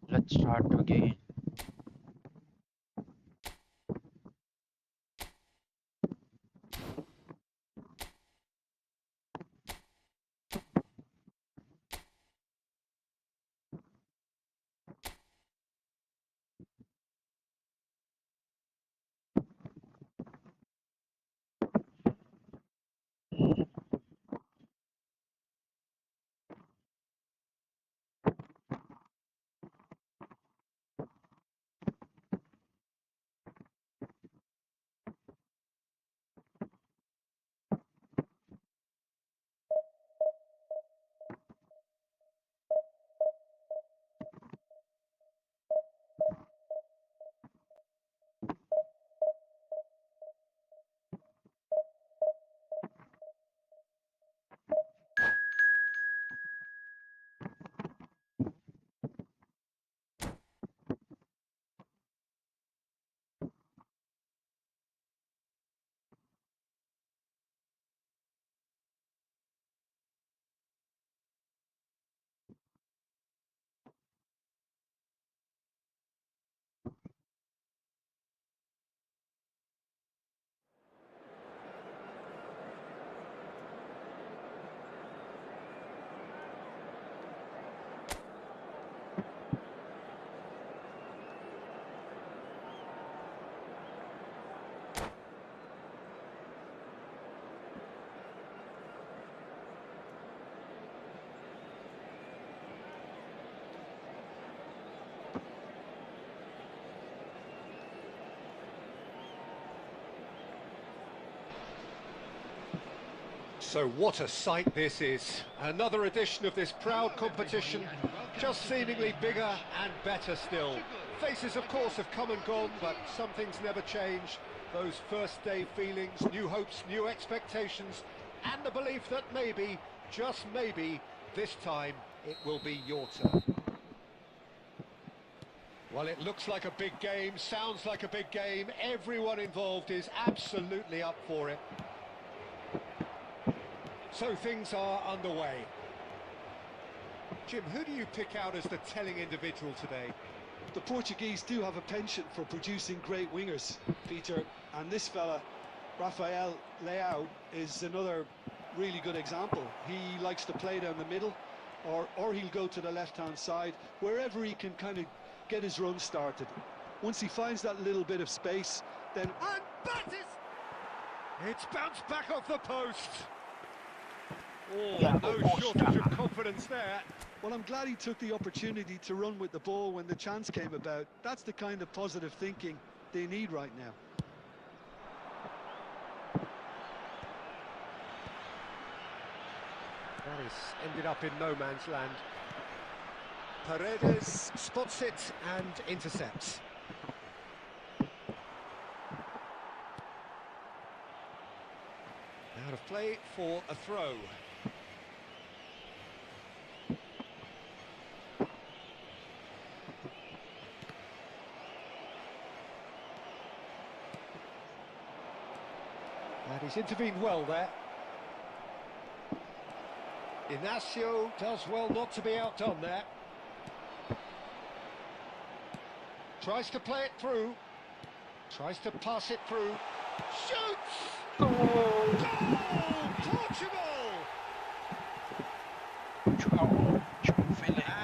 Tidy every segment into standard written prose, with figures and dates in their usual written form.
Let's start again. So what a sight this is. Another edition of this proud competition, just seemingly bigger and better still. Faces, of course, have come and gone, but some things never change. Those first day feelings, new hopes, new expectations, and the belief that maybe, just maybe, this time it will be your turn. Well, it looks like a big game, sounds like a big game. Everyone involved is absolutely up for it. So things are underway. Jim, who do you pick out as the telling individual today? The Portuguese do have a penchant for producing great wingers, Peter, and this fella, Rafael Leao, is another really good example. He likes to play down the middle, or he'll go to the left-hand side, wherever he can kind of get his run started. Once he finds that little bit of space, then... And that is... It's bounced back off the post. Oh, no shortage of confidence there. Well, I'm glad he took the opportunity to run with the ball when the chance came about. That's the kind of positive thinking they need right now. That is ended up in no man's land. Paredes spots it and intercepts. Out of play for a throw. And he's intervened well there. Inacio does well not to be outdone there. Tries to play it through. Tries to pass it through. Shoots! Goal! Portugal!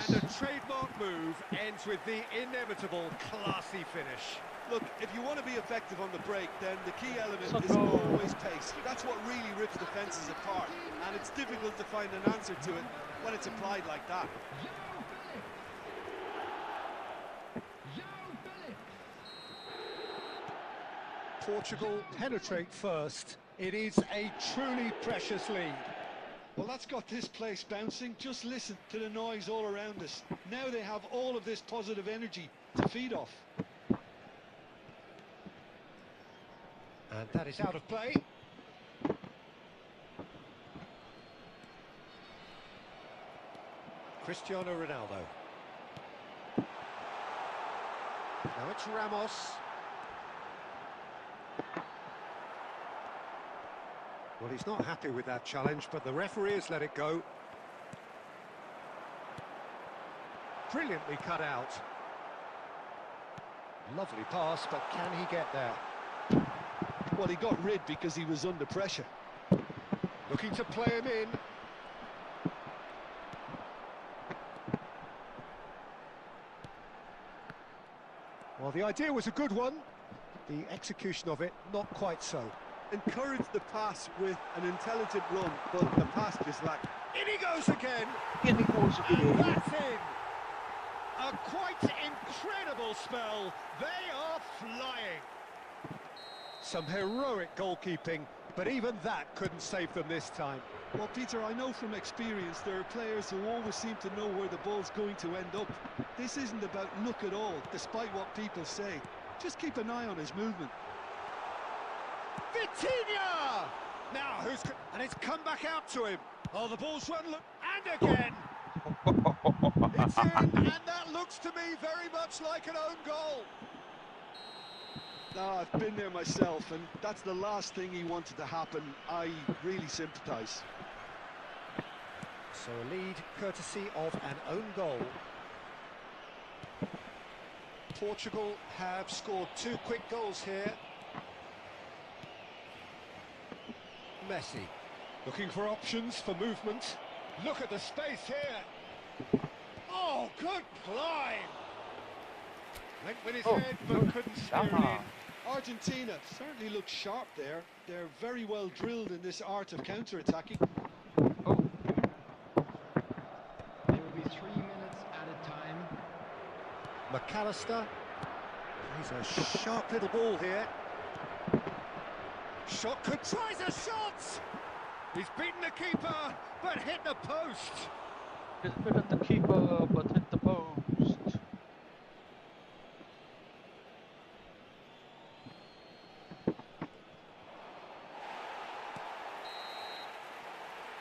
And a trademark move ends with the inevitable classy finish. Look, if you want to be effective on the break, then the key element is always pace. That's what really rips defences apart, and it's difficult to find an answer to it when it's applied like that. Portugal penetrate first. It is a truly precious lead. Well, that's got this place bouncing. Just listen to the noise all around us. Now they have all of this positive energy to feed off. And that is out of play. Cristiano Ronaldo. Now it's Ramos. Well, he's not happy with that challenge, but the referee has let it go. Brilliantly cut out. Lovely pass, but can he get there? Well, he got rid because he was under pressure. Looking to play him in. Well, the idea was a good one. The execution of it, not quite so. Encouraged the pass with an intelligent run, but the pass just lacked. In he goes again. In he goes And again. that's in. A quite incredible spell. They are flying. Some heroic goalkeeping, but even that couldn't save them this time. Well, Peter, I know from experience there are players who always seem to know where the ball's going to end up. This isn't about luck at all, despite what people say. Just keep an eye on his movement. Vitinha! Now, and it's come back out to him. Oh, the ball's run, and again. It's in, and that looks to me very much like an own goal. No, I've been there myself, and that's the last thing he wanted to happen. I really sympathise. So a lead courtesy of an own goal. Portugal have scored 2 quick goals here. Messi looking for options for movement. Look at the space here. Oh, good climb! Went with his head but couldn't steer it in. Argentina certainly looks sharp there. They're very well drilled in this art of counter-attacking. Oh, There will be 3 minutes at a time. McAllister plays a sharp little ball here. Shot tries a shot! He's beaten the keeper, but hit the post. he's been at the keeper, but hit the post.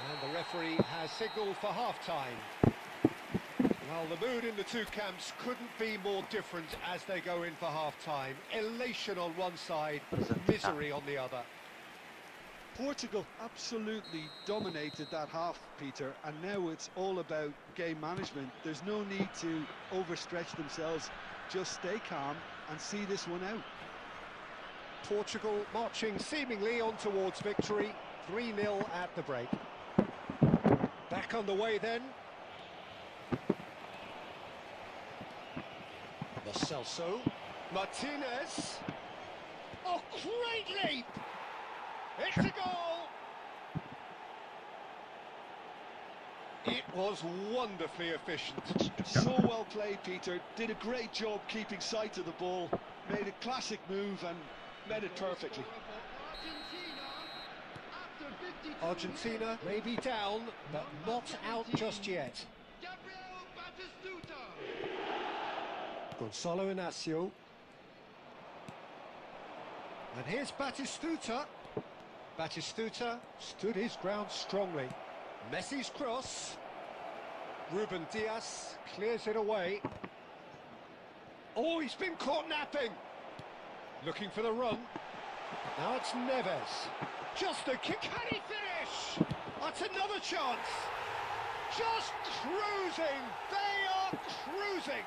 And the referee has signalled for half-time. Well, the mood in the two camps couldn't be more different as they go in for half-time. Elation on one side, misery on the other. Portugal absolutely dominated that half, Peter, and now it's all about game management. There's no need to overstretch themselves. Just stay calm and see this one out. Portugal marching seemingly on towards victory. 3-0 at the break. Back on the way then. Lo Celso. Martinez. Oh, great leap! It's a goal! It was wonderfully efficient. So well played, Peter. Did a great job keeping sight of the ball. Made a classic move and met it perfectly. Argentina may be down, but not out just yet. Gonzalo Inacio. And here's Batistuta. Batistuta stood his ground strongly. Messi's cross. Ruben Diaz clears it away. Oh, he's been caught napping. Looking for the run. Now it's Neves. Just a kick. Can he finish? That's another chance. Just cruising. They are cruising.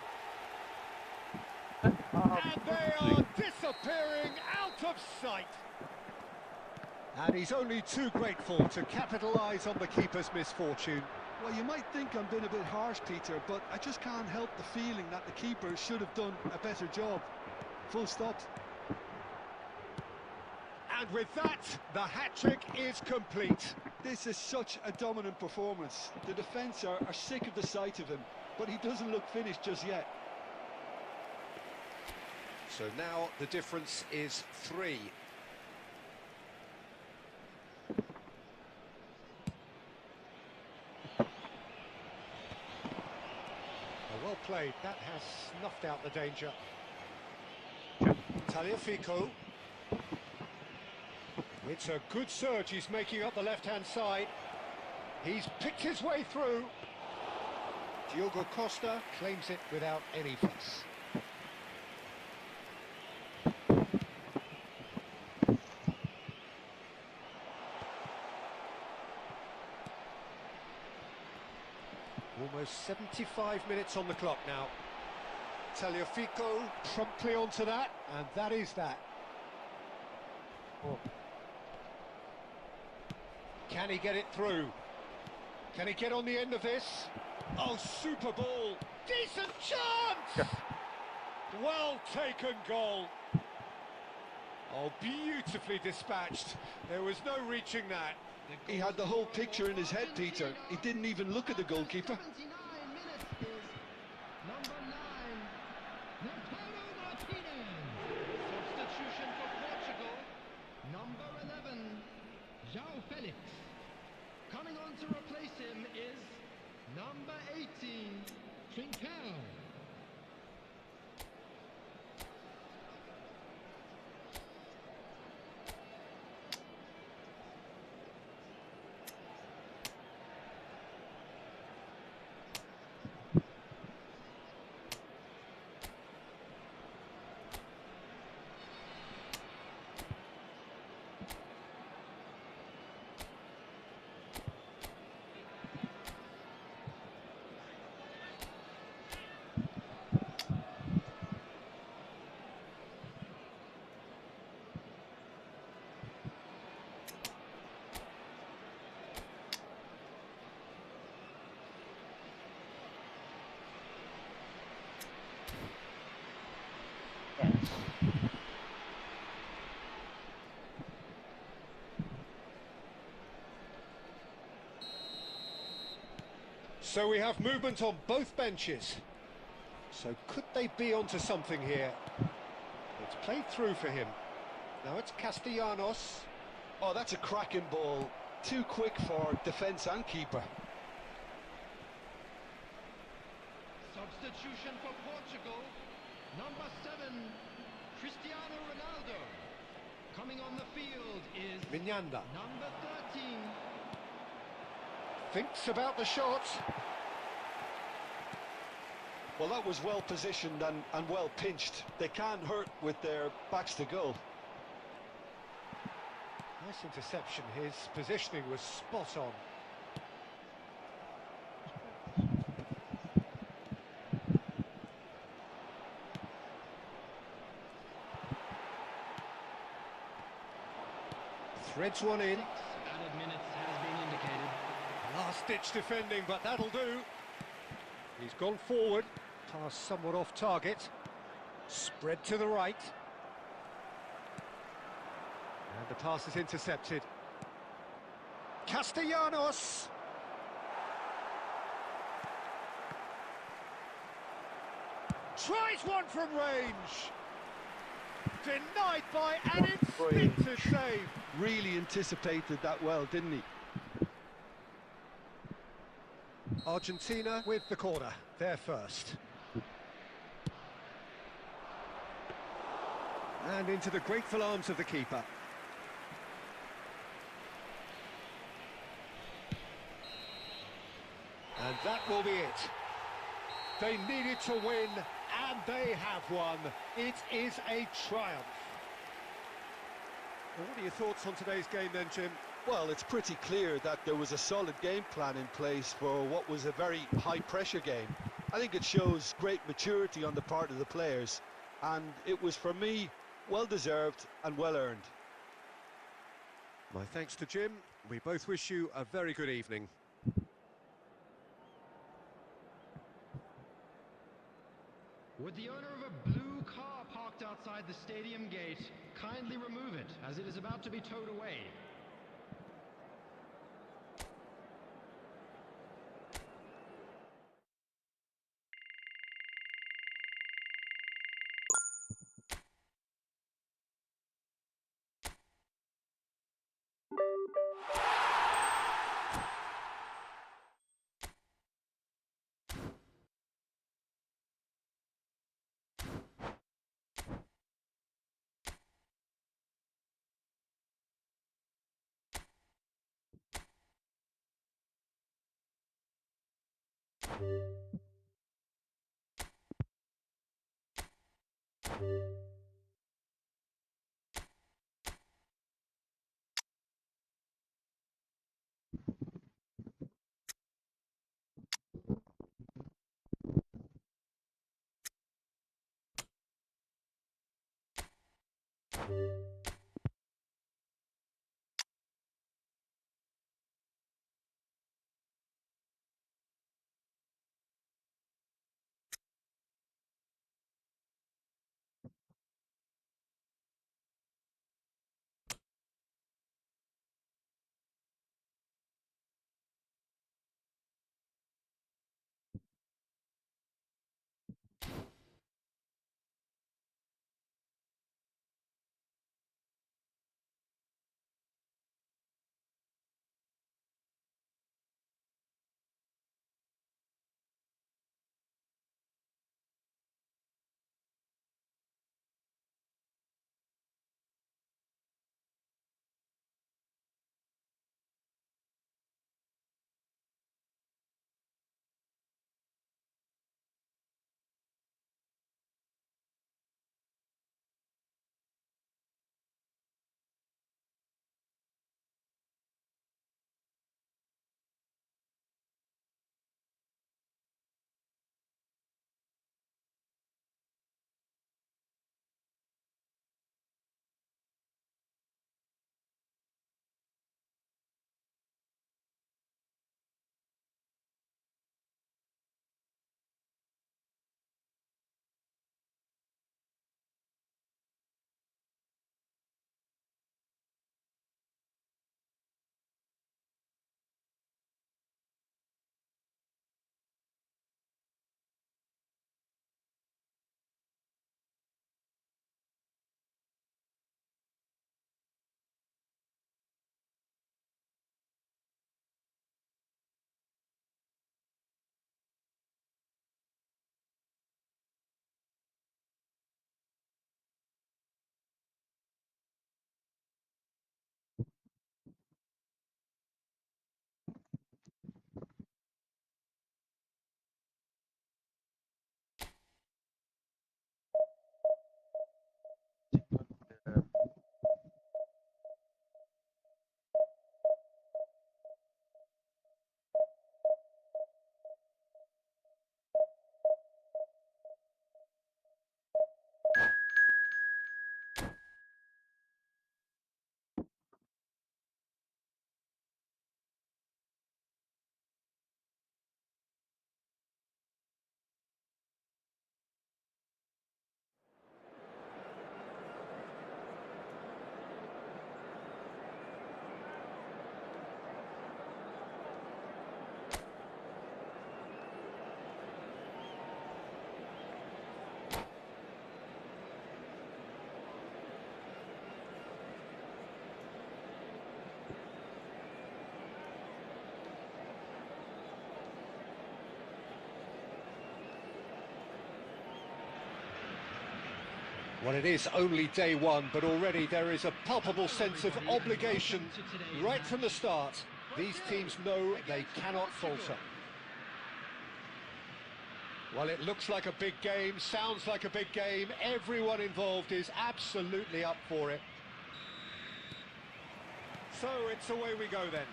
And they are disappearing out of sight. And he's only too grateful to capitalise on the keeper's misfortune. Well, you might think I'm being a bit harsh, Peter, but I just can't help the feeling that the keeper should have done a better job. Full stop. And with that, the hat-trick is complete. This is such a dominant performance. The defence are sick of the sight of him, but he doesn't look finished just yet. So now the difference is 3. Well played, that has snuffed out the danger. Tagliafico. It's a good surge, he's making up the left-hand side. He's picked his way through. Diogo Costa claims it without any fuss. Almost 75 minutes on the clock now. Tagliafico promptly onto that, and that is that. Oh. Can he get it through? Can he get on the end of this? Oh, super ball! Decent chance! Yeah. Well taken goal. Oh, beautifully dispatched. There was no reaching that. He had the whole picture in his head, Peter. He didn't even look at the goalkeeper. 79 minutes is number 9, Lautaro Martinez. Substitution for Portugal, number 11, João Felix. Coming on to replace him is number 18, Trincao. So we have movement on both benches. So could they be onto something here? It's played through for him. Now it's Castellanos. Oh, that's a cracking ball. Too quick for defence and keeper. Substitution for Portugal, number 7, Cristiano Ronaldo. Coming on the field is Mignanda number 13. thinks about the shot. Well, that was well positioned and well pinched. They can't hurt with their backs to goal. Nice interception. His positioning was spot on. Threads one in. Added minutes has been indicated. Last-ditch defending, but that'll do. He's gone forward. Pass somewhat off target. Spread to the right. And the pass is intercepted. Castellanos! Tries one from range! Denied by an instinctive save. Really anticipated that well, didn't he? Argentina with the corner. They're first. And into the grateful arms of the keeper. And that will be it. They needed to win, and they have won. It is a triumph. Well, what are your thoughts on today's game then, Jim? Well, it's pretty clear that there was a solid game plan in place for what was a very high-pressure game. I think it shows great maturity on the part of the players, and it was, for me, well-deserved and well-earned. My thanks to Jim. We both wish you a very good evening. Would the owner of a blue car parked outside the stadium gate kindly remove it, as it is about to be towed away? Well, it is only day one, but already there is a palpable sense of obligation right from the start. These teams know they cannot falter. Well, it looks like a big game, sounds like a big game. Everyone involved is absolutely up for it. So it's away we go then.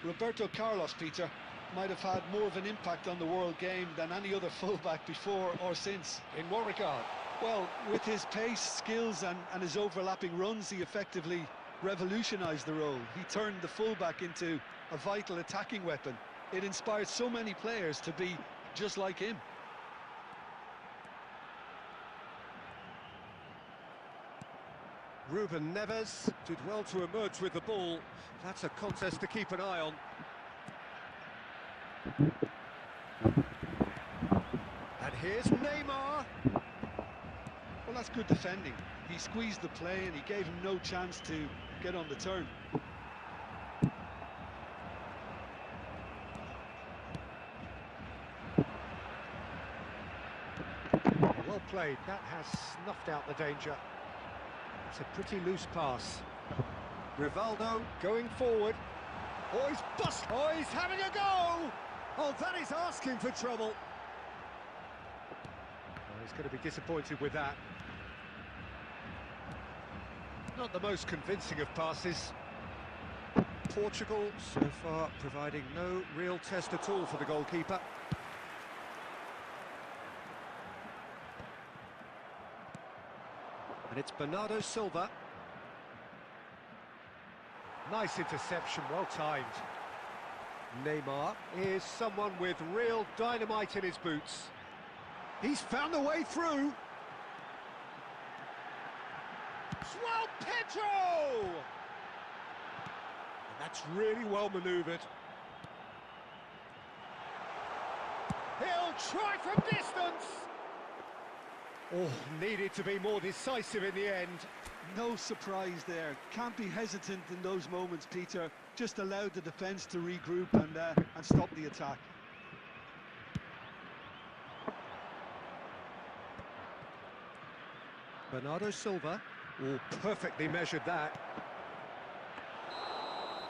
Roberto Carlos, Peter, might have had more of an impact on the world game than any other fullback before or since. In what regard? Well, with his pace, skills and his overlapping runs, he effectively revolutionised the role. He turned the fullback into a vital attacking weapon. It inspired so many players to be just like him. Ruben Neves did well to emerge with the ball. That's a contest to keep an eye on. And here's Neymar. Well, that's good defending. He squeezed the play and he gave him no chance to get on the turn. Well played. That has snuffed out the danger. It's a pretty loose pass. Rivaldo going forward. Oh, he's bust! Oh, he's having a go! Oh, that is asking for trouble. Oh, he's going to be disappointed with that. Not the most convincing of passes. Portugal so far providing no real test at all for the goalkeeper. And it's Bernardo Silva. Nice interception, well timed. Neymar is someone with real dynamite in his boots. He's found the way through. João Pedro! And that's really well manoeuvred. He'll try from distance. Oh, needed to be more decisive in the end. No surprise there. Can't be hesitant in those moments, Peter. Just allowed the defence to regroup and stop the attack. Bernardo Silva. Oh, perfectly measured that.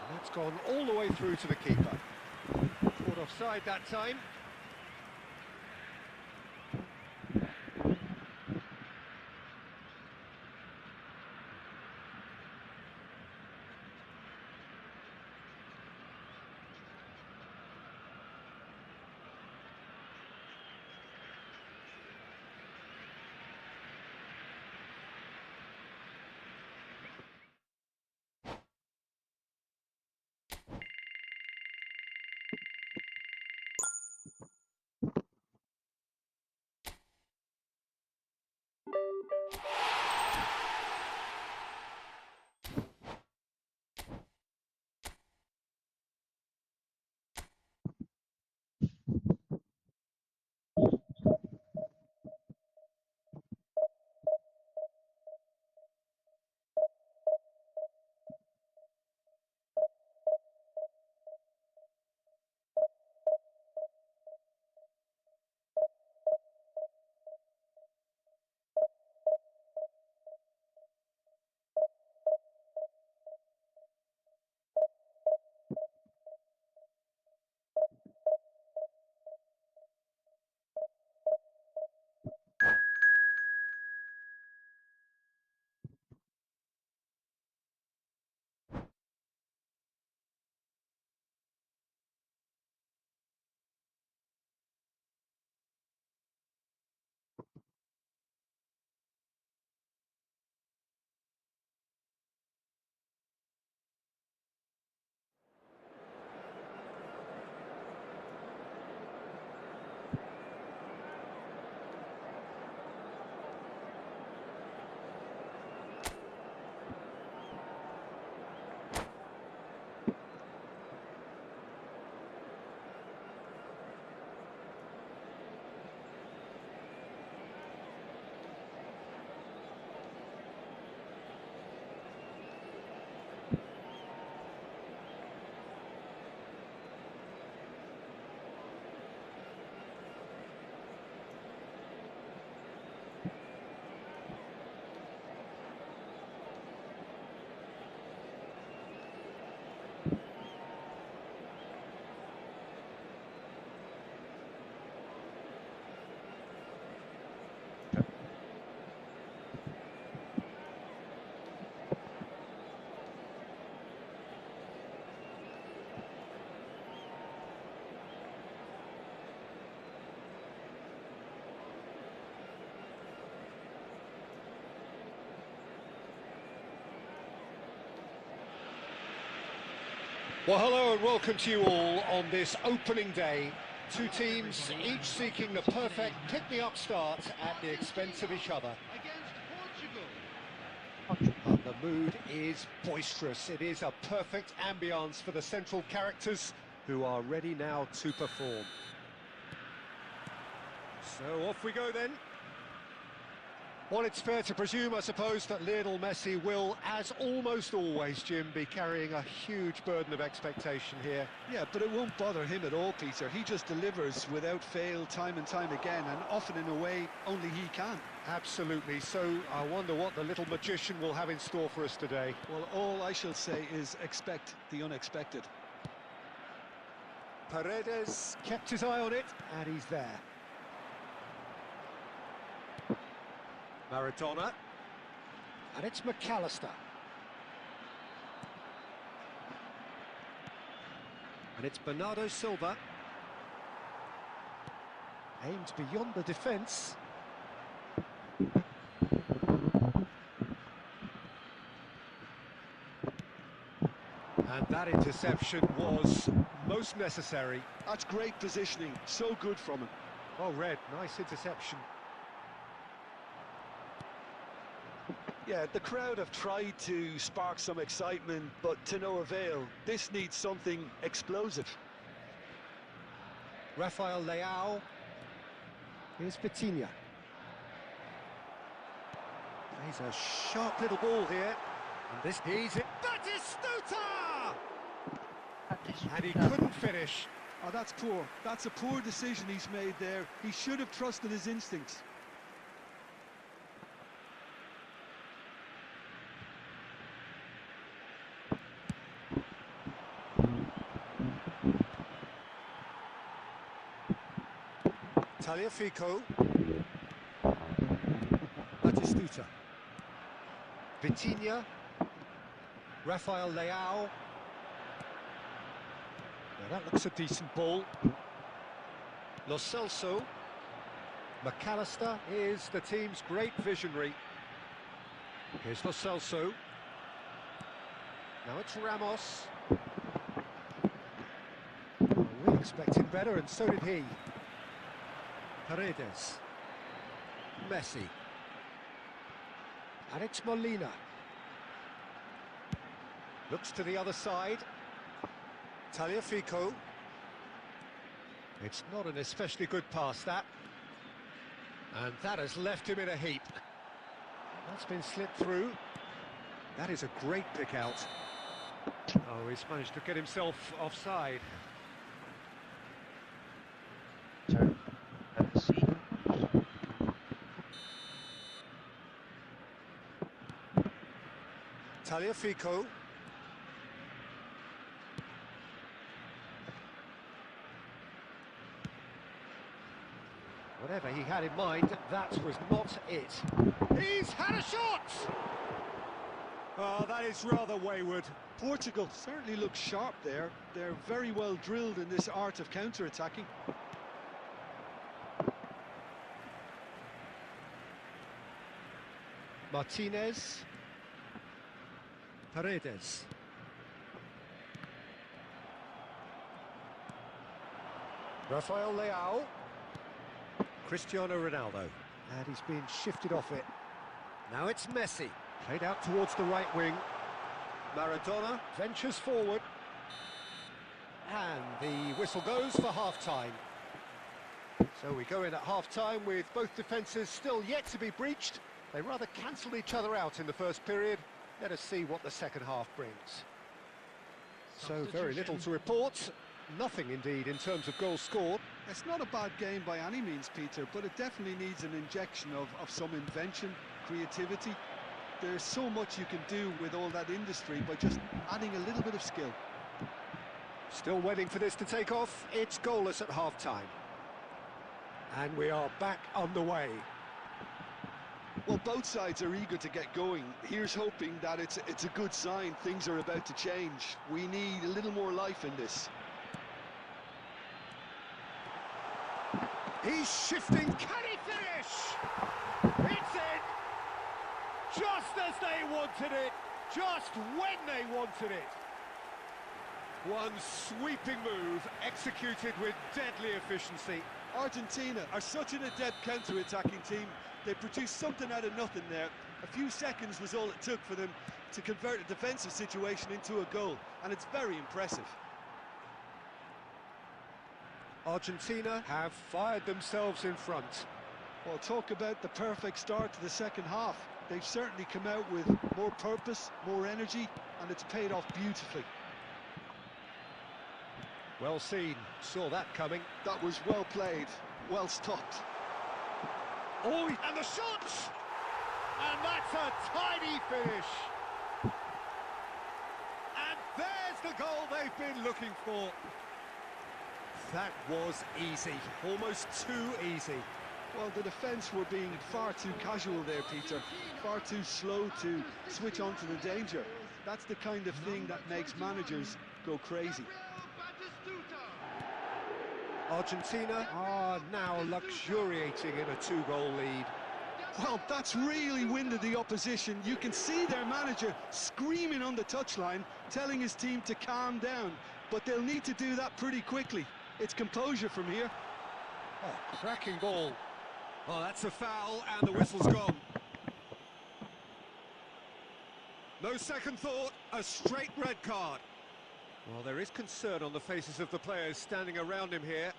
And that's gone all the way through to the keeper. Caught offside that time. Well, hello and welcome to you all on this opening day. Two teams, each seeking the perfect pick-me-up start at the expense of each other. And the mood is boisterous. It is a perfect ambience for the central characters who are ready now to perform. So off we go then. Well, it's fair to presume, I suppose, that Lionel Messi will, as almost always, Jim, be carrying a huge burden of expectation here. Yeah, but it won't bother him at all, Peter. He just delivers without fail time and time again, and often in a way only he can. Absolutely. So I wonder what the little magician will have in store for us today. Well, all I shall say is expect the unexpected. Paredes kept his eye on it, and he's there. Maradona, and it's McAllister. And it's Bernardo Silva. Aimed beyond the defence. And that interception was most necessary. That's great positioning, so good from him. Well read, nice interception. Yeah, the crowd have tried to spark some excitement, but to no avail. This needs something explosive. Rafael Leao. Here's Vitinha. He's a sharp little ball here. And this, he's it. That is Stuta! And he couldn't finish. Oh, that's poor. That's a poor decision he's made there. He should have trusted his instincts. Tagliafico. Batistuta. Vitinha. Rafael Leao. Now that looks a decent ball. Lo Celso. McAllister is the team's great visionary. Here's Lo Celso. Now it's Ramos. Well, we expected better, and so did he. Paredes. Messi. And it's Molina. Looks to the other side. Tagliafico. It's not an especially good pass, that. And that has left him in a heap. That's been slipped through. That is a great pick out. Oh, he's managed to get himself offside. Turn. Have a seat. Tagliafico. Whatever he had in mind, that was not it. He's had a shot! Oh, that is rather wayward. Portugal certainly looks sharp there. They're very well drilled in this art of counter-attacking. Martinez. Paredes. Rafael Leao. Cristiano Ronaldo. And he's been shifted off it. Now it's Messi. Played out towards the right wing. Maradona ventures forward. And the whistle goes for half-time. So we go in at half-time with both defences still yet to be breached. They rather cancelled each other out in the first period. Let us see what the second half brings. So very little to report. Nothing indeed in terms of goals scored. It's not a bad game by any means, Peter, but it definitely needs an injection of some invention, creativity. There's so much you can do with all that industry by just adding a little bit of skill. Still waiting for this to take off. It's goalless at half-time. And we are back on the way. Well, both sides are eager to get going. Here's hoping that it's a good sign. Things are about to change. We need a little more life in this. He's shifting. Can he finish? It's in! Just as they wanted it. Just when they wanted it. One sweeping move executed with deadly efficiency. Argentina are such an adept counter-attacking team. They produced something out of nothing there. A few seconds was all it took for them to convert a defensive situation into a goal, and it's very impressive. Argentina have fired themselves in front. Well, talk about the perfect start to the second half. They've certainly come out with more purpose, more energy, and it's paid off beautifully. Well seen, saw that coming. That was well played, well stopped. Oh, and the shot! And that's a tiny finish. And there's the goal they've been looking for. That was easy, almost too easy. Well, the defence were being far too casual there, Peter. Far too slow to switch on to the danger. That's the kind of thing that makes managers go crazy. Argentina are now luxuriating in a two-goal lead. Well, that's really winded the opposition. You can see their manager screaming on the touchline, telling his team to calm down. But they'll need to do that pretty quickly. It's composure from here. Oh, cracking ball. Oh, that's a foul, and the whistle's gone. No second thought, a straight red card. Well, there is concern on the faces of the players standing around him here.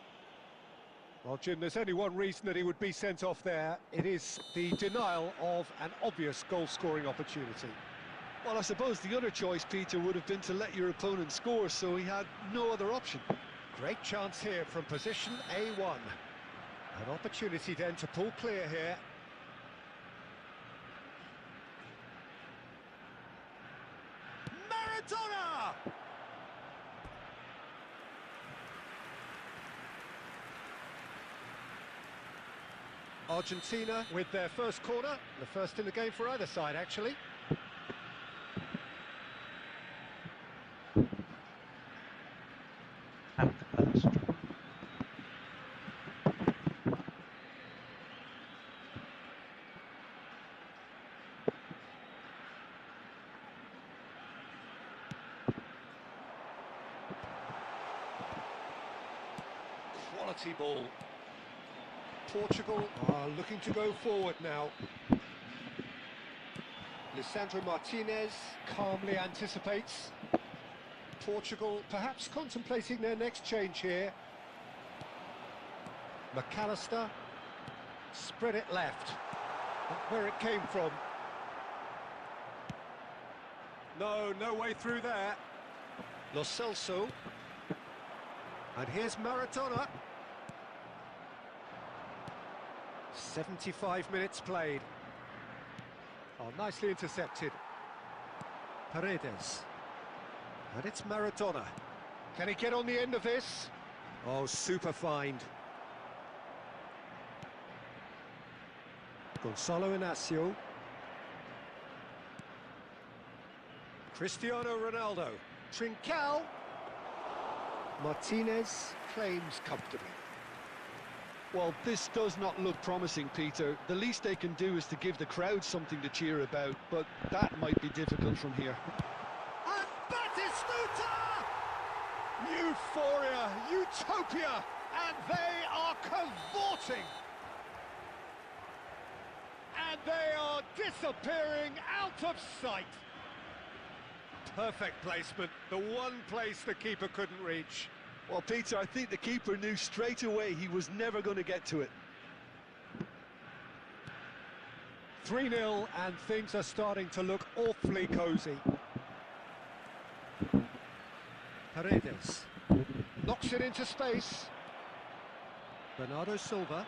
Well, Jim, there's only one reason that he would be sent off there. It is the denial of an obvious goal-scoring opportunity. Well, I suppose the other choice, Peter, would have been to let your opponent score, so he had no other option. Great chance here from position A1. An opportunity then to pull clear here. Maradona! Argentina with their first corner, the first in the game for either side, actually. Quality ball. Portugal are looking to go forward now. Lisandro Martinez calmly anticipates. Portugal perhaps contemplating their next change here. McAllister spread it left. Where it came from. No way through there. Lo Celso. And here's Maradona. 75 minutes played. Oh, nicely intercepted. Paredes. And it's Maradona. Can he get on the end of this? Oh, super find. Gonzalo Inacio. Cristiano Ronaldo. Trincao. Martinez claims comfortably. Well, this does not look promising, Peter. The least they can do is to give the crowd something to cheer about, but that might be difficult from here. And Batistuta! Euphoria, utopia, and they are cavorting. And they are disappearing out of sight. Perfect placement, the one place the keeper couldn't reach. Well, Peter, I think the keeper knew straight away he was never going to get to it. 3-0, and things are starting to look awfully cosy. Paredes knocks it into space. Bernardo Silva.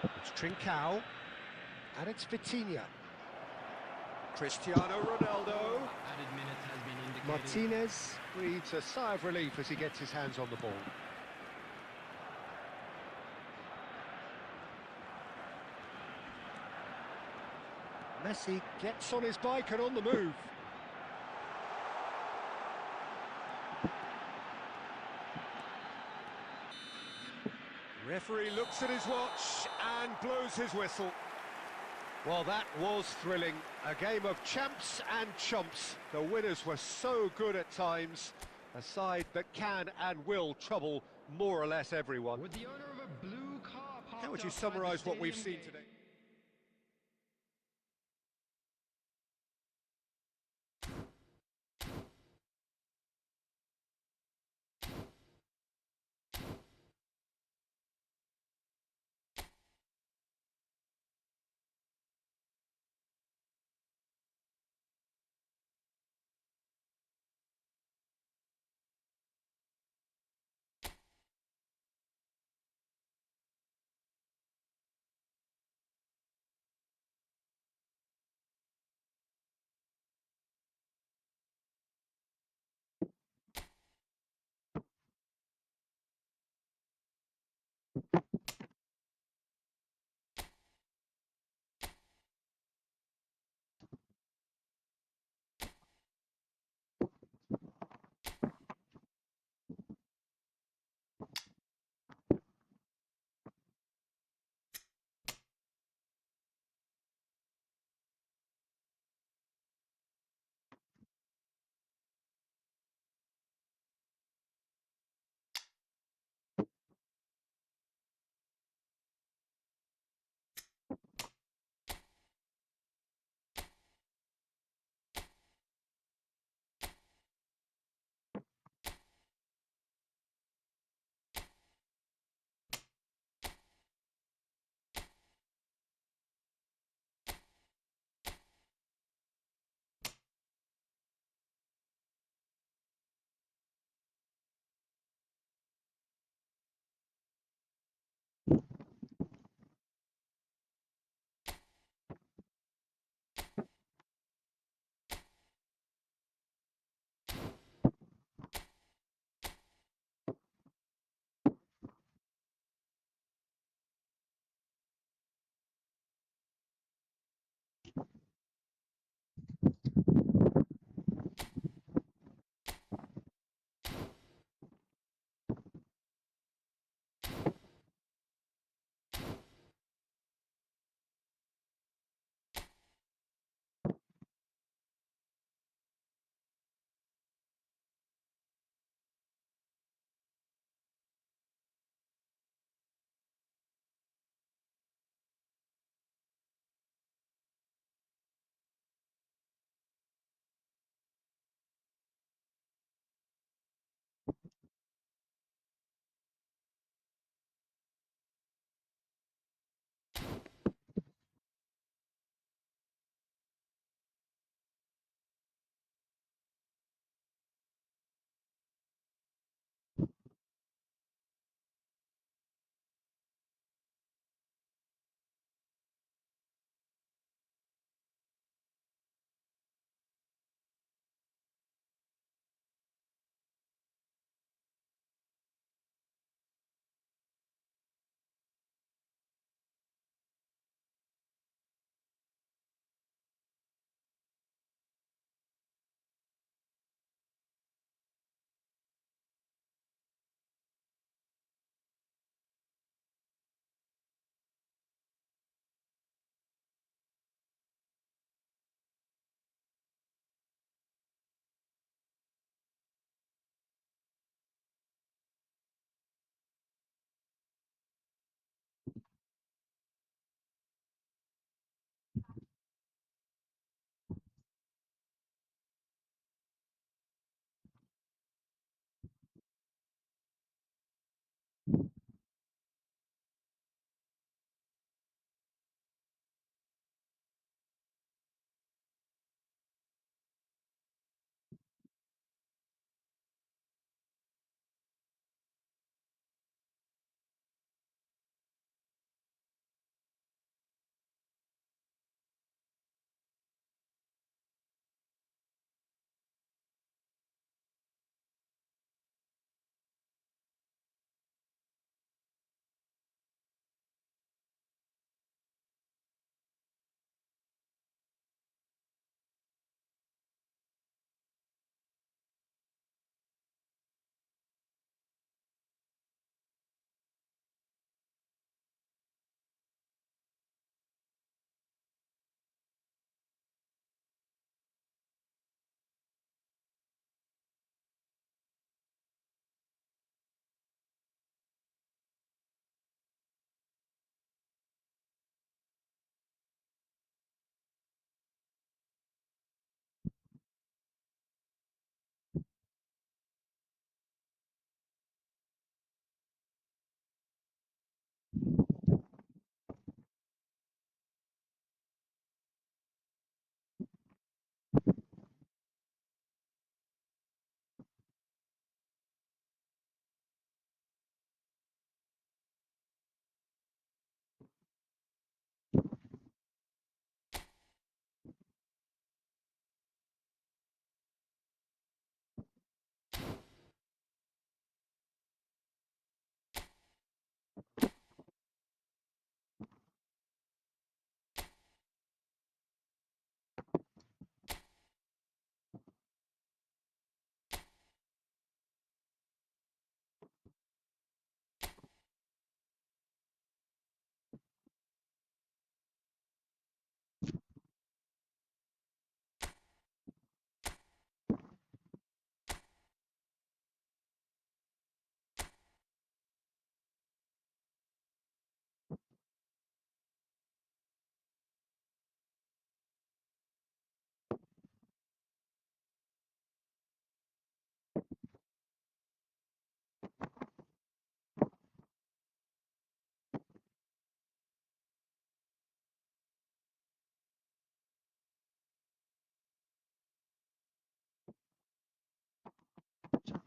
It's Trincao. And it's Vitinha. Cristiano Ronaldo. Added minutes has been indicated. Martinez breathes a sigh of relief as he gets his hands on the ball. Messi gets on his bike and on the move. Referee looks at his watch and blows his whistle. Well, that was thrilling. A game of champs and chumps. The winners were so good at times. A side that can and will trouble more or less everyone. With the owner of a blue car parked How would you outside the summarise what we've stadium seen gate. today?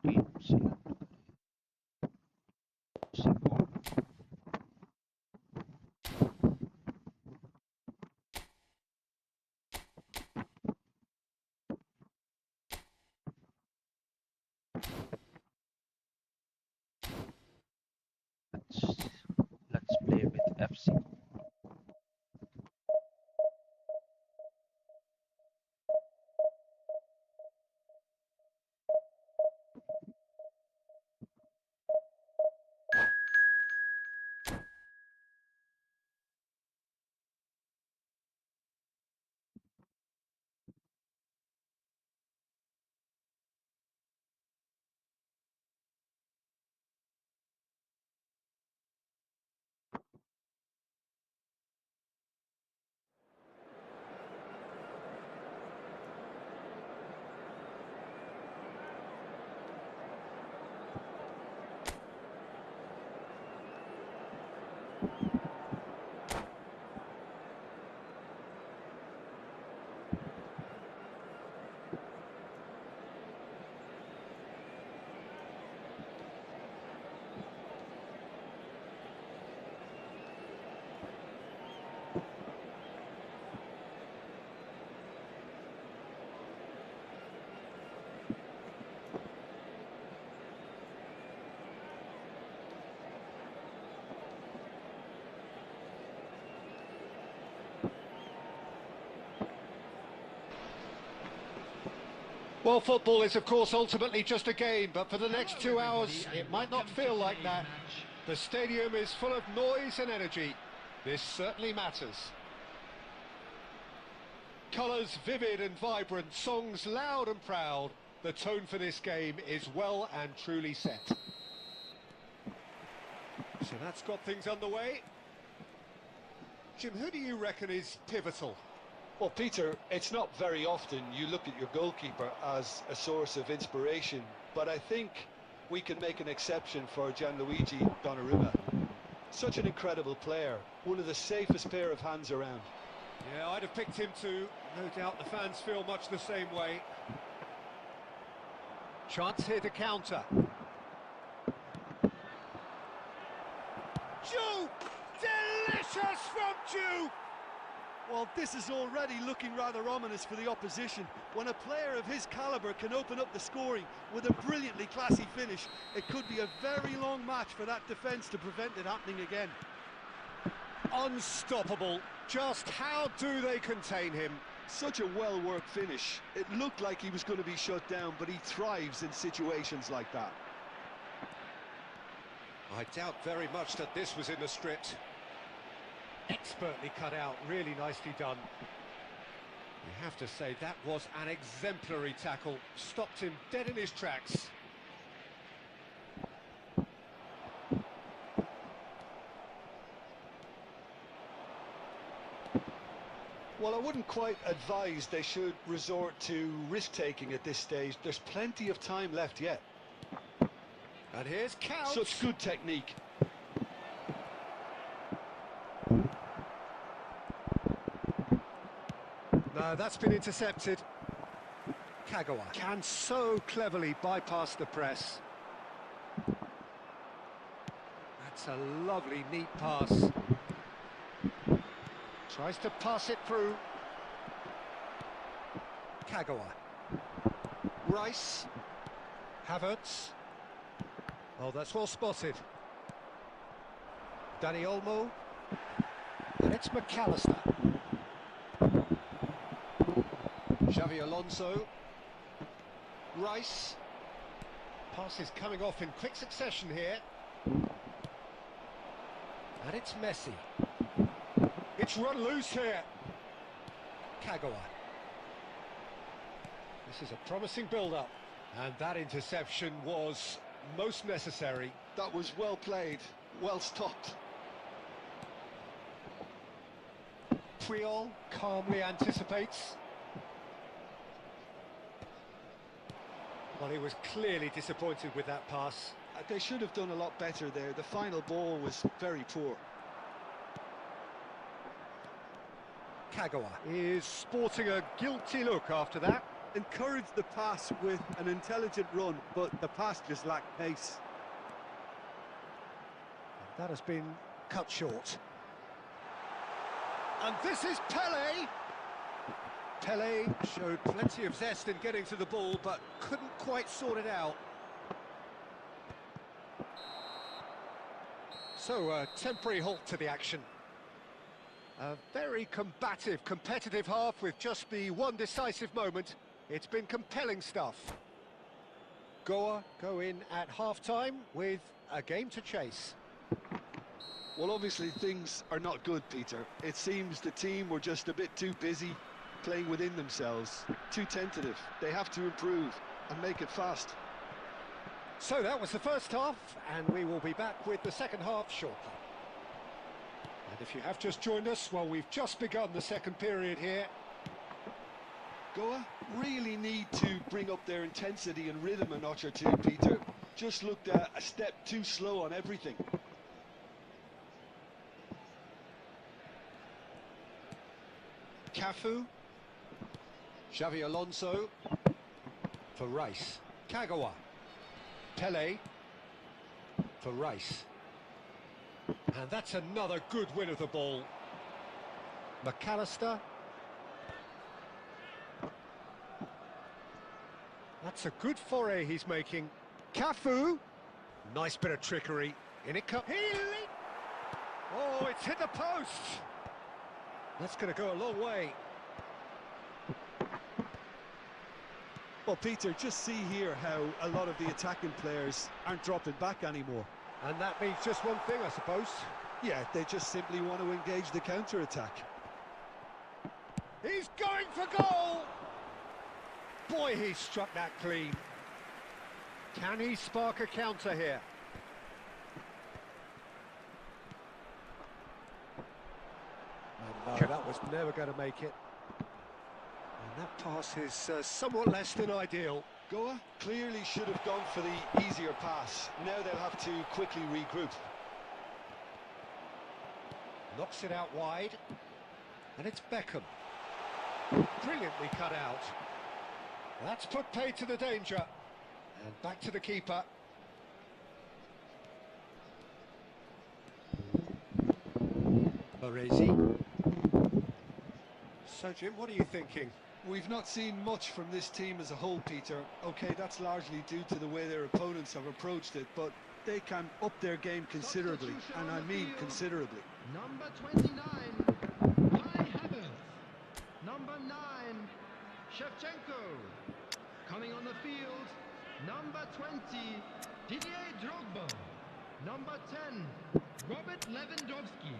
teams in Singapore. Let's let's play with FC. Well, football is, of course, ultimately just a game, but for the next 2 hours, it might not feel like that. The stadium is full of noise and energy. This certainly matters. Colours vivid and vibrant, songs loud and proud. The tone for this game is well and truly set. So that's got things underway. Jim, who do you reckon is pivotal? Well, Peter, it's not very often you look at your goalkeeper as a source of inspiration, but I think we can make an exception for Gianluigi Donnarumma. Such an incredible player, one of the safest pair of hands around. Yeah, I'd have picked him too. No doubt the fans feel much the same way. Chance here to counter. Ju! Delicious from Ju! Well, this is already looking rather ominous for the opposition. When a player of his calibre can open up the scoring with a brilliantly classy finish, it could be a very long match for that defence to prevent it happening again. Unstoppable. Just how do they contain him? Such a well-worked finish. It looked like he was going to be shut down, but he thrives in situations like that. I doubt very much that this was in the script. Expertly cut out, really nicely done. You have to say that was an exemplary tackle, stopped him dead in his tracks. Well, I wouldn't quite advise they should resort to risk-taking at this stage. There's plenty of time left yet. And here's Couch. Such good technique. No, that's been intercepted. Kagawa can so cleverly bypass the press. That's a lovely, neat pass. Tries to pass it through. Kagawa. Rice. Havertz. Oh, that's well spotted. Dani Olmo. And it's McAllister. Xavi Alonso. Rice. Passes coming off in quick succession here. And it's Messi. It's run loose here. Kagawa. This is a promising build-up. And that interception was most necessary. That was well played, well stopped. Puyol calmly anticipates. Well, he was clearly disappointed with that pass. They should have done a lot better there. The final ball was very poor. Kagawa is sporting a guilty look after that. encouraged the pass with an intelligent run, but the pass just lacked pace. That has been cut short. And this is Pele. Pele showed plenty of zest in getting to the ball, but couldn't quite sort it out. So, a temporary halt to the action. A very combative, competitive half with just the one decisive moment. It's been compelling stuff. Goa go in at half-time with a game to chase. Well, obviously things are not good, Peter. It seems the team were just a bit too busy playing within themselves, too tentative. They have to improve and make it fast. So that was the first half, and we will be back with the second half shortly. And if you have just joined us, well, we've just begun the second period here. Goa really need to bring up their intensity and rhythm a notch or two, Peter. Just looked a step too slow on everything. Cafu, Xavi Alonso, for Rice, Kagawa, Pele, for Rice. And that's another good win of the ball. McAllister. That's a good foray he's making. Cafu. Nice bit of trickery. In it comes. Oh, it's hit the post. That's going to go a long way. Well, Peter, just see here how a lot of the attacking players aren't dropping back anymore. And that means just one thing, I suppose. Yeah, they just simply want to engage the counter-attack. He's going for goal! Boy, he struck that clean. Can he spark a counter here? And no, that was never going to make it. And that pass is somewhat less than ideal. Goa clearly should have gone for the easier pass. Now they'll have to quickly regroup. Knocks it out wide. And it's Beckham. Brilliantly cut out. That's put paid to the danger. And back to the keeper. Baresi. So, Jim, what are you thinking? We've not seen much from this team as a whole, Peter. OK, that's largely due to the way their opponents have approached it, but they can up their game considerably, and I mean considerably. Number 29, Kai Havertz. Number 9, Shevchenko. Coming on the field, number 20, Didier Drogba. Number 10, Robert Lewandowski.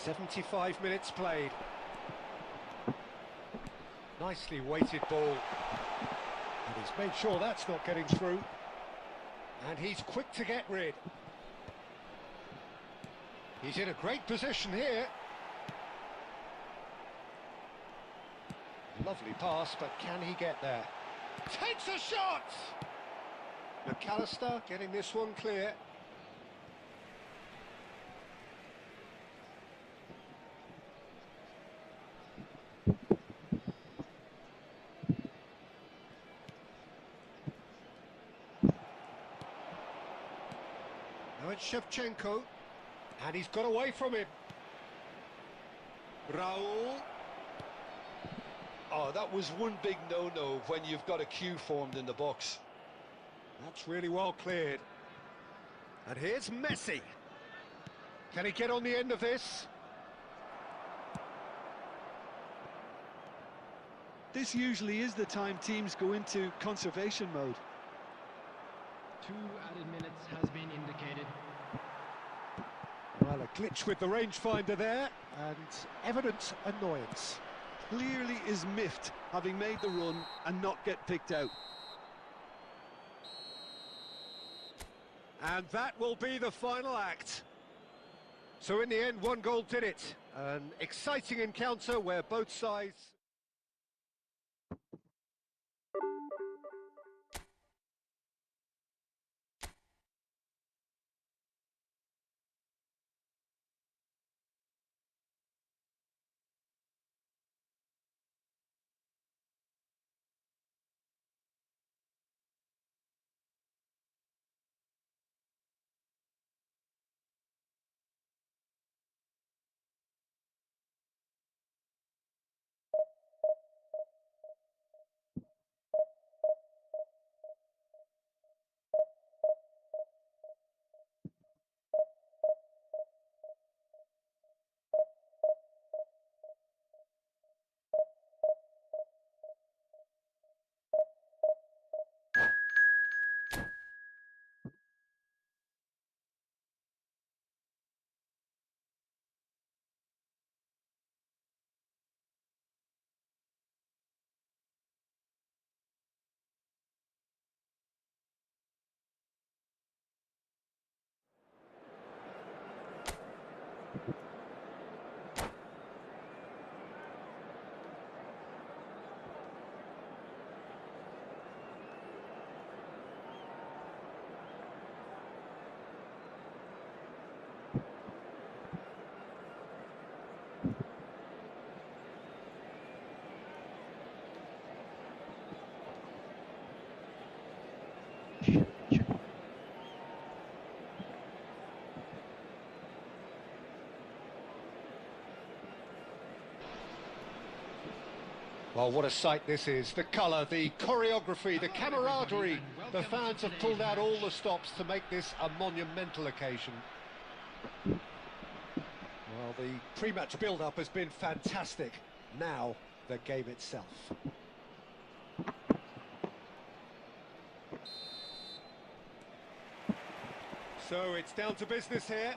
.75 minutes played. Nicely weighted ball. And he's made sure that's not getting through. And he's quick to get rid. He's in a great position here. Lovely pass, but can he get there? Takes a shot! McAllister getting this one clear. Now it's Shevchenko, and he's got away from him. Raul. Oh, that was one big no-no when you've got a queue formed in the box. That's really well cleared. And here's Messi. Can he get on the end of this? This usually is the time teams go into conservation mode. 2 added minutes has been indicated. Well, a glitch with the rangefinder there, and evident annoyance. Clearly is miffed, having made the run and not get picked out. And that will be the final act. So in the end, one goal did it. An exciting encounter where both sides... Well, what a sight this is. The colour, the choreography, the camaraderie. The fans have pulled out all the stops to make this a monumental occasion. Well, the pre-match build-up has been fantastic. Now, the game itself. So it's down to business here.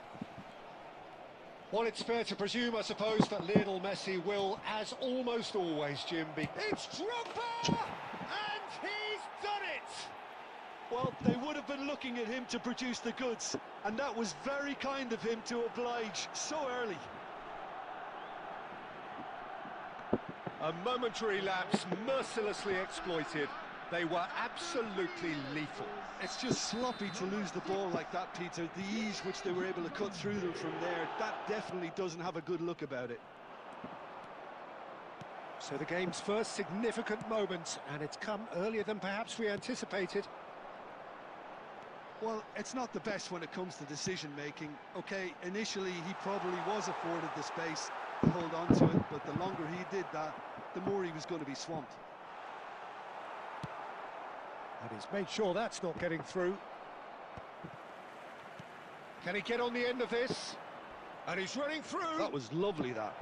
Well, it's fair to presume, I suppose, that Lionel Messi will, as almost always, Jim, be... It's Drogba! And he's done it! Well, they would have been looking at him to produce the goods, and that was very kind of him to oblige so early. A momentary lapse, mercilessly exploited. They were absolutely lethal. It's just sloppy to lose the ball like that, Peter. The ease which they were able to cut through them from there, that definitely doesn't have a good look about it. So the game's first significant moment, and it's come earlier than perhaps we anticipated. Well, it's not the best when it comes to decision-making. OK, initially he probably was afforded the space to hold on to it, but the longer he did that, the more he was going to be swamped. And he's made sure that's not getting through. Can he get on the end of this? And he's running through. That was lovely, that.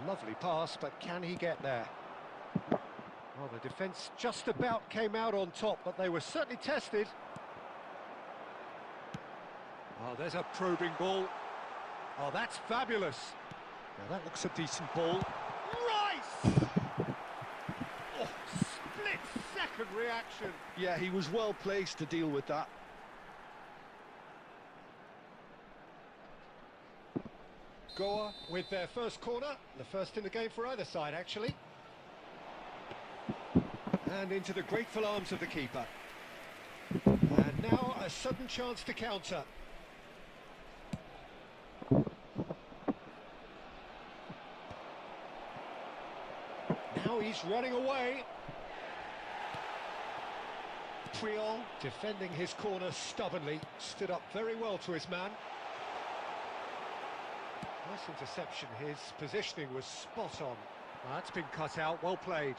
Lovely pass, but can he get there? Well, the defence just about came out on top, but they were certainly tested. Oh, there's a probing ball. Oh, that's fabulous. Now that looks a decent ball. Rice! Oh, split-second reaction. Yeah, he was well placed to deal with that. Goa with their first corner, the first in the game for either side, actually. And into the grateful arms of the keeper. And now a sudden chance to counter. Now he's running away. Puyol defending his corner stubbornly, stood up very well to his man. Nice interception, his positioning was spot on. Well, that's been cut out, well played.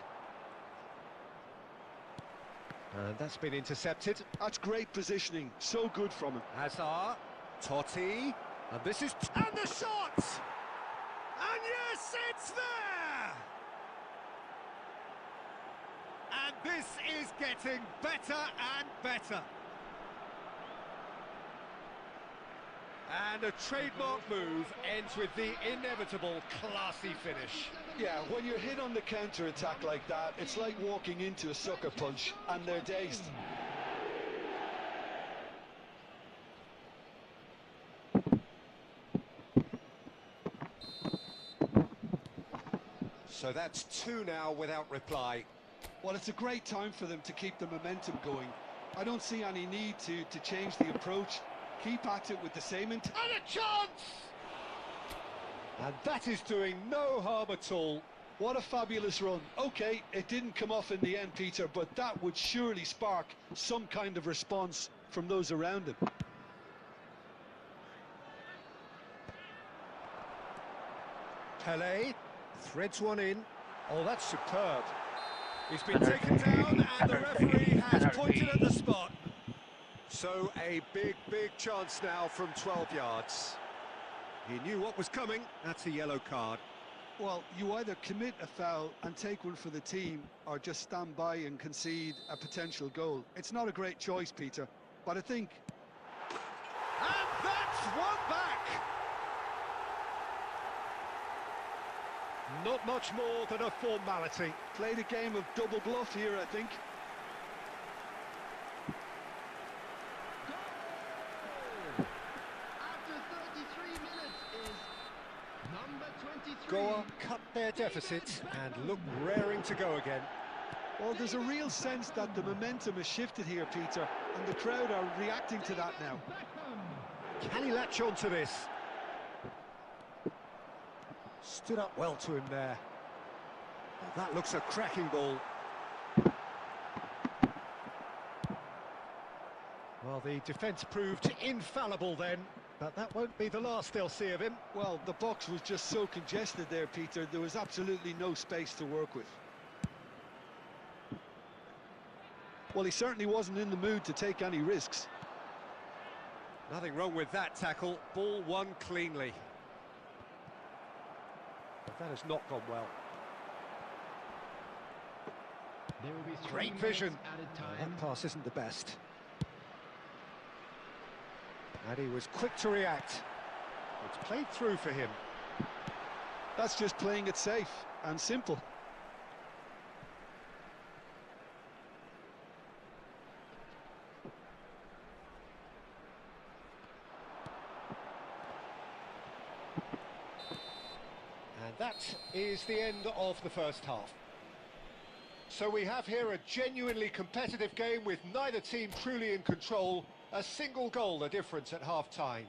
And that's been intercepted. That's great positioning, so good from him. Hazard, Totti, and this is... And the shot! And yes, it's there! And this is getting better and better. And a trademark move ends with the inevitable classy finish. Yeah, when you're hit on the counter-attack like that, it's like walking into a sucker punch and they're dazed. So that's two now without reply. Well, it's a great time for them to keep the momentum going. I don't see any need to change the approach. Keep at it with the same intent. And a chance! And that is doing no harm at all. What a fabulous run. Okay, it didn't come off in the end, Peter, but that would surely spark some kind of response from those around him. Pelé threads one in. Oh, that's superb. He's been taken down and the referee has pointed at the spot. So a big chance now from 12 yards. He knew what was coming. That's a yellow card. Well, you either commit a foul and take one for the team, or just stand by and concede a potential goal. It's not a great choice, Peter, but I think... And that's one back! Not much more than a formality. Played a game of double bluff here, I think. Goa cut their deficit and look raring to go again. Well, there's a real sense that the momentum has shifted here, Peter, and the crowd are reacting to that now. Can he latch on to this? Stood up well to him there. Well, that looks a cracking ball. Well, the defence proved infallible then, but that won't be the last they'll see of him. Well, the box was just so congested there, Peter. There was absolutely no space to work with. Well, he certainly wasn't in the mood to take any risks. Nothing wrong with that tackle. Ball won cleanly. But that has not gone well. There will be Great vision. added time. That pass isn't the best. And he was quick to react. It's played through for him. That's just playing it safe and simple. And that is the end of the first half. So we have here a genuinely competitive game with neither team truly in control. A single goal the difference at half-time.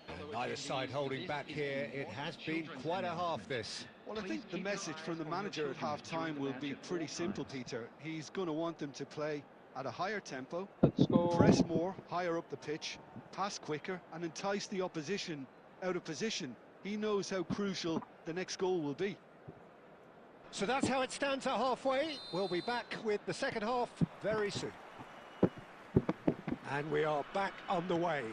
And neither side holding back here. It has been quite a half, this. Well, I think the message from the manager at half-time will be pretty simple, Peter. He's going to want them to play at a higher tempo, Let's go. press more, higher up the pitch, pass quicker, and entice the opposition out of position. He knows how crucial the next goal will be. So that's how it stands at halfway. We'll be back with the second half very soon. And we are back on the way.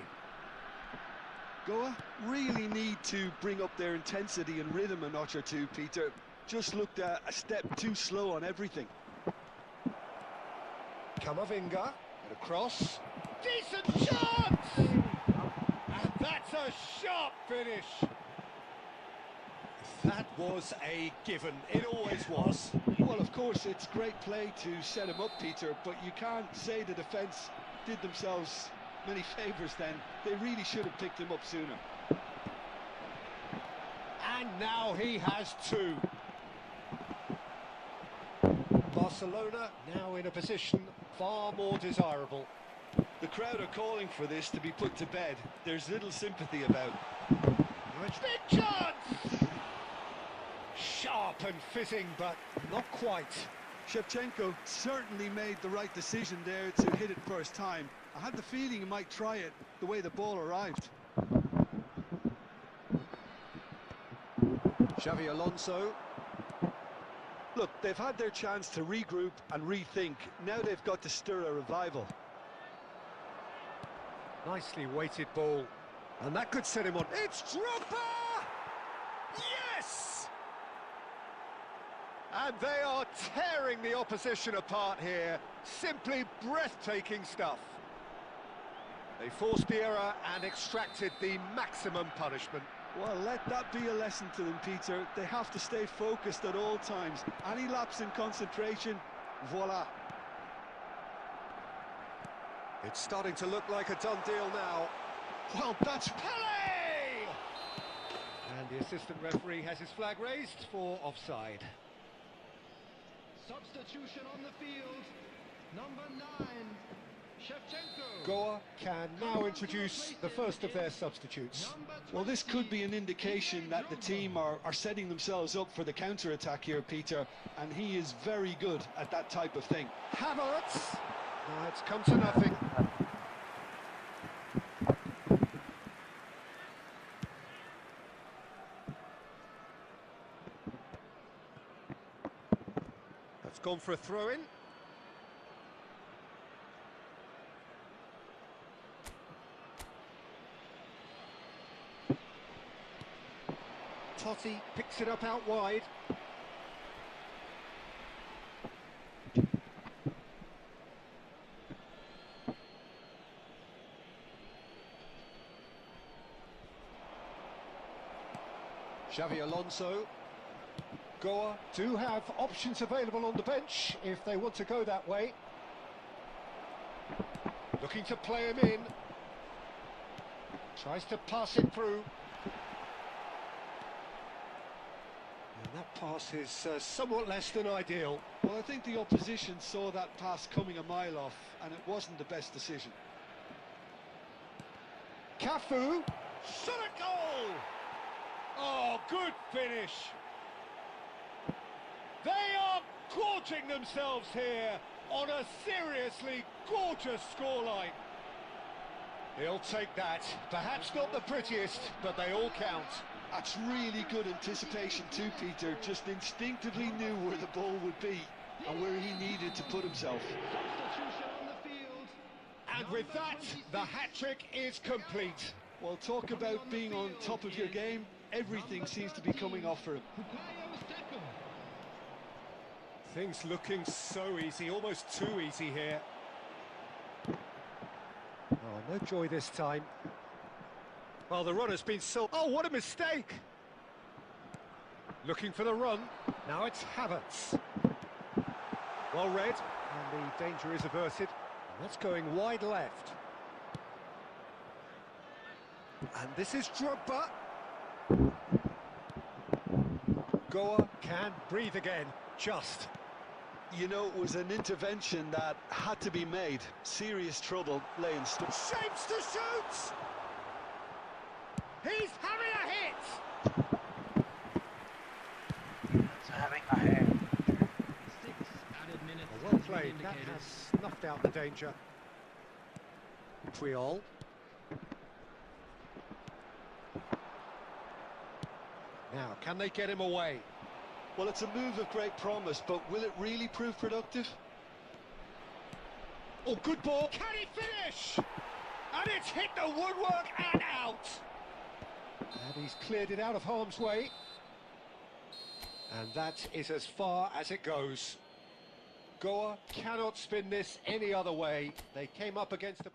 Goa really need to bring up their intensity and rhythm a notch or two, Peter. Just looked a step too slow on everything. Kamavinga, and across. Decent chance! And that's a sharp finish. That was a given. It always was. Well, of course, it's great play to set him up, Peter, but you can't say the defence did themselves many favours then. They really should have picked him up sooner. And now he has two. Barcelona now in a position far more desirable. The crowd are calling for this to be put to bed. There's little sympathy about. Big chance! Sharp and fizzing, but not quite. Shevchenko certainly made the right decision there to hit it first time. I had the feeling he might try it the way the ball arrived. Xavi Alonso. Look, they've had their chance to regroup and rethink. Now they've got to stir a revival. Nicely weighted ball. And that could set him on. It's Drogba! Yes! And they are tearing the opposition apart here. Simply breathtaking stuff. They forced the error and extracted the maximum punishment. Well, let that be a lesson to them, Peter. They have to stay focused at all times. Any lapse in concentration, voila. It's starting to look like a done deal now. Well, that's... Pele! And the assistant referee has his flag raised for offside. Substitution on the field. Number 9, Shevchenko. Goa can now introduce the first of their substitutes. Well, this could be an indication that the team are setting themselves up for the counter-attack here, Peter, and he is very good at that type of thing. Havertz! Now it's come to nothing. That's gone for a throw-in. Totti picks it up out wide. Xavi Alonso. Goa do have options available on the bench if they want to go that way. Looking to play him in. Tries to pass it through. And that pass is somewhat less than ideal. Well, I think the opposition saw that pass coming a mile off, and it wasn't the best decision. Cafu. Shot a goal! Oh, good finish. They are gorging themselves here on a seriously gorgeous scoreline. He'll take that. Perhaps not the prettiest, but they all count. That's really good anticipation too, Peter. Just instinctively knew where the ball would be and where he needed to put himself. Substitution on the field. And with that, the hat-trick is complete. Well, talk about being on top of your game. Everything seems to be coming off for him. Things looking so easy, almost too easy here. Oh, no joy this time. Well, the run has been so... Oh, what a mistake! Looking for the run. Now it's Havertz. Well read, and the danger is averted. And that's going wide left. And this is Drogba. Goa can breathe again, just. You know, it was an intervention that had to be made. Serious trouble laying Shapes to shoot! He's having a hit! It's having a hit. 6 added minutes. Well played, that has snuffed out the danger. Triol. Now, can they get him away? Well, it's a move of great promise, but will it really prove productive? Oh, good ball. Can he finish? And it's hit the woodwork and out. And he's cleared it out of harm's way. And that is as far as it goes. Goa cannot spin this any other way. They came up against a...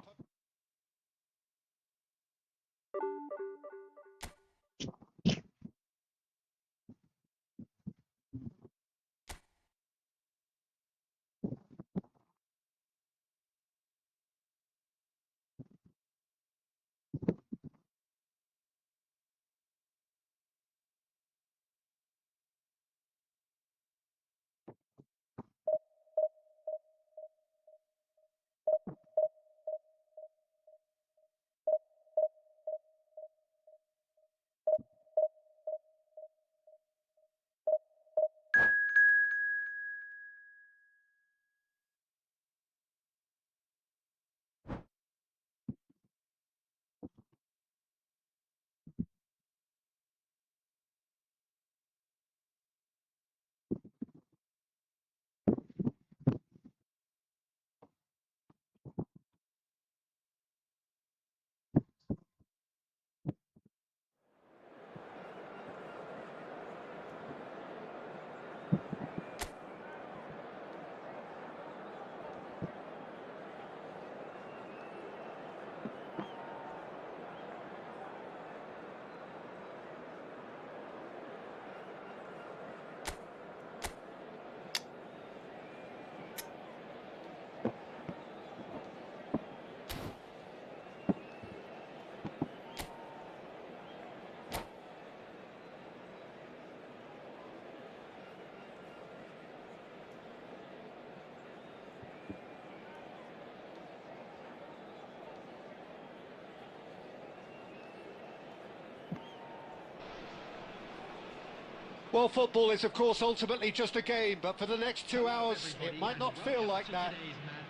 Well, football is, of course, ultimately just a game, but for the next 2 hours, it might not feel like that.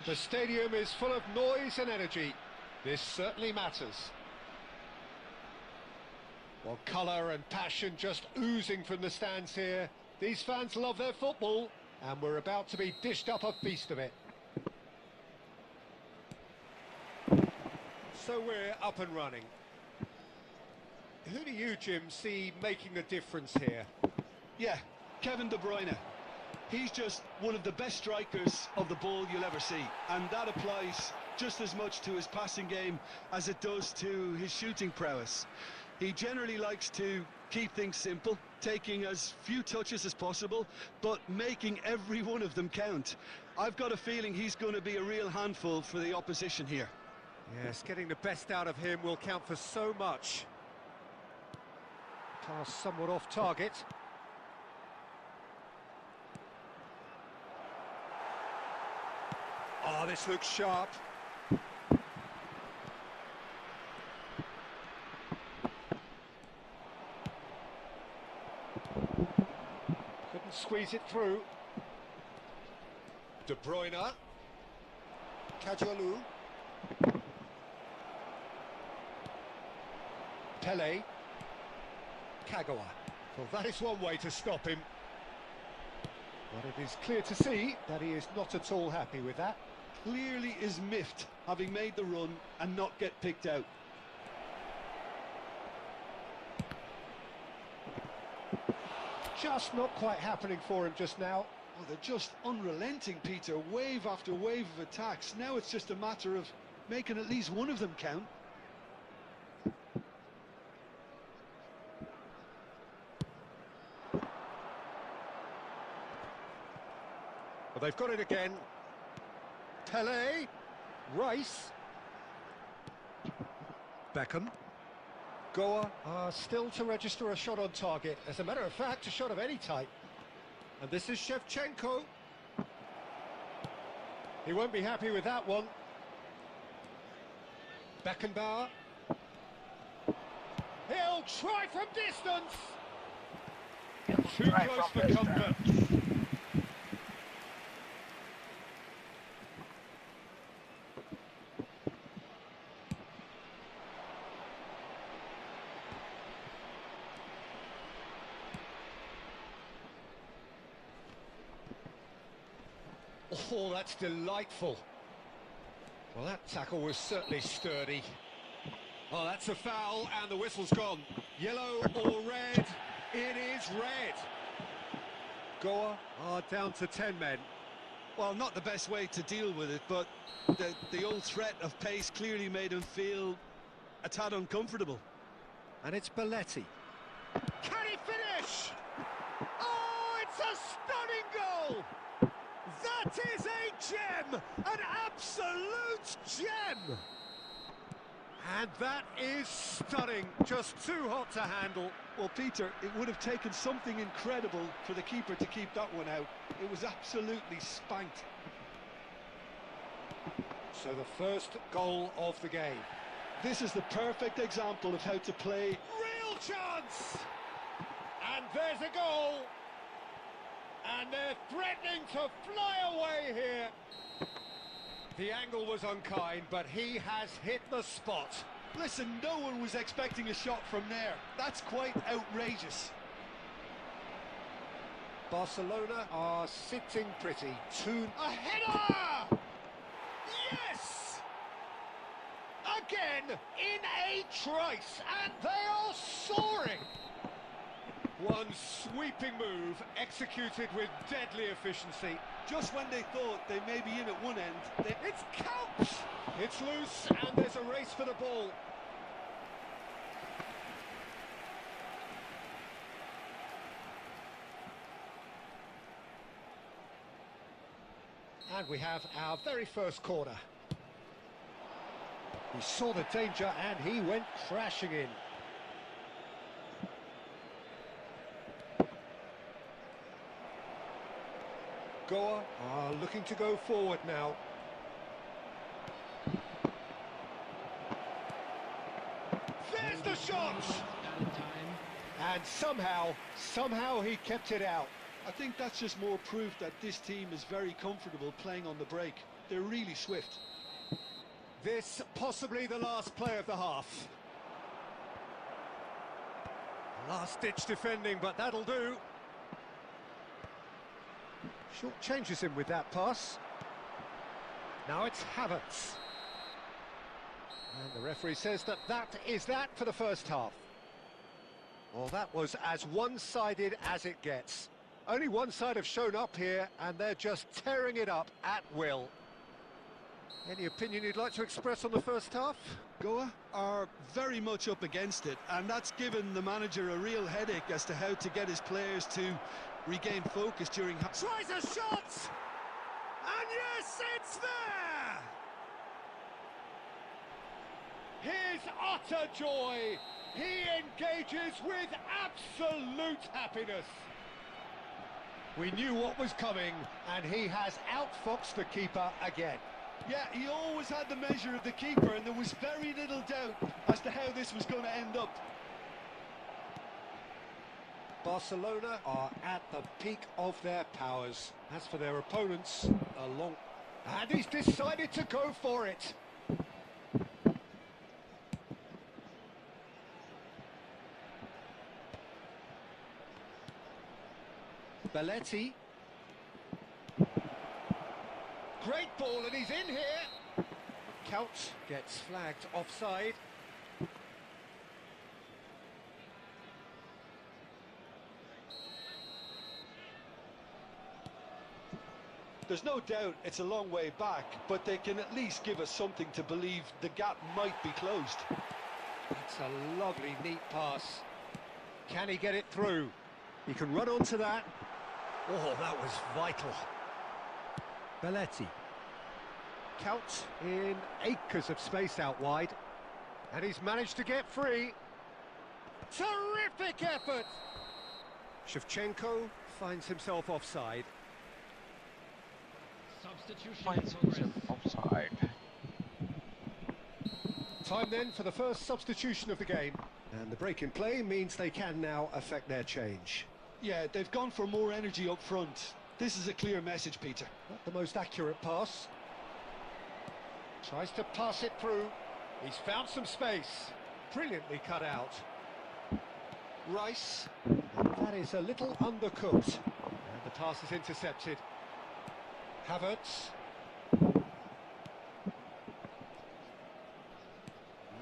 The stadium is full of noise and energy. This certainly matters. Well, colour and passion just oozing from the stands here. These fans love their football, and we're about to be dished up a feast of it. So we're up and running. Who do you, Jim, see making the difference here? Yeah, Kevin De Bruyne. He's just one of the best strikers of the ball you'll ever see, and that applies just as much to his passing game as it does to his shooting prowess. He generally likes to keep things simple, taking as few touches as possible, but making every one of them count. I've got a feeling he's going to be a real handful for the opposition here. Yes, getting the best out of him will count for so much. Pass somewhat off target. Oh, this looks sharp. Couldn't squeeze it through. De Bruyne. Kajolu. Pele. Kagawa. Well, that is one way to stop him. But it is clear to see that he is not at all happy with that. Clearly is miffed, having made the run and not get picked out. Just not quite happening for him just now. Oh, they're just unrelenting, Peter. Wave after wave of attacks. Now it's just a matter of making at least one of them count. Well, they've got it again. Pele. Rice. Beckham. Goa are still to register a shot on target. As a matter of fact, a shot of any type. And this is Shevchenko. He won't be happy with that one. Beckenbauer. He'll try from distance. Too close for comfort. Oh, that's delightful. Well, that tackle was certainly sturdy. Oh, that's a foul, and the whistle's gone. Yellow or red? It is red. Goa are down to 10 men. Well, not the best way to deal with it, but the old threat of pace clearly made him feel a tad uncomfortable. And it's Belletti. Can he finish? Oh, it's a stunning goal! That is a gem! An absolute gem! And that is stunning. Just too hot to handle. Well, Peter, it would have taken something incredible for the keeper to keep that one out. It was absolutely spanked. So the first goal of the game. This is the perfect example of how to play. Real chance! And there's a goal! And they're threatening to fly away here. The angle was unkind, but he has hit the spot. Listen, no one was expecting a shot from there. That's quite outrageous. Barcelona are sitting pretty. A header! Yes! Again, in a trice, and they are soaring. One sweeping move, executed with deadly efficiency. Just when they thought they may be in at one end, It's Couch! It's loose, and there's a race for the ball. And we have our very first corner. He saw the danger, and he went crashing in. Goa are looking to go forward now. There's the shot! And somehow he kept it out. I think that's just more proof that this team is very comfortable playing on the break. They're really swift. This possibly the last play of the half. Last-ditch defending, but that'll do. Short changes him with that pass. Now it's Havertz. And the referee says that is that for the first half. Well, that was as one-sided as it gets. Only one side have shown up here, and they're just tearing it up at will. Any opinion you'd like to express on the first half? Goa are very much up against it, and that's given the manager a real headache as to how to get his players to regain focus during... Tries a shot! And yes, it's there! His utter joy! He engages with absolute happiness. We knew what was coming, and he has outfoxed the keeper again. Yeah, he always had the measure of the keeper, and there was very little doubt as to how this was going to end up. Barcelona are at the peak of their powers. As for their opponents, and he's decided to go for it. Belletti. Great ball, and he's in here. Couch gets flagged offside. There's no doubt it's a long way back, but they can at least give us something to believe the gap might be closed. It's a lovely, neat pass. Can he get it through? He can run onto that. Oh, that was vital. Belletti. Couch in acres of space out wide. And he's managed to get free. Terrific effort! Shevchenko finds himself offside. Substitution Finds in progress. himself offside. Time then for the first substitution of the game. And the break in play means they can now affect their change. Yeah, they've gone for more energy up front. This is a clear message, Peter. Not the most accurate pass. Tries to pass it through. He's found some space. Brilliantly cut out. Rice. That is a little undercooked. And the pass is intercepted. Havertz.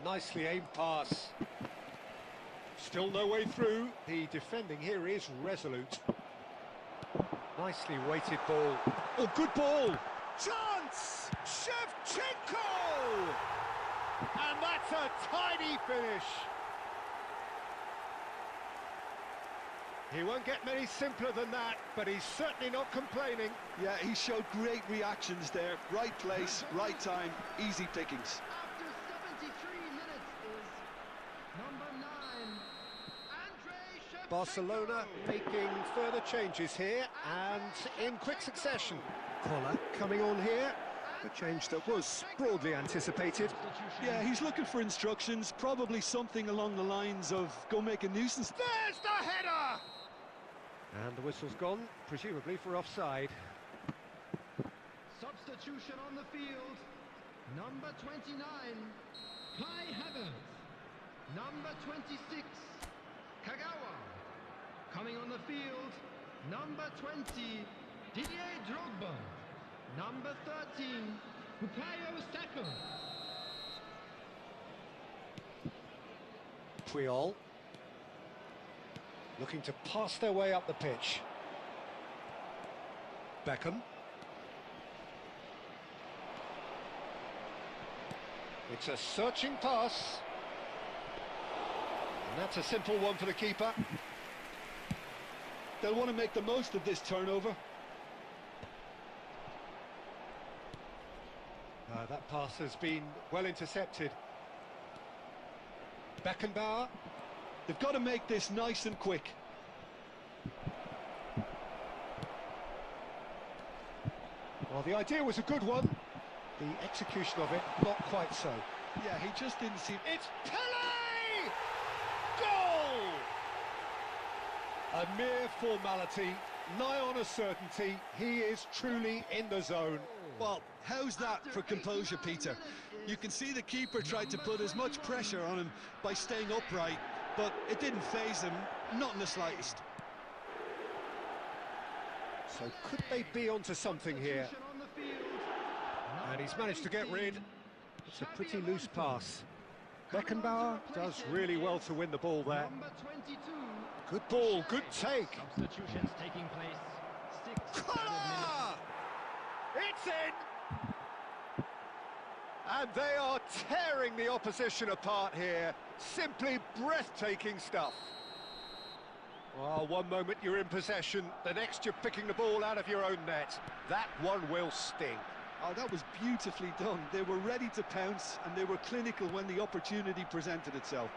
Nicely aimed pass. Still no way through. The defending here is resolute. Nicely weighted ball. Oh, good ball! Chance! Shevchenko! And that's a tidy finish. He won't get many simpler than that, but he's certainly not complaining. Yeah, he showed great reactions there. Right place, right time, easy pickings. After 73 minutes is number 9, Andrei Shevchenko. Barcelona making further changes here, and in quick succession. Collar coming on here, a change that was broadly anticipated. Yeah, he's looking for instructions, probably something along the lines of go make a nuisance. There's the header! And the whistle's gone, presumably for offside. Substitution on the field. Number 29, Kai Havertz. Number 26, Kagawa. Coming on the field, number 20, Didier Drogba. Number 13, Bukayo Saka. Puyol. Looking to pass their way up the pitch. Beckham. It's a searching pass. And that's a simple one for the keeper. They'll want to make the most of this turnover. That pass has been well intercepted. Beckenbauer. They've got to make this nice and quick. Well, the idea was a good one. The execution of it, not quite so. Yeah, he just didn't see... It's Pele! Goal! A mere formality, nigh on a certainty, he is truly in the zone. Well, how's that for composure, Peter? You can see the keeper tried to put as much pressure on him by staying upright, but it didn't faze him, not in the slightest. So could they be onto something here? And he's managed to get rid. It's a pretty loose pass. Beckenbauer does really well to win the ball there. Good ball, good take. Substitutions taking place. 6 Ah! It's in! And they are tearing the opposition apart here. Simply breathtaking stuff. Well, one moment you're in possession, the next you're picking the ball out of your own net. That one will sting. Oh, that was beautifully done. They were ready to pounce and they were clinical when the opportunity presented itself.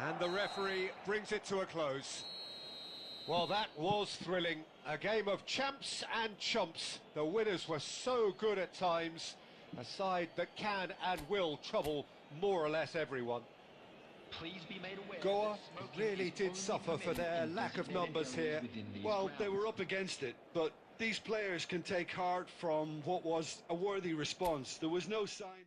And the referee brings it to a close. Well, that was thrilling. A game of champs and chumps. The winners were so good at times. A side that can and will trouble more or less everyone. Please be made aware. Goa really did suffer for their lack of numbers here. Well, they were up against it, but these players can take heart from what was a worthy response. There was no sign.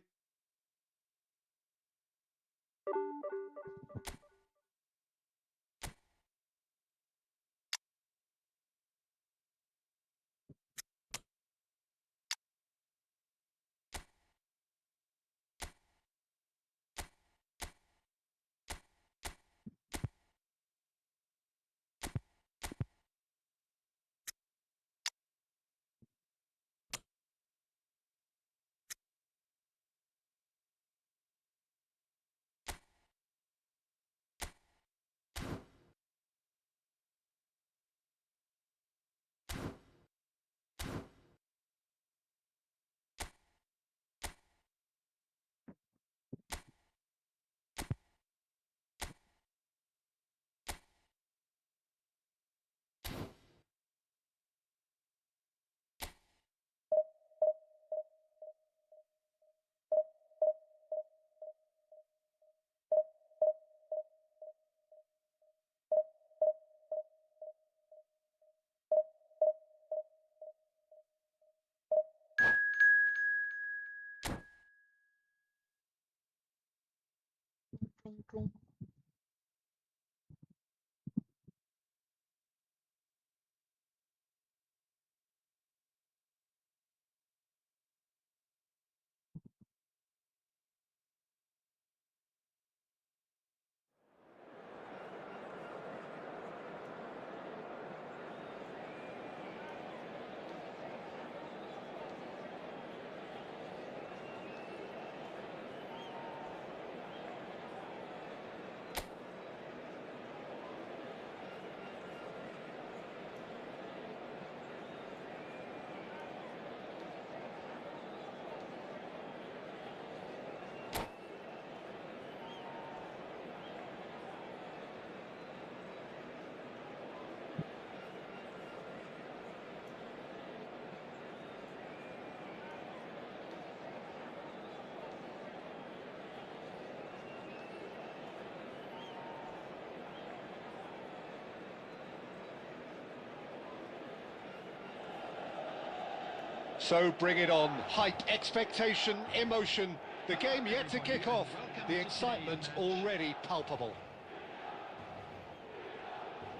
So bring it on. Hype, expectation, emotion. The game yet to kick off. The excitement already palpable.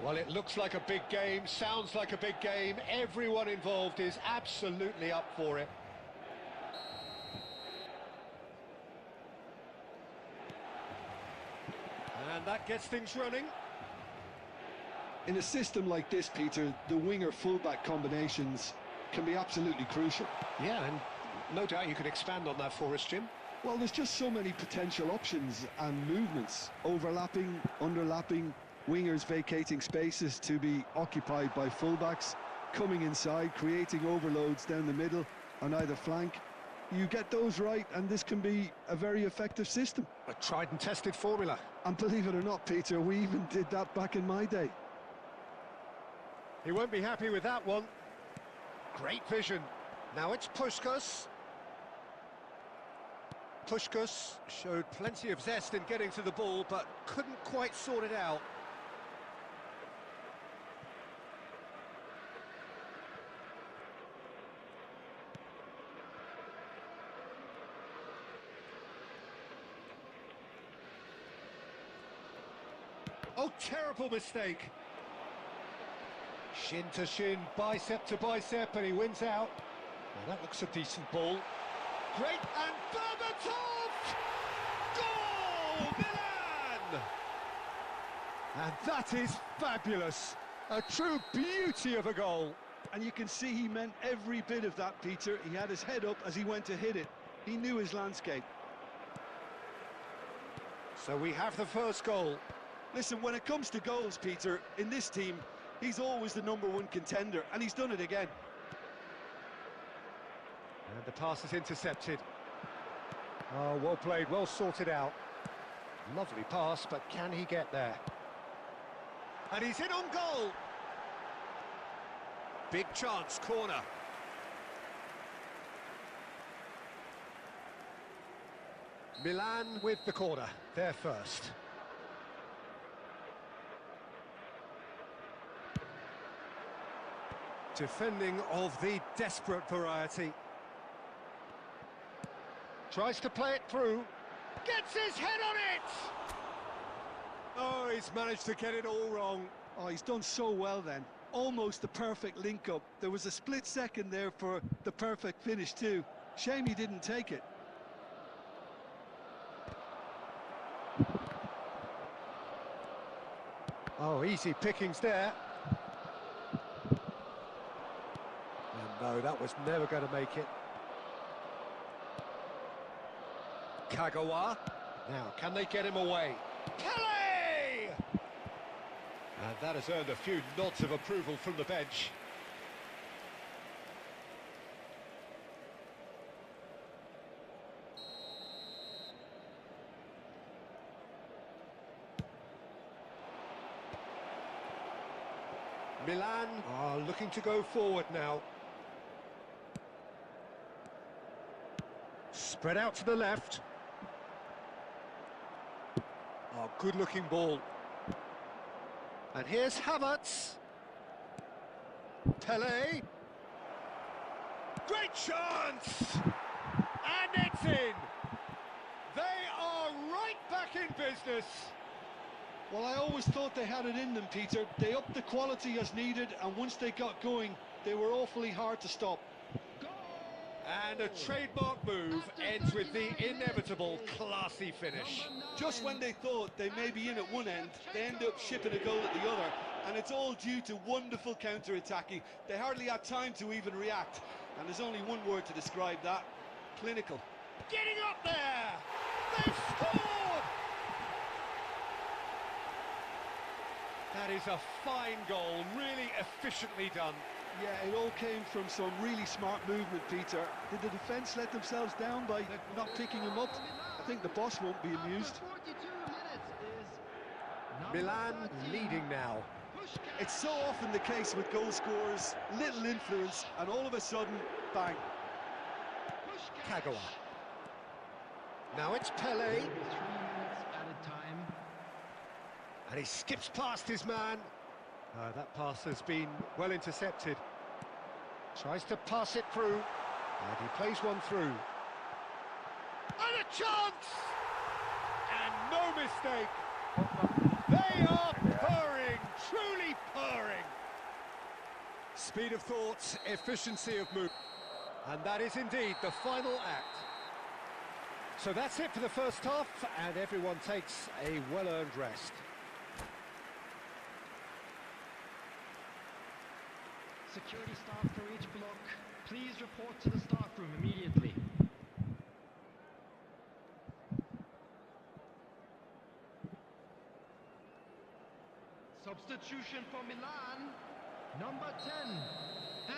Well, it looks like a big game, sounds like a big game. Everyone involved is absolutely up for it. And that gets things running. In a system like this, Peter, the winger-fullback combinations can be absolutely crucial. Yeah, and no doubt you could expand on that for us, Jim. Well, there's just so many potential options and movements, overlapping, underlapping, wingers vacating spaces to be occupied by fullbacks, coming inside, creating overloads down the middle on either flank. You get those right and this can be a very effective system. A tried and tested formula. And believe it or not, Peter, we even did that back in my day. He won't be happy with that one. Great vision. Now it's Puskas. Puskás showed plenty of zest in getting to the ball, but couldn't quite sort it out. Oh, terrible mistake. Shin to shin, bicep to bicep, and he wins out. Well, that looks a decent ball. Great, and Berbatov! Goal! Milan! And that is fabulous. A true beauty of a goal. And you can see he meant every bit of that, Peter. He had his head up as he went to hit it. He knew his landscape. So we have the first goal. Listen, when it comes to goals, Peter, in this team, he's always the #1 contender, and he's done it again. And the pass is intercepted. Oh, well played, well sorted out. Lovely pass, but can he get there? And he's in on goal! Big chance, corner. Milan with the corner, they're first. Defending of the desperate variety. Tries to play it through. Gets his head on it! Oh, he's managed to get it all wrong. Oh, he's done so well then. Almost the perfect link-up. There was a split second there for the perfect finish too. Shame he didn't take it. Oh, easy pickings there. No, that was never going to make it. Kagawa. Now, can they get him away? Pele! And that has earned a few nods of approval from the bench. Milan are looking to go forward now. Spread out to the left. Oh, good-looking ball. And here's Havertz. Pele. Great chance! And it's in! They are right back in business. Well, I always thought they had it in them, Peter. They upped the quality as needed, and once they got going, they were awfully hard to stop. And a trademark move ends with the inevitable classy finish. Just when they thought they may be in at one end, they end up shipping a goal at the other, and it's all due to wonderful counter-attacking. They hardly had time to even react, and there's only one word to describe that: clinical. Getting up there! They've scored! That is a fine goal, really efficiently done. Yeah, it all came from some really smart movement, Peter. Did the defence let themselves down by not picking him up? I think the boss won't be amused. Milan leading now. It's so often the case with goal scorers, little influence, and all of a sudden, bang. Kagawa. Now it's Pele. And he skips past his man. That pass has been well intercepted. Tries to pass it through. And he plays one through. And a chance! And no mistake. They are purring, truly purring. Speed of thought, efficiency of move. And that is indeed the final act. So that's it for the first half, and everyone takes a well-earned rest. Security staff for each block, please report to the staff room immediately. Substitution for Milan, number 10,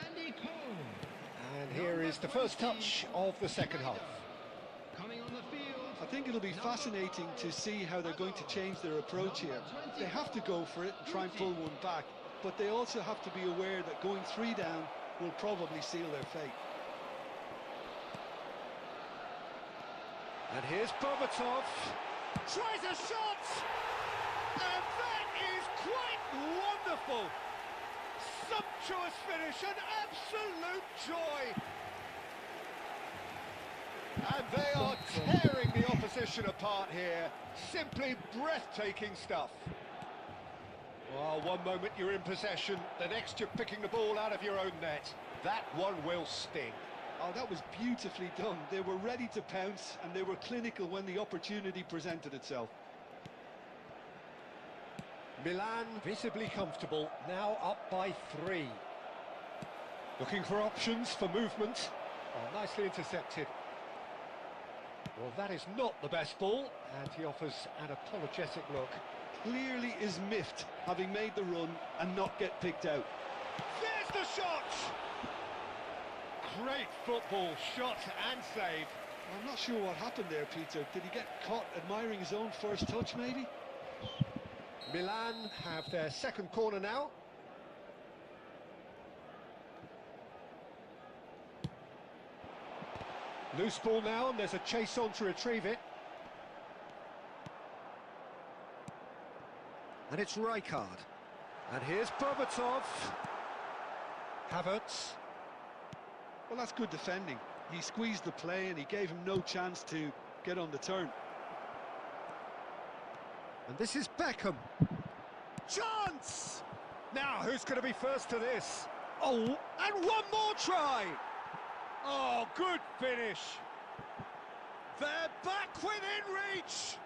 Andy Cole. And here is the first touch of the second half. Coming on the field. I think it'll be fascinating to see how they're going to change their approach here. They have to go for it and try and pull one back, but they also have to be aware that going 3 down will probably seal their fate. And here's Berbatov. Tries a shot! And that is quite wonderful! Sumptuous finish, an absolute joy! And they are tearing the opposition apart here. Simply breathtaking stuff. Well, one moment you're in possession, the next you're picking the ball out of your own net. That one will sting. Oh, that was beautifully done. They were ready to pounce and they were clinical when the opportunity presented itself. Milan visibly comfortable, now up by 3. Looking for options for movement. Oh, nicely intercepted. Well, that is not the best ball, and he offers an apologetic look. Clearly is miffed, having made the run and not get picked out. There's the shot! Great football, shot and save. I'm not sure what happened there, Peter. Did he get caught admiring his own first touch, maybe? Milan have their second corner now. Loose ball now, and there's a chase on to retrieve it. And it's Rijkaard. And here's Berbatov. Havertz. Well, that's good defending. He squeezed the play and he gave him no chance to get on the turn. And this is Beckham. Chance! Now, who's going to be first to this? Oh, and one more try! Oh, good finish. They're back within reach.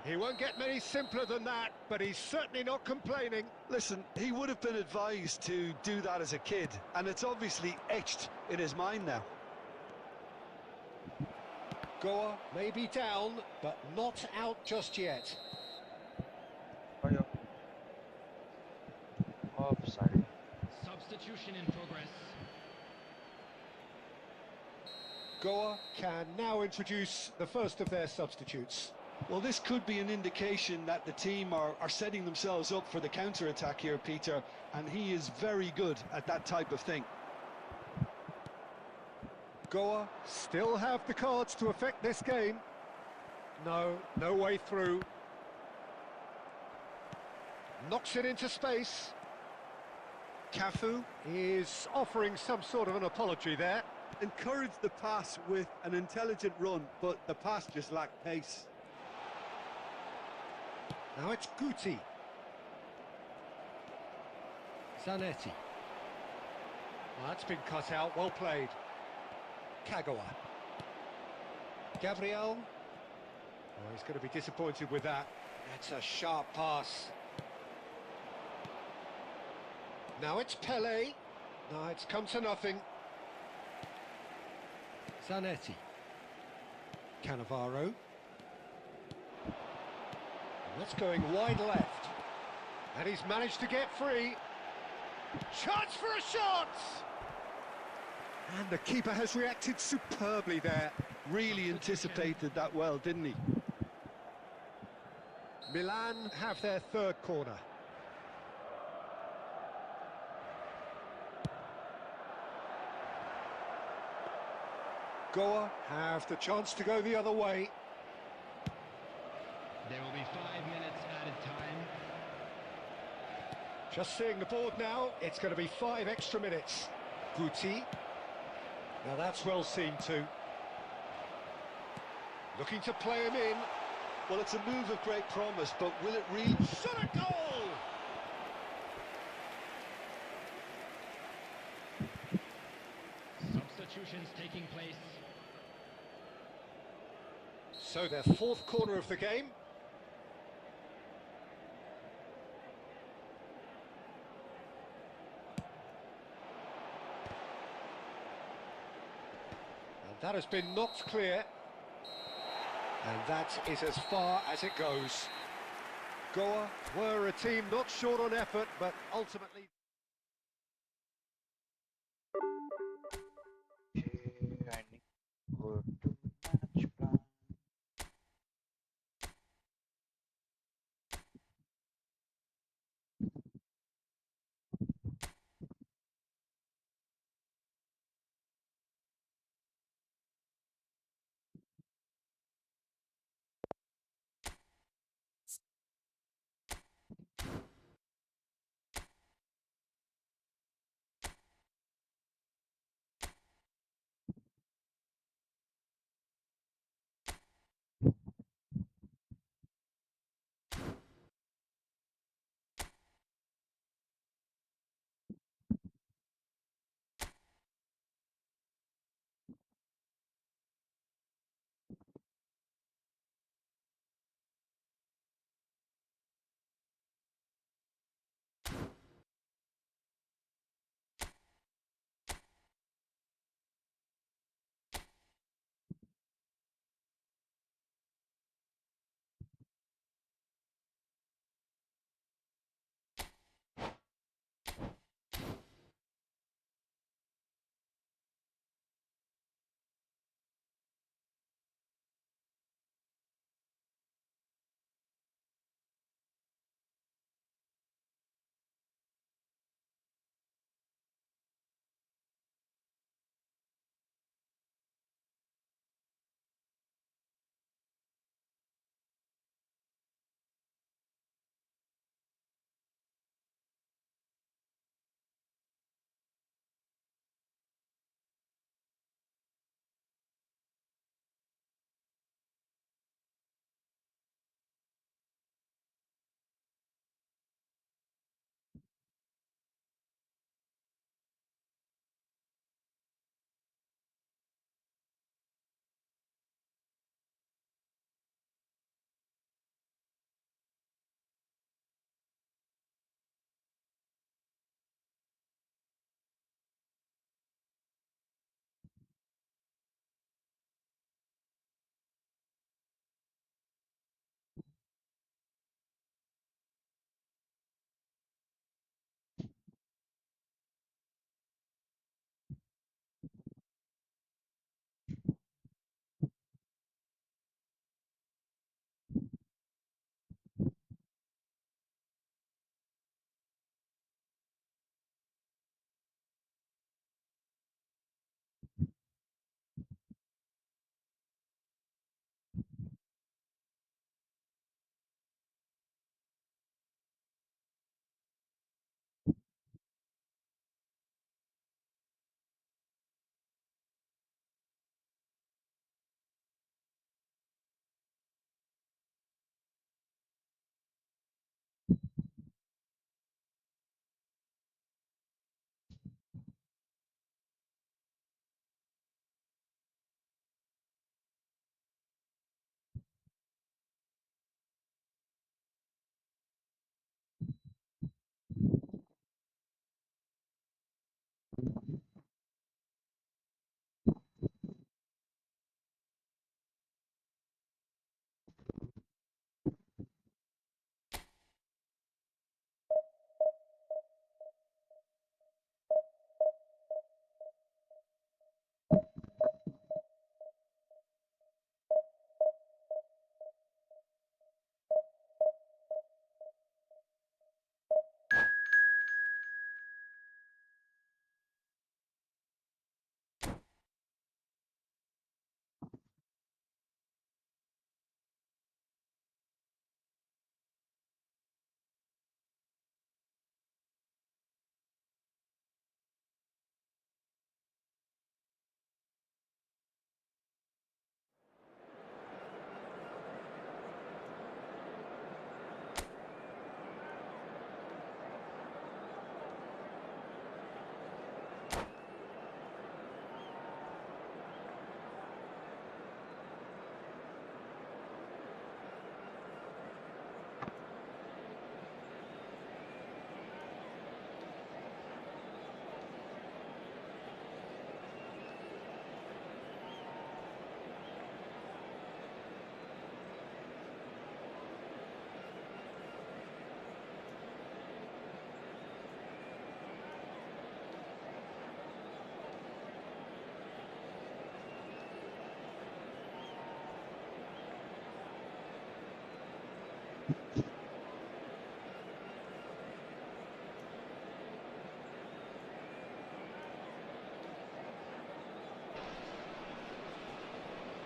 He won't get many simpler than that, but he's certainly not complaining. Listen, he would have been advised to do that as a kid, and it's obviously etched in his mind now. Goa may be down, but not out just yet. Ayo. Offside. Substitution in progress. Goa can now introduce the first of their substitutes. Well, this could be an indication that the team are setting themselves up for the counter-attack here, Peter, and he is very good at that type of thing. Goa still have the cards to affect this game. No way through. Knocks it into space. Cafu is offering some sort of an apology there. Encouraged the pass with an intelligent run, but the pass just lacked pace. Now it's Guti. Zanetti. Well, that's been cut out, well played. Kagawa. Gabriel. Oh, he's going to be disappointed with that. That's a sharp pass. Now it's Pele. No, it's come to nothing. Zanetti. Cannavaro. And that's going wide left. And he's managed to get free. Chance for a shot! And the keeper has reacted superbly there. Really anticipated that well, didn't he? Milan have their third corner. Goa have the chance to go the other way. There will be 5 minutes added time. Just seeing the board now, it's going to be 5 extra minutes. Guti. Now that's well seen too. Looking to play him in. Well, it's a move of great promise, but will it really... Shot a goal! Substitutions taking place. So their fourth corner of the game. And that has been knocked clear. And that is as far as it goes. Goa were a team not short on effort, but ultimately... Okay, I need to go to match plan.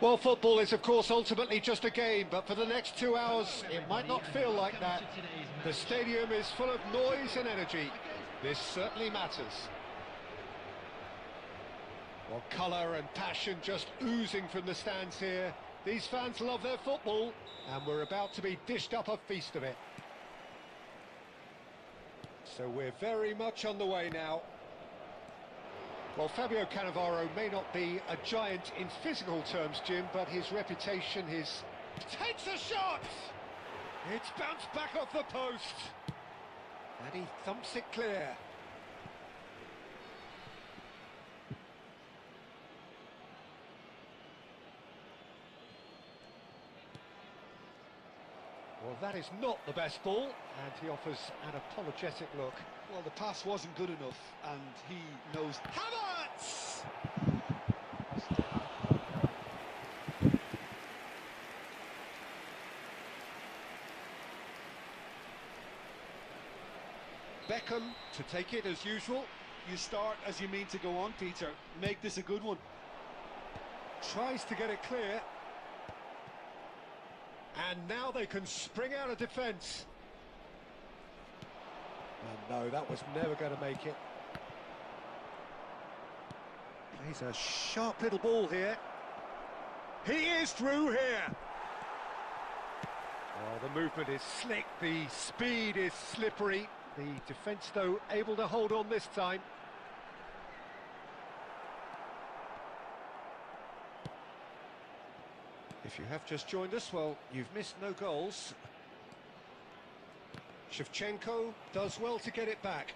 Well, football is, of course, ultimately just a game, but for the next 2 hours, it might not feel like that. The stadium is full of noise and energy. This certainly matters. Well, colour and passion just oozing from the stands here. These fans love their football, and we're about to be dished up a feast of it. So we're very much on the way now. Well, Fabio Cannavaro may not be a giant in physical terms, Jim, but his reputation, takes a shot! It's bounced back off the post. And he thumps it clear. Well, that is not the best ball, and he offers an apologetic look. Well, the pass wasn't good enough, and he knows. Havertz! Beckham to take it as usual. You start as you mean to go on, Peter. Make this a good one. Tries to get it clear. And now they can spring out of defence. And no, that was never going to make it. Plays a sharp little ball here. He is through here. Oh, the movement is slick, the speed is slippery. The defence, though, able to hold on this time. If you have just joined us, well, you've missed no goals. Shevchenko does well to get it back.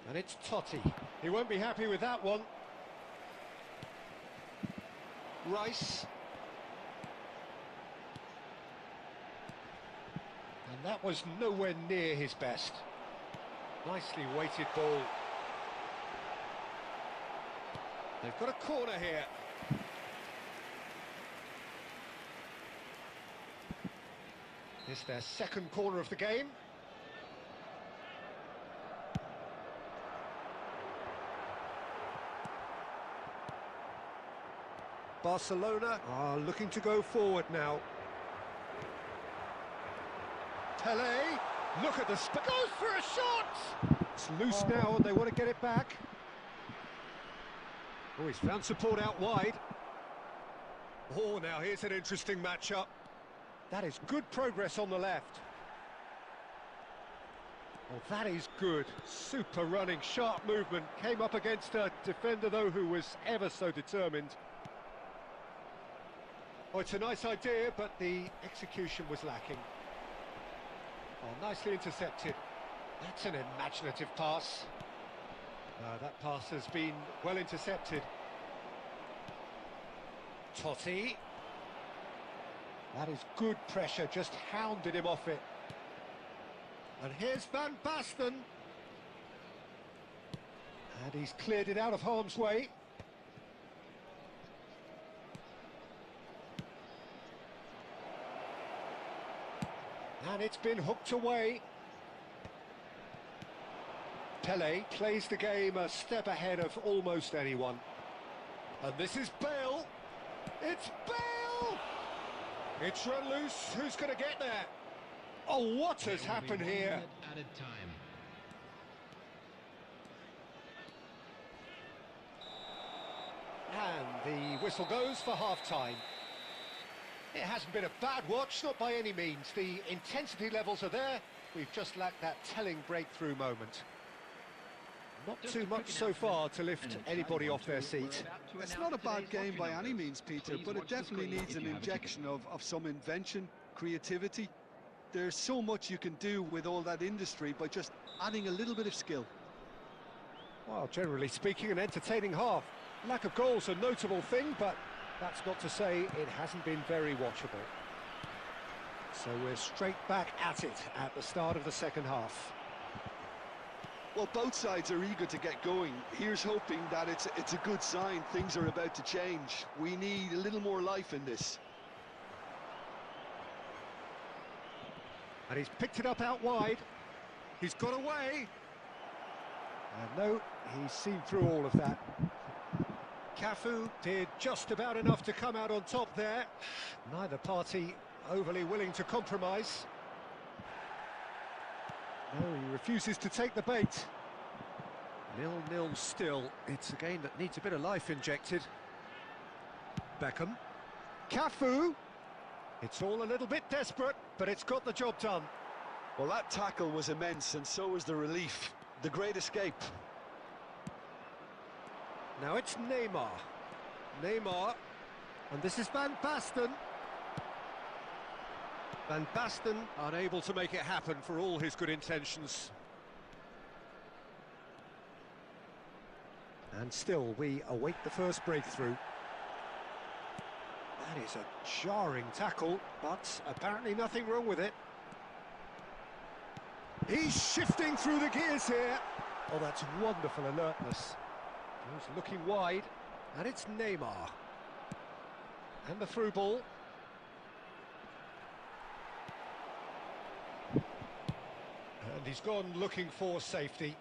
And it's Totti. He won't be happy with that one. Rice. And that was nowhere near his best. Nicely weighted ball. They've got a corner here. It's their second corner of the game. Barcelona are looking to go forward now. Pele, look at the goes for a shot! It's loose now and they want to get it back. Oh, he's found support out wide. Oh, now here's an interesting matchup. That is good progress on the left. Well, that is good. Super running, sharp movement. Came up against a defender, though, who was ever so determined. Oh, it's a nice idea, but the execution was lacking. Oh, nicely intercepted. That's an imaginative pass. That pass has been well intercepted. Totti. That is good pressure, just hounded him off it. And here's Van Basten. And he's cleared it out of harm's way. And it's been hooked away. Pele plays the game a step ahead of almost anyone. And this is Bale. It's Bale! It's run loose. Who's going to get there? Oh, what has happened here? Added time. And the whistle goes for half-time. It hasn't been a bad watch, not by any means. The intensity levels are there. We've just lacked that telling breakthrough moment. Not too much so far to lift anybody off their seat. It's not a bad game by any means, Peter, but it definitely needs an injection of some invention, creativity. There's so much you can do with all that industry by just adding a little bit of skill. Well, generally speaking, an entertaining half. Lack of goals a notable thing, but that's not to say it hasn't been very watchable. So we're straight back at it at the start of the second half. Well, both sides are eager to get going. Here's hoping that it's a good sign. Things are about to change. We need a little more life in this. And he's picked it up out wide. He's got away. And no, he's seen through all of that. Cafu did just about enough to come out on top there. Neither party overly willing to compromise. No, he refuses to take the bait. 0-0 still. It's a game that needs a bit of life injected. Beckham. Cafu. It's all a little bit desperate, but it's got the job done. Well, that tackle was immense, and so was the relief. The great escape. Now it's Neymar. Neymar. And this is Van Basten. Van Basten unable to make it happen for all his good intentions. And still, we await the first breakthrough. That is a jarring tackle, but apparently nothing wrong with it. He's shifting through the gears here. Oh, that's wonderful alertness. He's looking wide, and it's Neymar. And the through ball. And he's gone looking for safety.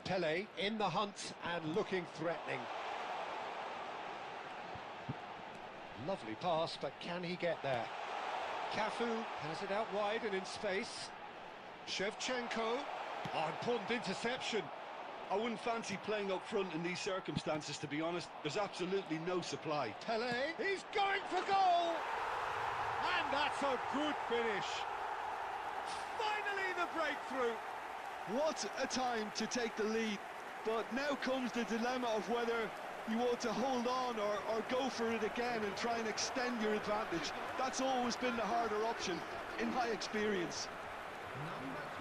Pele in the hunt and looking threatening. Lovely pass, but can he get there? Cafu has it out wide and in space. Shevchenko. Oh, important interception. I wouldn't fancy playing up front in these circumstances, to be honest. There's absolutely no supply. Pele, he's going for goal! And that's a good finish. Finally the breakthrough. What a time to take the lead. But now comes the dilemma of whether you want to hold on or go for it again and try and extend your advantage. That's always been the harder option, in my experience.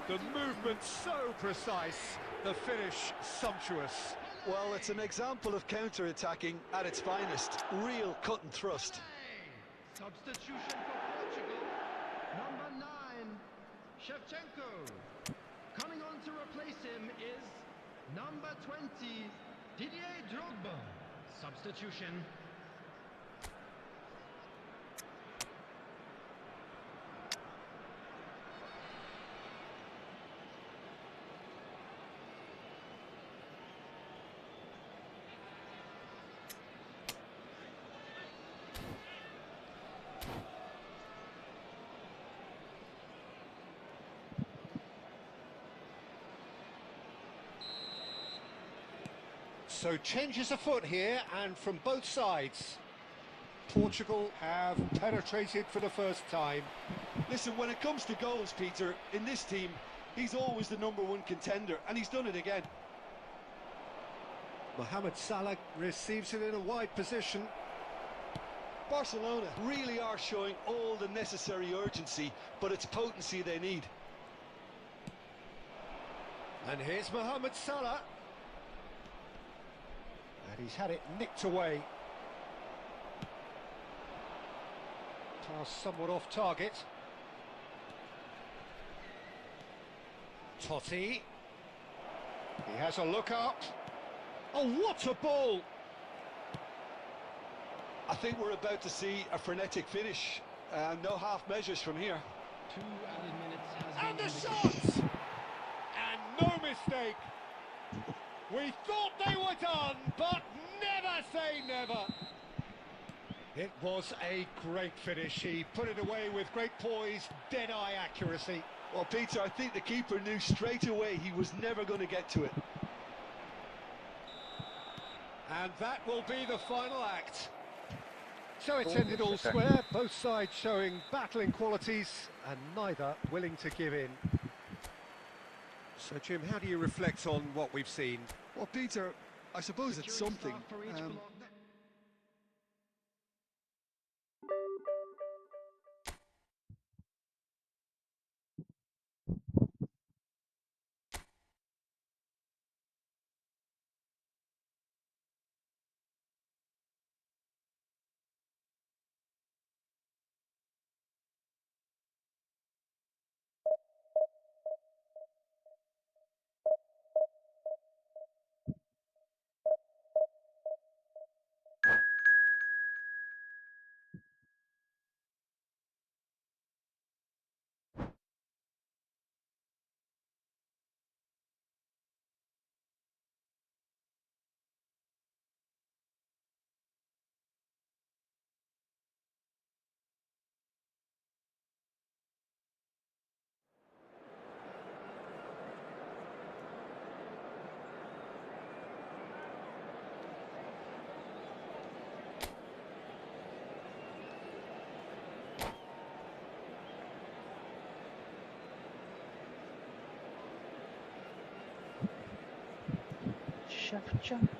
The movement so precise, the finish sumptuous. Well, it's an example of counter-attacking at its finest. Real cut and thrust. Substitution for Portugal. Number 9, Shevchenko. Coming on to replace him is number 20, Didier Drogba. Substitution. So changes afoot here, and from both sides. Portugal have penetrated for the first time. Listen, when it comes to goals, Peter, in this team, he's always the #1 contender, and he's done it again. Mohamed Salah receives it in a wide position. Barcelona really are showing all the necessary urgency, but it's potency they need. And here's Mohamed Salah. And he's had it nicked away. Pass somewhat off target. Totti. He has a look up. Oh, what a ball! I think we're about to see a frenetic finish. No half measures from here. 2 added minutes has And been the indicated. shot! And no mistake. We thought they were done, but never say never. It was a great finish. He put it away with great poise, dead-eye accuracy. Well, Peter, I think the keeper knew straight away he was never going to get to it. And that will be the final act. So it's ended all square, both sides showing battling qualities and neither willing to give in. So, Jim, how do you reflect on what we've seen? Well, Peter, I suppose it's Security something. staff for each block. jump.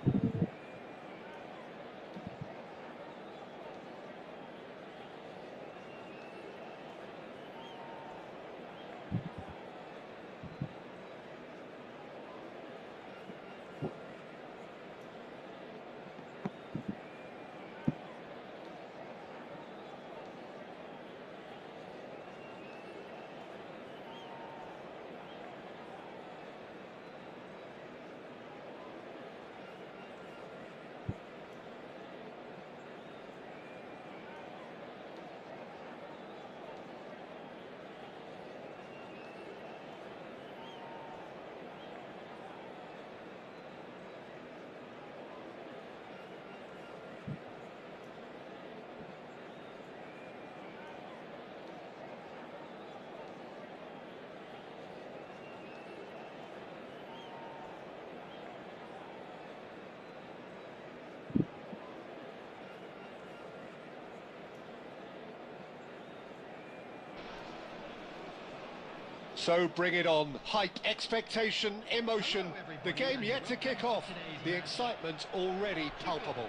So bring it on. Hype, expectation, emotion. The game yet to kick off. The excitement already palpable.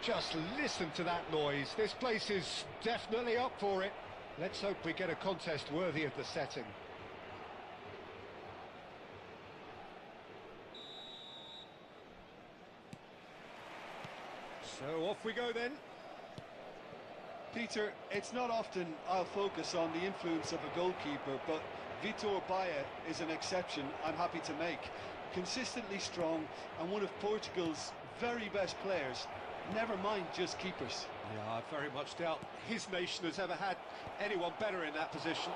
Just listen to that noise. This place is definitely up for it. Let's hope we get a contest worthy of the setting. So off we go then. Peter, it's not often I'll focus on the influence of a goalkeeper, but Vitor Baia is an exception I'm happy to make. Consistently strong and one of Portugal's very best players, never mind just keepers. Yeah, I very much doubt his nation has ever had anyone better in that position.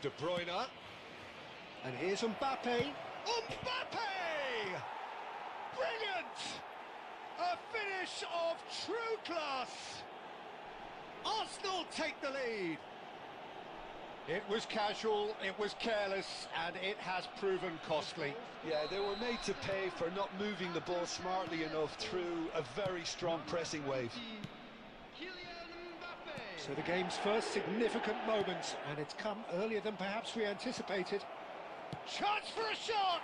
De Bruyne, and here's Mbappe. Mbappe! Brilliant! A finish of true class. Arsenal take the lead. It was casual, it was careless, and it has proven costly. Yeah, they were made to pay for not moving the ball smartly enough through a very strong pressing wave. So the game's first significant moment, and it's come earlier than perhaps we anticipated. Chance for a shot!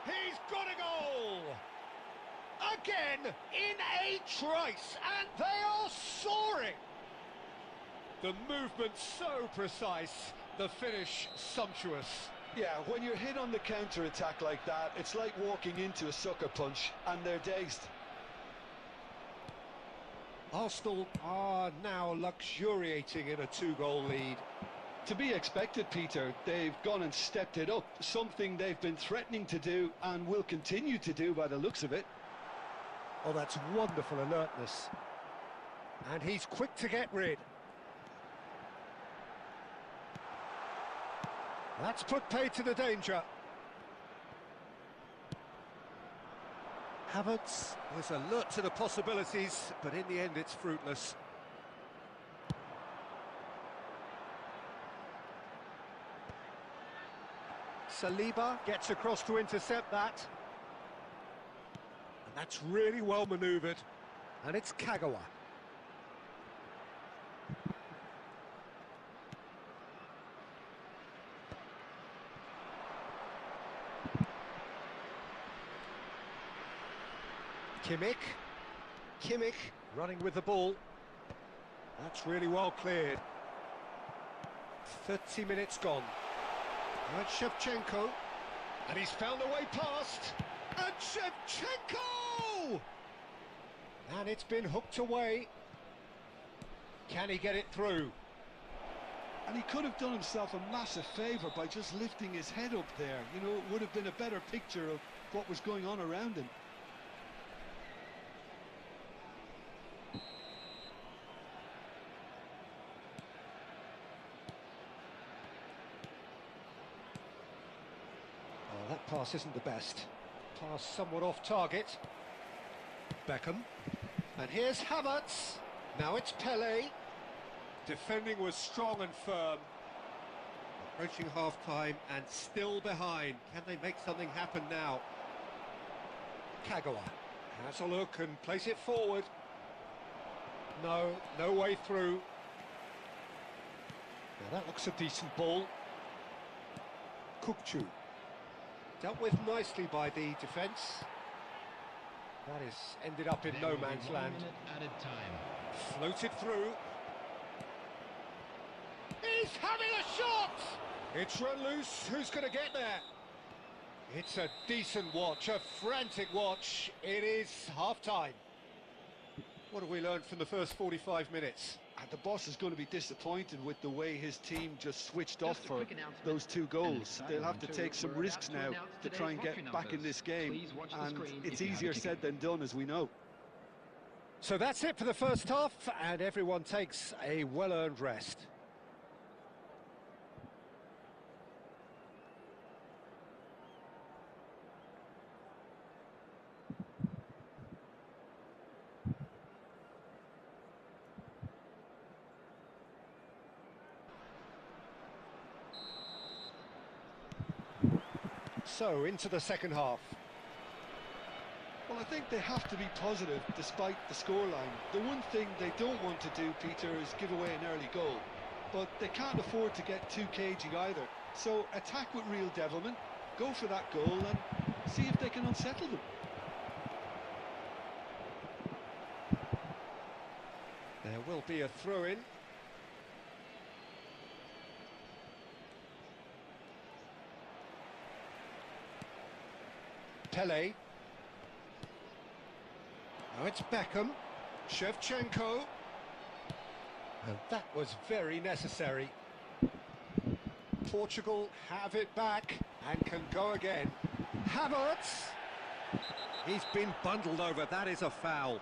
He's got a goal! Again, in a trice, and they are soaring! The movement so precise, the finish sumptuous. Yeah, when you're hit on the counter-attack like that, it's like walking into a sucker punch, and they're dazed. Arsenal are now luxuriating in a two-goal lead. To be expected, Peter. They've gone and stepped it up, something they've been threatening to do and will continue to do by the looks of it. Oh, that's wonderful alertness. And he's quick to get rid. That's put paid to the danger. Havertz was alert to the possibilities, but in the end it's fruitless. Saliba gets across to intercept that. And that's really well manoeuvred. And it's Kagawa. Kimmich running with the ball. That's really well cleared. 30 minutes gone. And Shevchenko. And he's found a way past. And Shevchenko! And it's been hooked away. Can he get it through? And he could have done himself a massive favour by just lifting his head up there. You know, it would have been a better picture of what was going on around him. That pass isn't the best. Pass somewhat off target. Beckham. And here's Havertz. Now it's Pele. Defending was strong and firm. Approaching half-time and still behind. Can they make something happen now? Kagawa. Has a look and plays it forward. No, no way through. Now that looks a decent ball. Kukcu. Dealt with nicely by the defence. That is ended up in no man's land. Added time. Floated through. He's having a shot! It's run loose. Who's going to get there? It's a decent watch, a frantic watch. It is half-time. What have we learned from the first 45 minutes? And the boss is going to be disappointed with the way his team just switched off for those 2 goals. They'll have to take some risks now to try and get back in this game, and it's easier said than done, as we know. So that's it for the first half, and everyone takes a well-earned rest. So, into the second half. Well, I think they have to be positive despite the scoreline. The one thing they don't want to do, Peter, is give away an early goal. But they can't afford to get too cagey either. So attack with real devilment, go for that goal and see if they can unsettle them. There will be a throw-in. Pele. Now it's Beckham. Shevchenko. And that was very necessary. Portugal have it back and can go again. Havertz. He's been bundled over. That is a foul.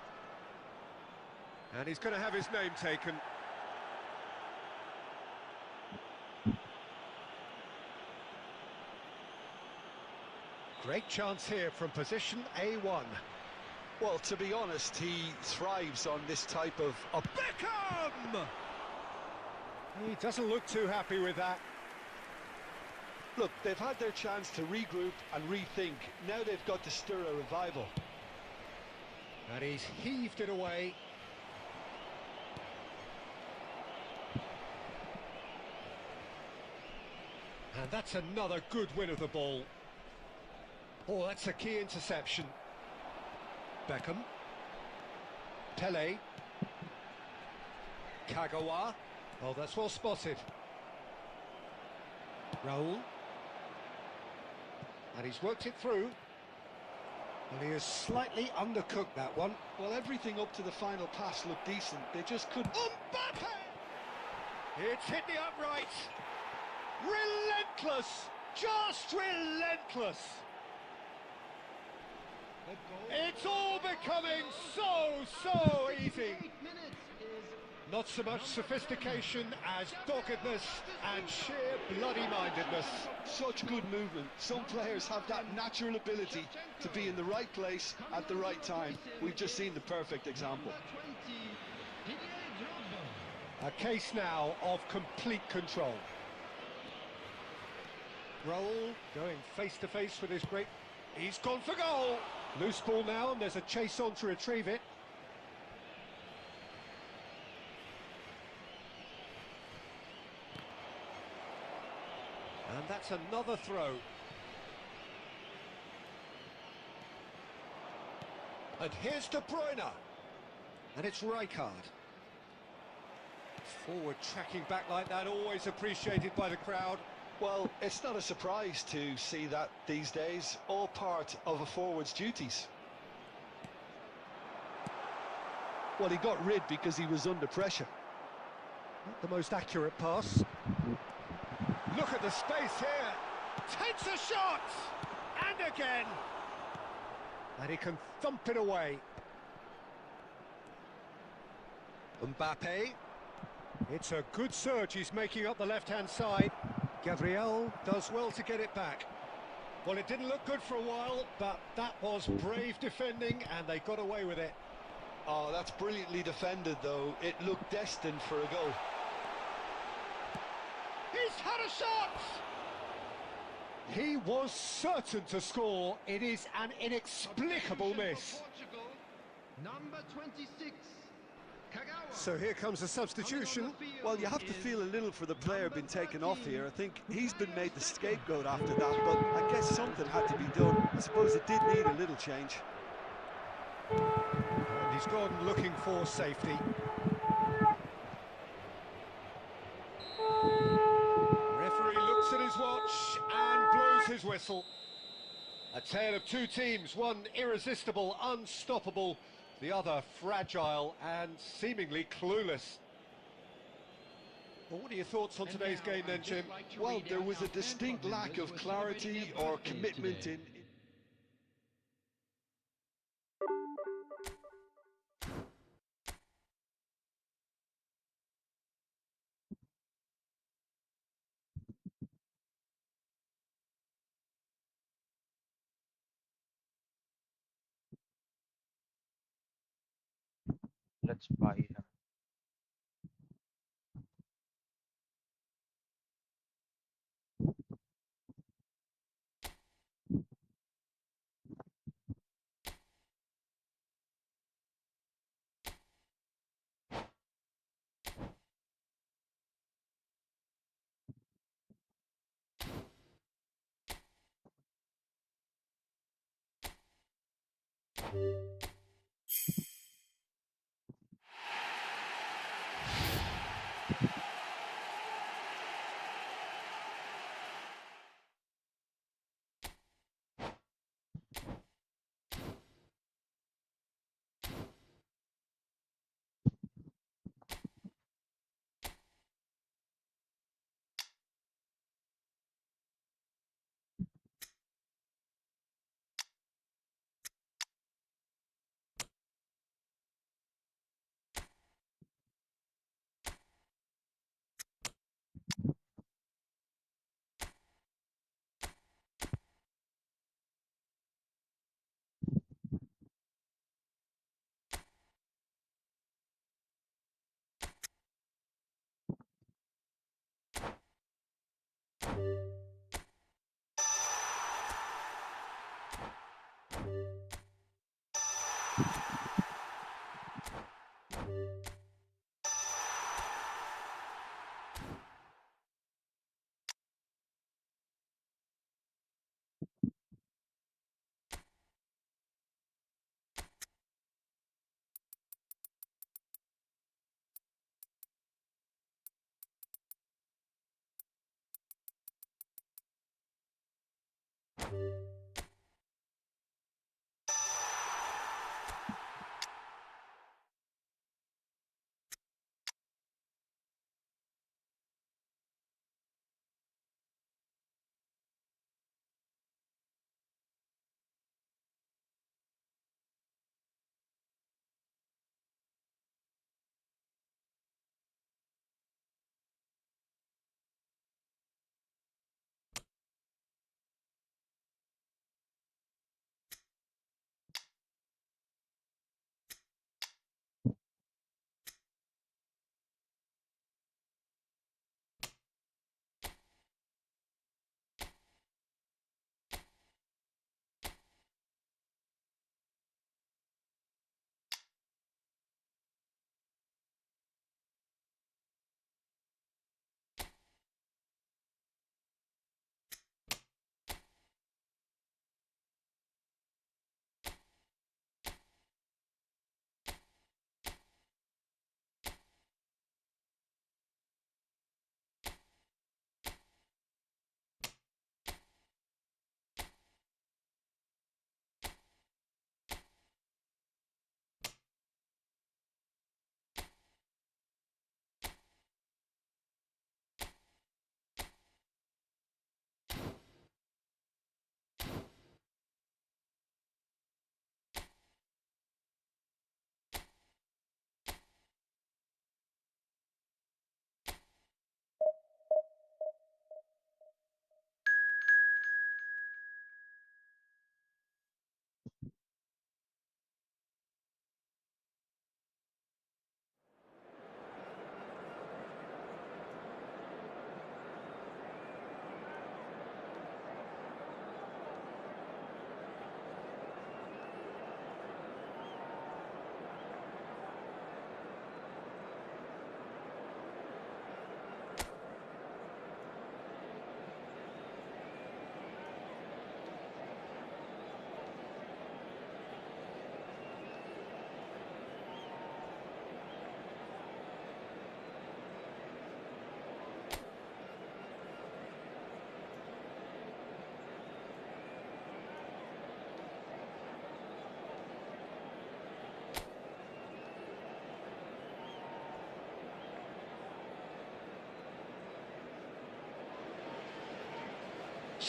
And he's going to have his name taken. Great chance here from position A1. Well, to be honest, he thrives on this type of... Beckham! He doesn't look too happy with that. Look, they've had their chance to regroup and rethink. Now they've got to stir a revival. And he's heaved it away. And that's another good win of the ball. Oh, that's a key interception. Beckham. Pele. Kagawa. Oh, that's well spotted. Raul. And he's worked it through. And he has slightly undercooked that one. Well, everything up to the final pass looked decent. They just couldn't... Mbappe! It's hit the upright. Relentless! Just relentless! It's all becoming so easy. Not so much sophistication as doggedness and sheer bloody-mindedness. Such good movement. Some players have that natural ability to be in the right place at the right time. We've just seen the perfect example. A case now of complete control. Raul going face-to-face with his great... He's gone for goal! Loose ball now, and there's a chase on to retrieve it. And that's another throw. And here's De Bruyne. And it's Rijkaard. Forward tracking back like that, always appreciated by the crowd. Well, it's not a surprise to see that these days, all part of a forward's duties. Well, he got rid because he was under pressure. Not the most accurate pass. Look at the space here. Takes a shot! And again! And he can thump it away. Mbappe. It's a good surge he's making up the left-hand side. Gabriel does well to get it back. Well, it didn't look good for a while, but that was brave defending, and they got away with it. Oh, that's brilliantly defended, though. It looked destined for a goal. He's had a shot! He was certain to score. It is an inexplicable miss. Number 26, Kagawa. So here comes a substitution. Well, you have to feel a little for the player being taken off here. I think he's been made the scapegoat after that, but I guess something had to be done. I suppose it did need a little change. And he's gone looking for safety. Referee looks at his watch and blows his whistle. A tale of two teams, one irresistible, unstoppable, the other fragile and seemingly clueless. Well, what are your thoughts on today's game then, Jim? Well, there was a distinct lack of clarity or commitment in... Let's buy her.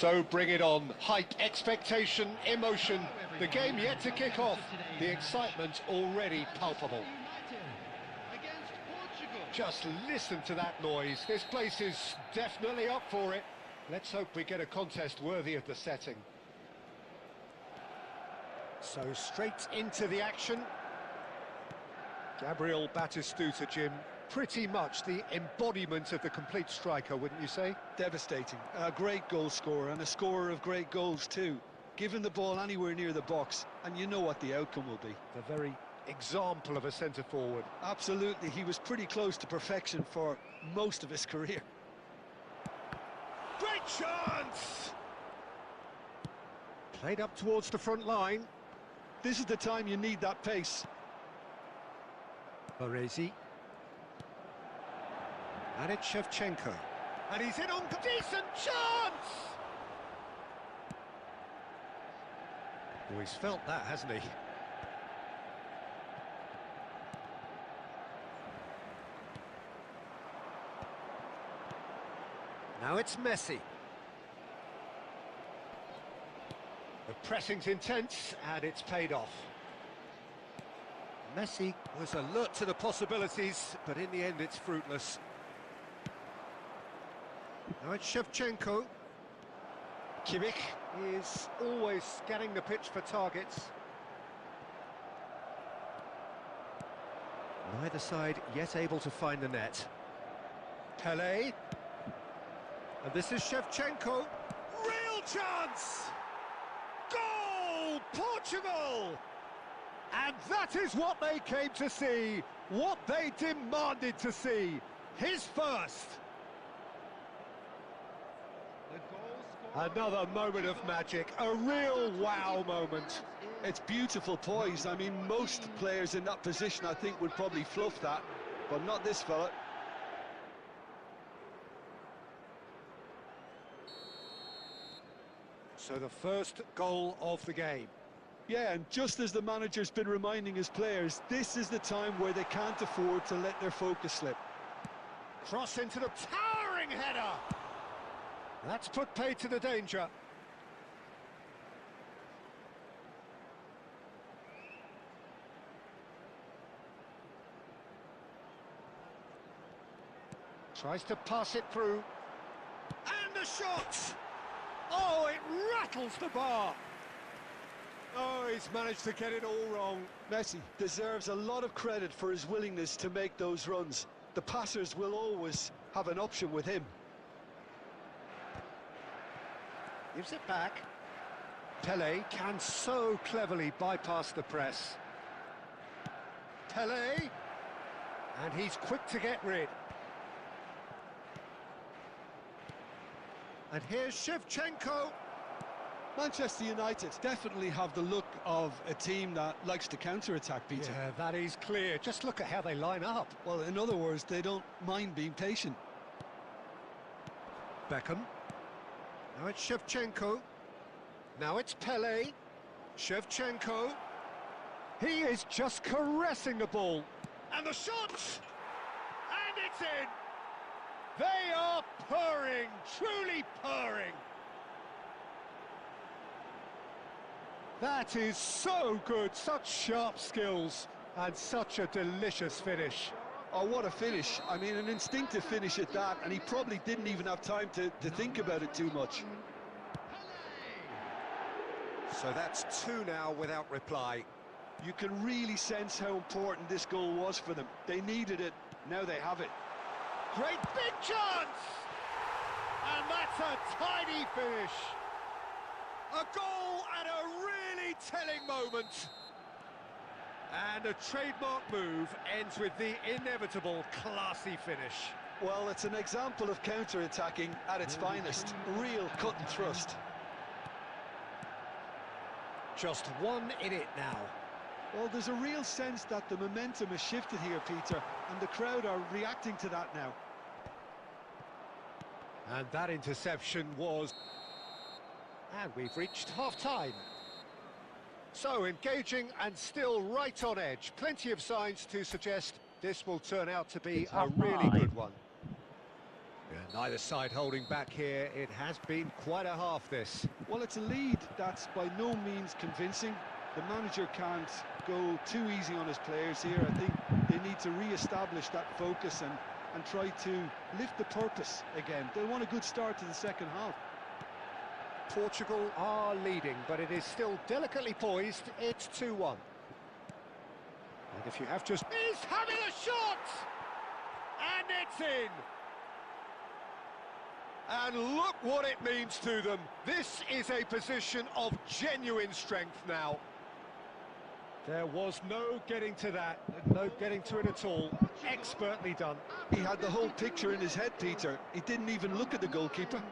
So bring it on. Hype, expectation, emotion. The game yet to kick off. The excitement already palpable. Just listen to that noise. This place is definitely up for it. Let's hope we get a contest worthy of the setting. So straight into the action. Gabriel Batistuta, Jim. Pretty much the embodiment of the complete striker, wouldn't you say? Devastating. A great goal scorer and a scorer of great goals too. Given the ball anywhere near the box, and you know what the outcome will be. The very example of a centre-forward. Absolutely, he was pretty close to perfection for most of his career. Great chance! Played up towards the front line. This is the time you need that pace. Baresi. And it's Shevchenko. And he's in on decent chance! Oh, he's felt that, hasn't he? Now it's Messi. The pressing's intense, and it's paid off. Messi was alert to the possibilities, but in the end it's fruitless. Now it's Shevchenko. Kimmich is always scanning the pitch for targets. Neither side yet able to find the net. Pelé. And this is Shevchenko. Real chance! Goal! Portugal! And that is what they came to see, what they demanded to see. His first. Another moment of magic, a real wow moment. It's beautiful poise. I mean, most players in that position, I think, would probably fluff that, but not this fella. So the first goal of the game. Yeah, and just as the manager's been reminding his players, this is the time where they can't afford to let their focus slip. Cross into the towering header. That's put paid to the danger. Tries to pass it through. And the shot! Oh, it rattles the bar. Oh, he's managed to get it all wrong. Messi deserves a lot of credit for his willingness to make those runs. The passers will always have an option with him. Gives it back. Pelé can so cleverly bypass the press. Pelé, and he's quick to get rid. And here's Shevchenko. Manchester United definitely have the look of a team that likes to counter-attack, Peter. Yeah, that is clear. Just look at how they line up. Well, in other words, they don't mind being patient. Beckham. Now it's Shevchenko. Now it's Pelé. Shevchenko. He is just caressing the ball. And the shot! And it's in! They are purring, truly purring. That is so good, such sharp skills, and such a delicious finish. Oh, what a finish. I mean, an instinctive finish at that, and he probably didn't even have time to think about it too much. So that's two now without reply. You can really sense how important this goal was for them. They needed it, now they have it. Great big chance! And that's a tidy finish. A goal at a really telling moment. And a trademark move ends with the inevitable classy finish. Well, it's an example of counter-attacking at its finest. Real cut and thrust. Just one in it now. Well, there's a real sense that the momentum has shifted here, Peter, and the crowd are reacting to that now. And that interception was... And we've reached half-time. So, engaging and still right on edge. Plenty of signs to suggest this will turn out to be a really good one. And Neither side holding back here. It has been quite a half, this. Well, it's a lead that's by no means convincing. The manager can't go too easy on his players here. I think they need to re-establish that focus and try to lift the purpose again. They'll want a good start to the second half. Portugal are leading, but it is still delicately poised. It's 2-1. And if you have just... He's having a shot! And it's in! And look what it means to them. This is a position of genuine strength now. There was no getting to that, no getting to it at all. Expertly done. He had the whole picture in his head, Peter. He didn't even look at the goalkeeper.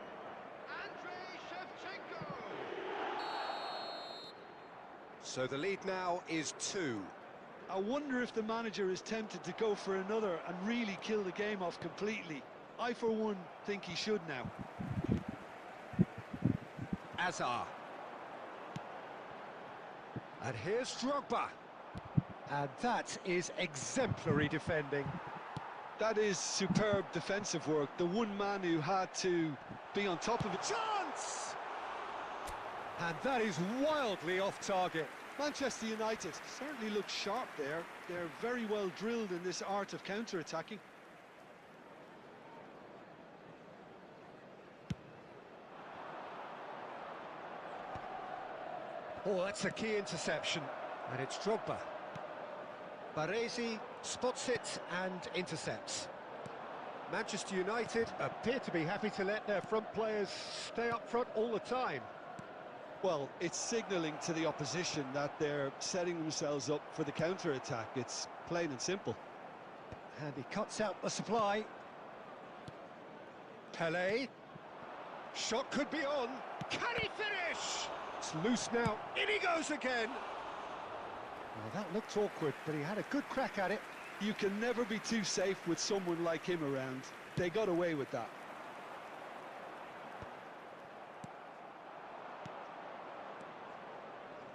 So the lead now is 2. I wonder if the manager is tempted to go for another and really kill the game off completely. I, for one, think he should now. Azar. And here's Drogba. And that is exemplary defending. That is superb defensive work. The one man who had to be on top of it. Chance! And that is wildly off target. Manchester United certainly look sharp there. They're very well drilled in this art of counter-attacking. Oh, that's a key interception. And it's Drogba. Baresi spots it and intercepts. Manchester United appear to be happy to let their front players stay up front all the time. Well, it's signalling to the opposition that they're setting themselves up for the counter-attack. It's plain and simple. And he cuts out the supply. Pelé. Shot could be on. Can he finish? It's loose now. In he goes again. Well, that looked awkward, but he had a good crack at it. You can never be too safe with someone like him around. They got away with that.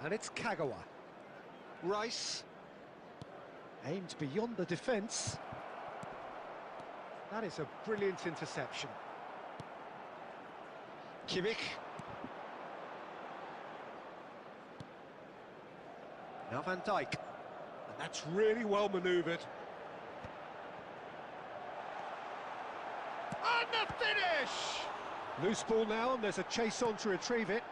And it's Kagawa. Rice. Aimed beyond the defence. That is a brilliant interception. Kimmich. Now Van Dijk. And that's really well manoeuvred. And the finish! Loose ball now, and there's a chase on to retrieve it.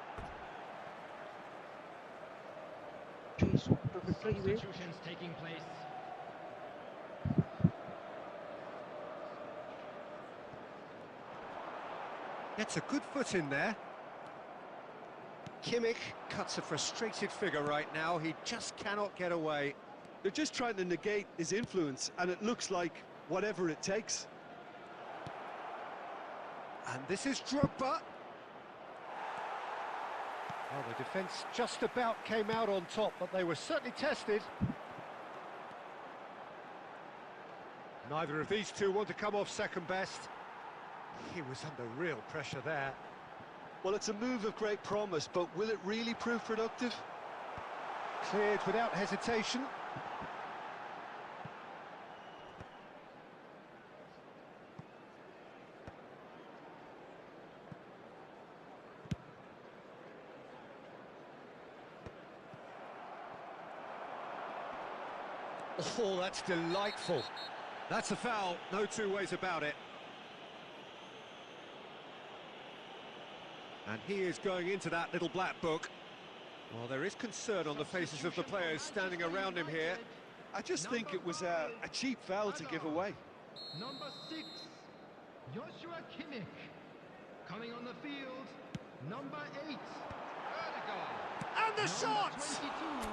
Substitutions taking place. Gets a good foot in there. Kimmich cuts a frustrated figure right now. He just cannot get away. They're just trying to negate his influence, and it looks like whatever it takes. And this is Drogba. Well, the defence just about came out on top, but they were certainly tested. Neither of these two want to come off second best. He was under real pressure there. Well, it's a move of great promise, but will it really prove productive? Cleared without hesitation. Oh, that's delightful. That's a foul, no two ways about it. And he is going into that little black book. Well, there is concern on the faces of the players standing around him here. I just think it was a cheap foul to give away. Number 6, Joshua Kimmich. Coming on the field, number 8, Erdegaard. And the shot! 22,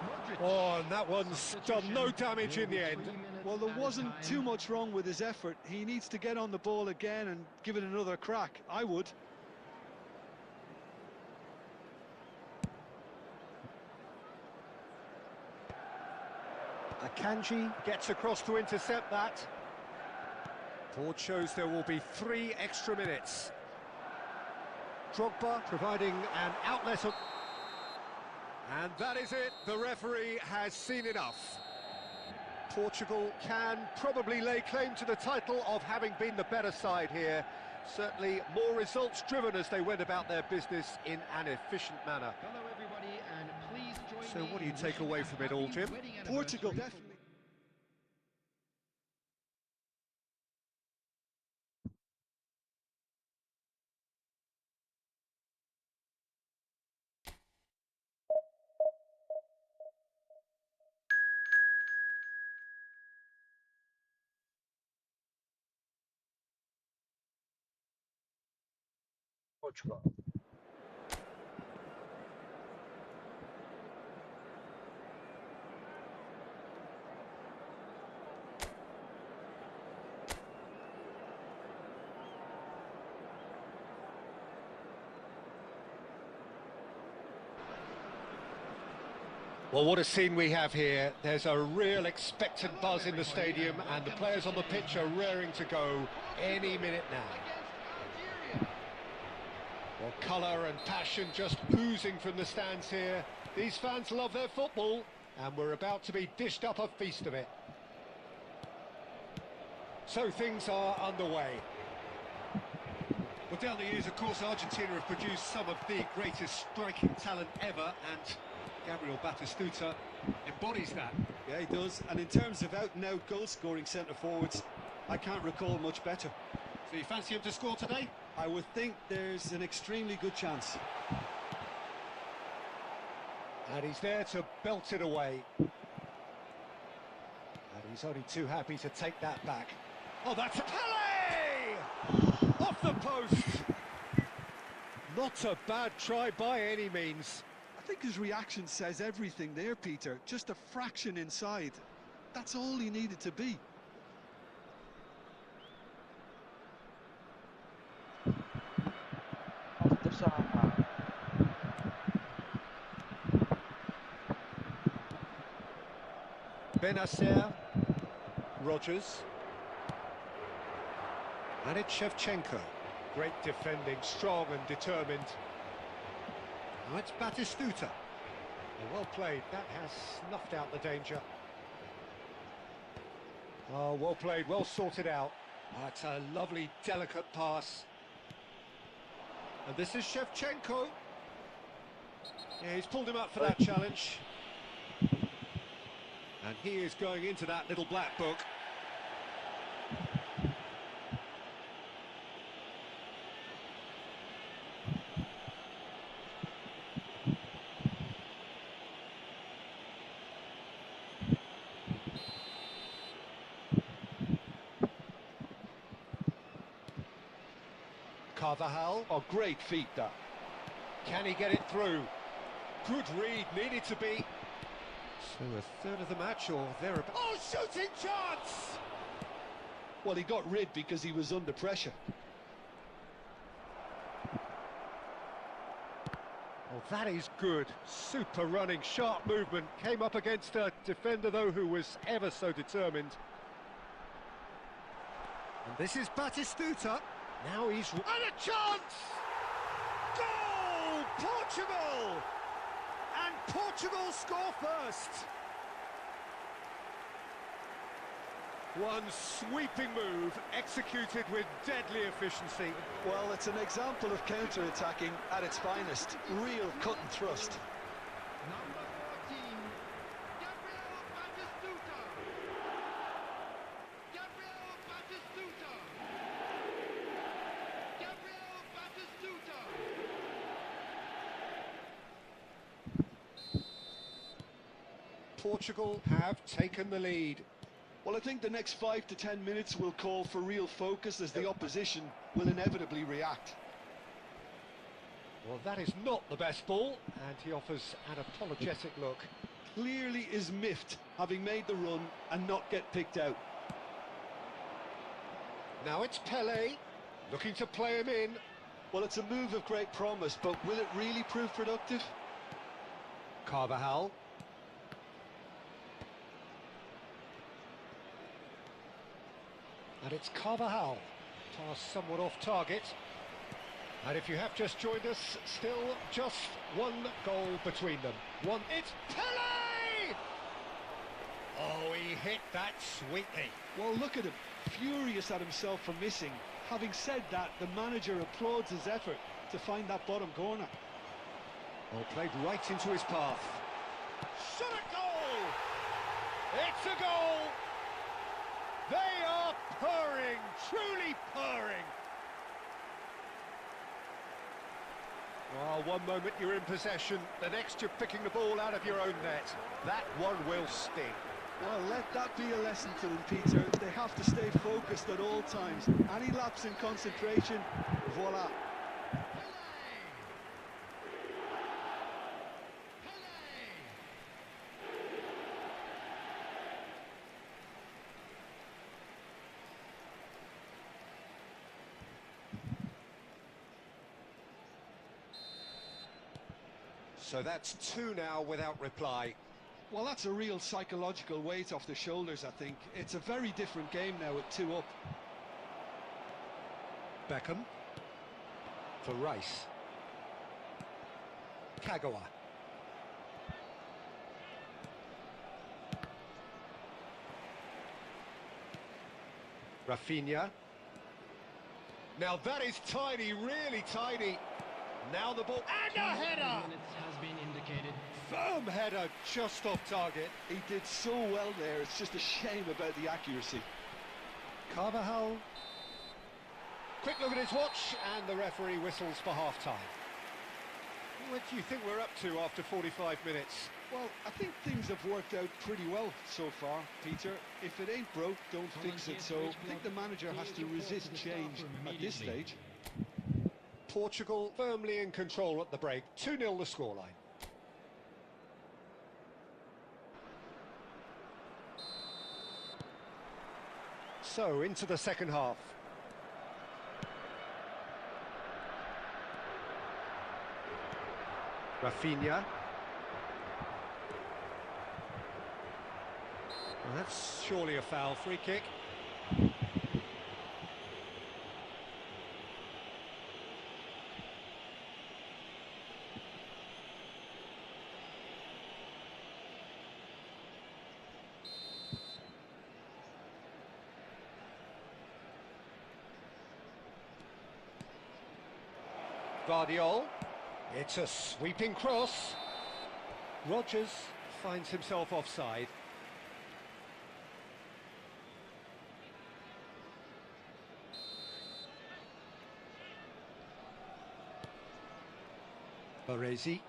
Modric. Oh, and that one's done no damage in the end. Well, there wasn't too much wrong with his effort. He needs to get on the ball again and give it another crack. I would. Akanji gets across to intercept that. Board shows there will be 3 extra minutes. Drogba providing an outlet of... And that is it, the referee has seen enough. Portugal can probably lay claim to the title of having been the better side here. Certainly more results-driven as they went about their business in an efficient manner. Hello, everybody, and please join So me what do you in take wishing away a from it all, happy Jim? wedding Portugal, anniversary definitely. Portugal. Well, what a scene we have here. There's a real expectant buzz in the stadium, and the players on the pitch are raring to go any minute now. Well, colour and passion just oozing from the stands here. These fans love their football, and we're about to be dished up a feast of it. So things are underway. Well, down the years, of course, Argentina have produced some of the greatest striking talent ever, and Gabriel Batistuta embodies that. Yeah, he does. And in terms of out-and-out goal-scoring centre-forwards, I can't recall much better. So you fancy him to score today? I would think there's an extremely good chance. And he's there to belt it away. And he's only too happy to take that back. Oh, that's a Pele! Off the post! Not a bad try by any means. I think his reaction says everything there, Peter. Just a fraction inside. That's all he needed to be. Off the side. Benacer, Rogers, and it's Shevchenko. Great defending, strong and determined. Now it's Batistuta. Well played, that has snuffed out the danger. Oh, well played, well sorted out. Oh, it's a lovely, delicate pass. And this is Shevchenko. Yeah, he's pulled him up for that challenge. And he is going into that little black book. Carvajal. Oh, great feat, that. Can he get it through? Good read, needed to be. So a third of the match or thereabouts. Oh, shooting chance! Well, he got rid because he was under pressure. Oh, that is good. Super running, sharp movement. Came up against a defender, though, who was ever so determined. And this is Batistuta. Now he's... And a chance! Goal! Portugal! And Portugal score first. One sweeping move executed with deadly efficiency. Well, it's an example of counter-attacking at its finest. Real cut and thrust. Number 14, Gabriel Batistuta. Gabriel Batistuta. Gabriel Batistuta. Portugal have taken the lead. Well, I think the next 5 to 10 minutes will call for real focus as the opposition will inevitably react. Well, that is not the best ball, and he offers an apologetic look. Clearly is miffed, having made the run and not get picked out. Now it's Pele, looking to play him in. Well, it's a move of great promise, but will it really prove productive? Carvajal. And it's Carvajal. Pass somewhat off target. And if you have just joined us, still just one goal between them. It's Pele! Oh, he hit that sweetly. Well, look at him, furious at himself for missing. Having said that, the manager applauds his effort to find that bottom corner. Oh, played right into his path. Shot a goal! It's a goal! They are purring, truly purring. Well, one moment you're in possession, the next you're picking the ball out of your own net. That one will sting. Well, let that be a lesson to them, Peter. They have to stay focused at all times. Any lapse in concentration, voila. So that's two now without reply. Well, that's a real psychological weight off the shoulders, I think. It's a very different game now with 2 up. Beckham. For Rice. Kagawa. Rafinha. Now that is tiny, really tiny. Now the ball, and a header! Minutes has been indicated. Firm header, just off target. He did so well there, it's just a shame about the accuracy. Carvajal. Quick look at his watch, and the referee whistles for half-time. What do you think we're up to after 45 minutes? Well, I think things have worked out pretty well so far, Peter. If it ain't broke, don't fix it. So I think the manager has to resist change at this stage. Portugal firmly in control at the break. 2-0 the scoreline. So, into the second half. Rafinha. Well, that's surely a foul. Free kick. Guardiola. It's a sweeping cross. Rodgers finds himself offside. Baresi.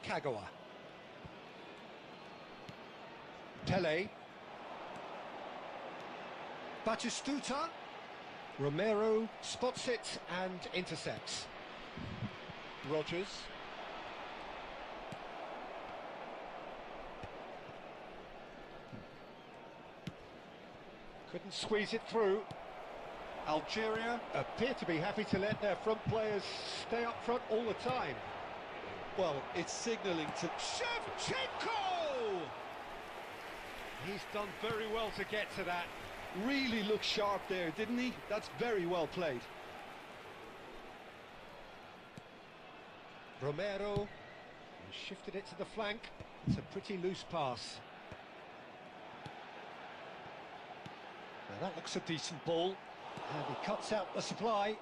Kagawa. Pele. Batistuta. Romero spots it and intercepts. Rodgers. Couldn't squeeze it through. Algeria appear to be happy to let their front players stay up front all the time. Well, it's signalling to... Shevchenko! He's done very well to get to that. Really looked sharp there, didn't he? That's very well played. Romero shifted it to the flank. It's a pretty loose pass. Now that looks a decent ball. And he cuts out the supply.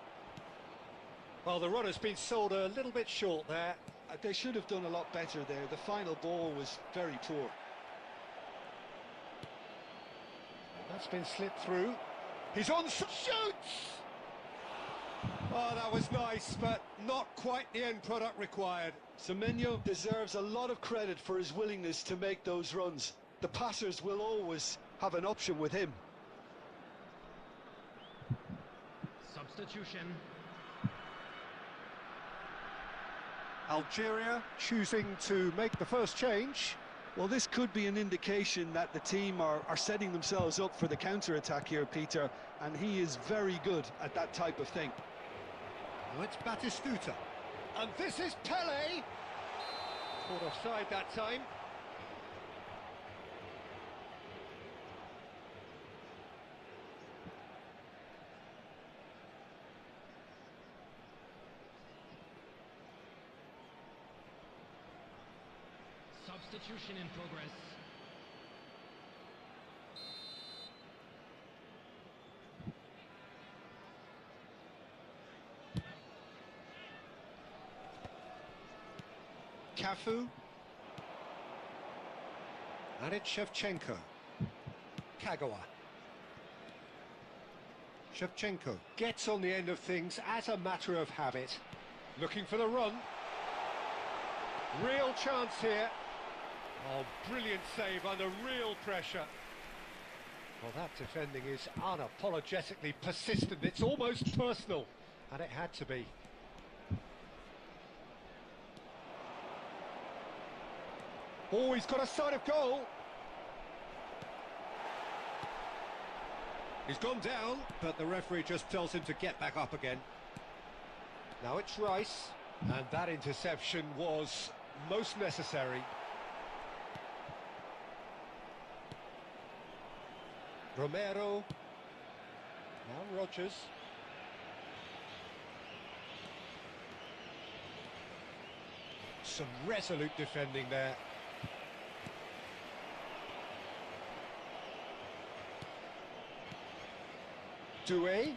Well, the run has been sold a little bit short there. They should have done a lot better there. The final ball was very poor. That's been slipped through. He's on, shoots! Oh, that was nice, but not quite the end product required. Semenyo deserves a lot of credit for his willingness to make those runs. The passers will always have an option with him. Substitution. Algeria choosing to make the first change. Well, this could be an indication that the team are setting themselves up for the counter-attack here, Peter, and he is very good at that type of thing. Oh, it's Batistuta. And this is Pele. Caught offside that time. Substitution in progress. Cafu. And it's Shevchenko. Kagawa. Shevchenko gets on the end of things as a matter of habit. Looking for the run. Real chance here. Oh, brilliant save under real pressure. Well, that defending is unapologetically persistent. It's almost personal, and it had to be. Oh, he's got a sight of goal. He's gone down, but the referee just tells him to get back up again. Now it's Rice, and that interception was most necessary. Romero. Now Rogers. Some resolute defending there. Doué.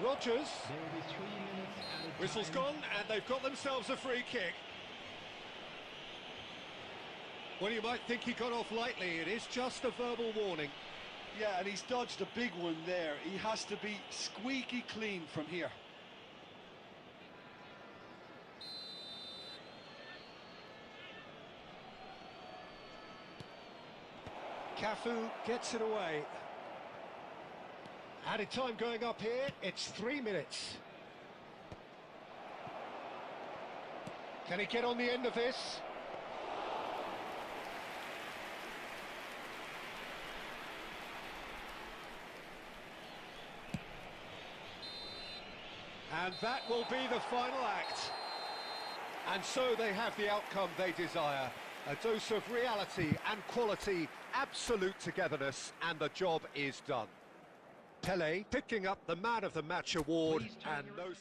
Rogers. Whistle's gone, and they've got themselves a free kick. Well, you might think he got off lightly. It is just a verbal warning. Yeah, and he's dodged a big one there. He has to be squeaky clean from here. Cafu gets it away. Added time going up here, it's 3 minutes. Can he get on the end of this? And that will be the final act. And so they have the outcome they desire. A dose of reality and quality, absolute togetherness, and the job is done. Pele picking up the Man of the Match award, and no...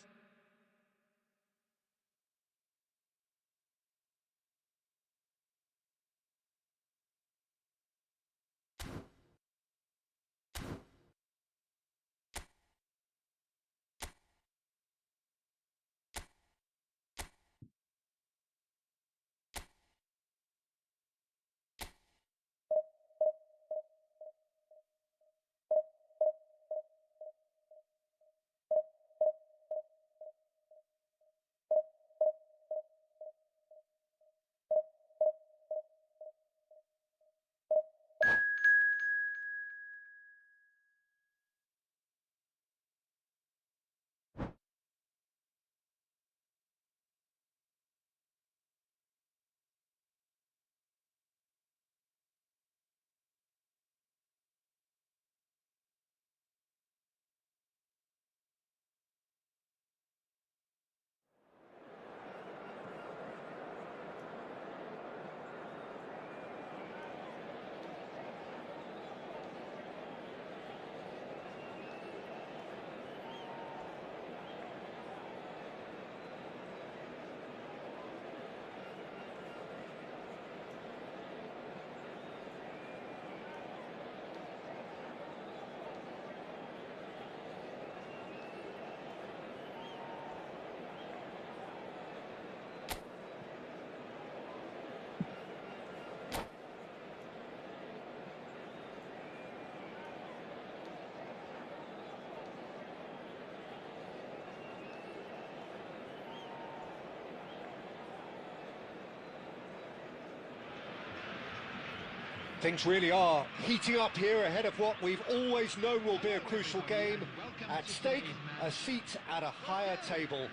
Things really are heating up here ahead of what we've always known will be a crucial game. At stake, a seat at a higher table.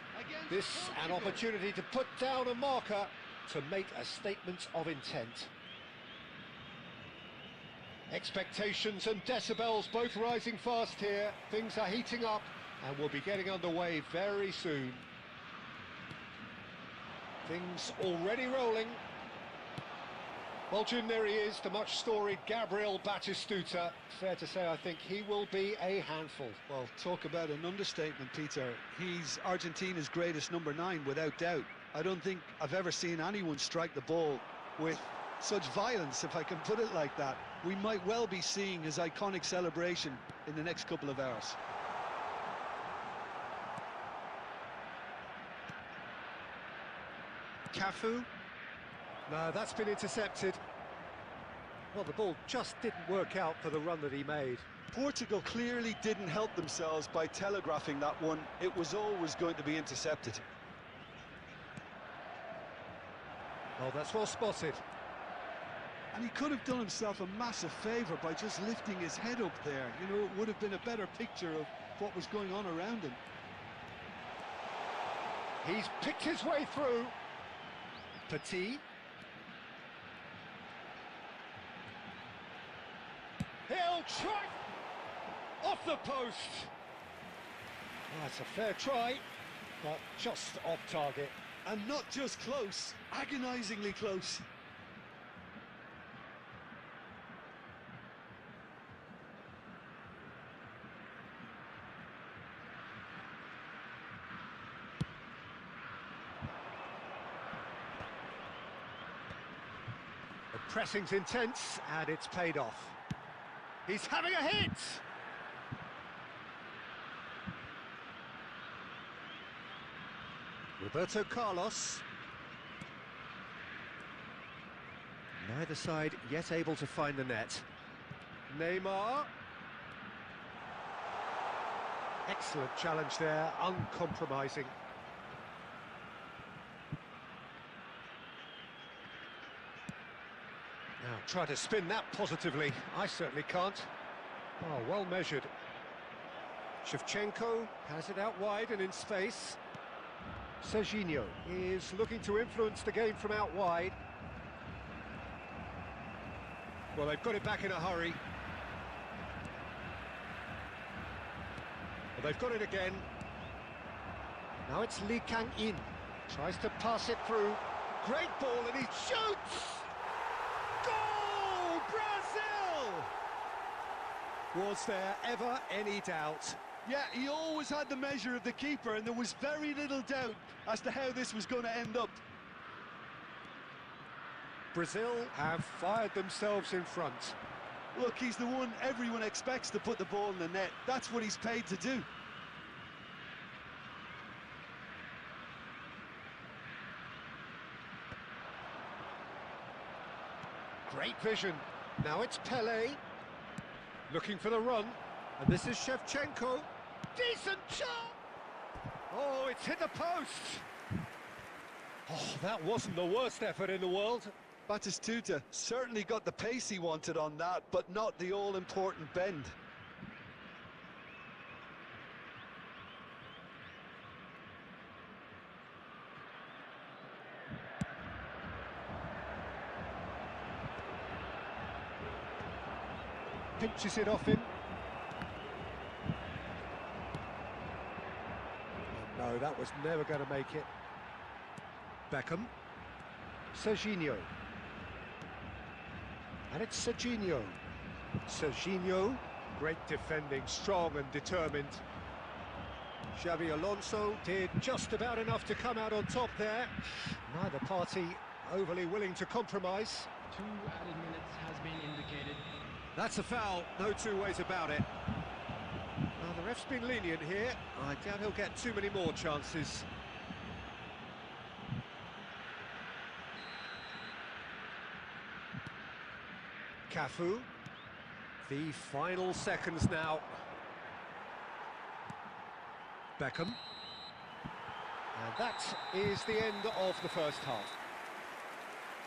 This an opportunity to put down a marker to make a statement of intent. Expectations and decibels both rising fast here. Things are heating up and we'll be getting underway very soon. Things already rolling. Well, Jim, there he is, the much-storied Gabriel Batistuta. Fair to say, I think he will be a handful. Well, talk about an understatement, Peter. He's Argentina's greatest number 9, without doubt. I don't think I've ever seen anyone strike the ball with such violence, if I can put it like that. We might well be seeing his iconic celebration in the next couple of hours. Cafu. No, that's been intercepted. Well, the ball just didn't work out for the run that he made. Portugal clearly didn't help themselves by telegraphing that one. It was always going to be intercepted. Oh, that's well spotted. And he could have done himself a massive favour by just lifting his head up there. You know, it would have been a better picture of what was going on around him. He's picked his way through. Petit. He'll try. Off the post. Oh, that's a fair try, but just off target. And not just close, agonisingly close. The pressing's intense, and it's paid off. He's having a hit! Roberto Carlos. Neither side yet able to find the net. Neymar. Excellent challenge there, uncompromising. Now try to spin that positively. I certainly can't. Oh, well measured. Shevchenko has it out wide and in space. Serginho is looking to influence the game from out wide. Well, they've got it back in a hurry. Well, they've got it again. Now it's Lee Kang-in. Tries to pass it through. Great ball and he shoots! Goal! Brazil! Was there ever any doubt? Yeah, he always had the measure of the keeper, and there was very little doubt as to how this was going to end up. Brazil have fired themselves in front. Look, he's the one everyone expects to put the ball in the net. That's what he's paid to do. Great vision. Now it's Pelé. Looking for the run. And this is Shevchenko. Decent shot! Oh, it's hit the post! Oh, that wasn't the worst effort in the world. Batistuta certainly got the pace he wanted on that, but not the all-important bend. Pinches it off him. Oh, no, that was never going to make it. Beckham. Serginho. And it's Serginho. Serginho, great defending, strong and determined. Xabi Alonso did just about enough to come out on top there. Neither party overly willing to compromise. 2 added minutes has been indicated. That's a foul, no two ways about it. Now, the ref's been lenient here. I doubt he'll get too many more chances. Cafu. The final seconds now. Beckham. And that is the end of the first half.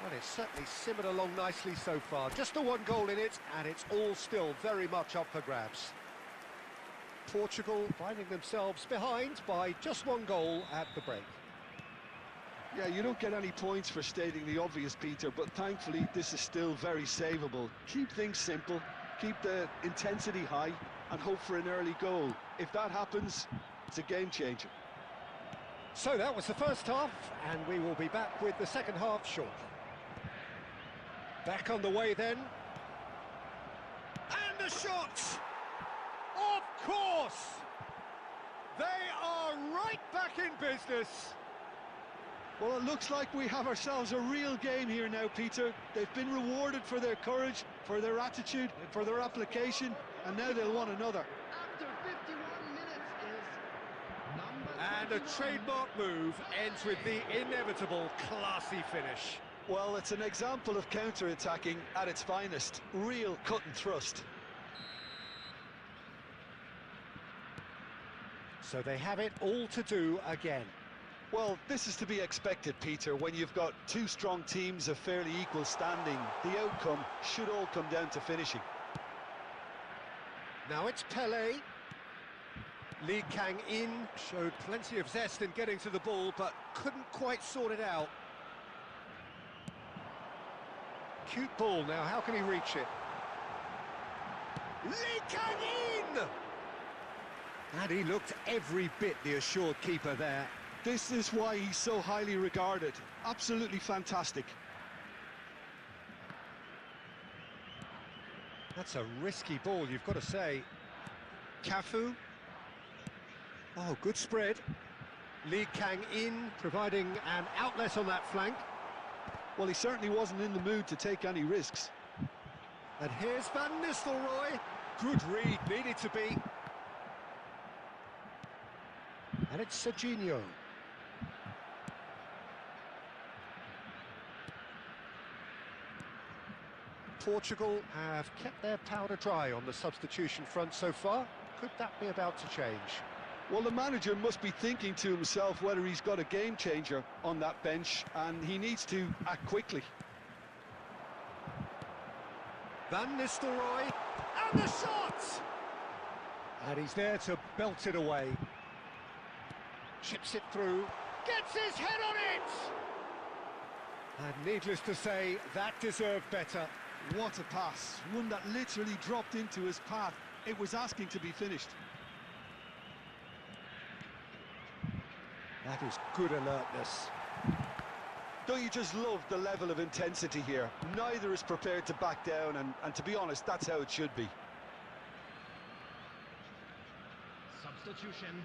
Well, it's certainly simmered along nicely so far. Just the one goal in it, and it's all still very much up for grabs. Portugal finding themselves behind by just one goal at the break. Yeah, you don't get any points for stating the obvious, Peter, but thankfully this is still very savable. Keep things simple, keep the intensity high, and hope for an early goal. If that happens, it's a game changer. So that was the first half, and we will be back with the second half shortly. Back on the way then. And the shot! Of course! They are right back in business. Well, it looks like we have ourselves a real game here now, Peter. They've been rewarded for their courage, for their attitude, for their application, and now they'll want another. After 51 minutes is number And a 21. trademark move ends with the inevitable classy finish. Well, it's an example of counter-attacking at its finest. Real cut and thrust. So they have it all to do again. Well, this is to be expected, Peter. When you've got two strong teams of fairly equal standing, the outcome should all come down to finishing. Now it's Pele. Lee Kang-in showed plenty of zest in getting to the ball, but couldn't quite sort it out. Cute ball now, how can he reach it? Lee Kang-in! And he looked every bit the assured keeper there. This is why he's so highly regarded. Absolutely fantastic. That's a risky ball, you've got to say. Cafu. Oh, good spread. Lee Kang-in providing an outlet on that flank. Well, he certainly wasn't in the mood to take any risks. And here's Van Nistelrooy. Good read, needed to be. And it's Serginho. Portugal have kept their powder dry on the substitution front so far. Could that be about to change? Well, the manager must be thinking to himself whether he's got a game changer on that bench, and he needs to act quickly. Van Nistelrooy, and the shot! And he's there to belt it away. Chips it through, gets his head on it! And needless to say, that deserved better. What a pass, one that literally dropped into his path. It was asking to be finished. That is good alertness. Don't you just love the level of intensity here? Neither is prepared to back down, and to be honest, that's how it should be. Substitution.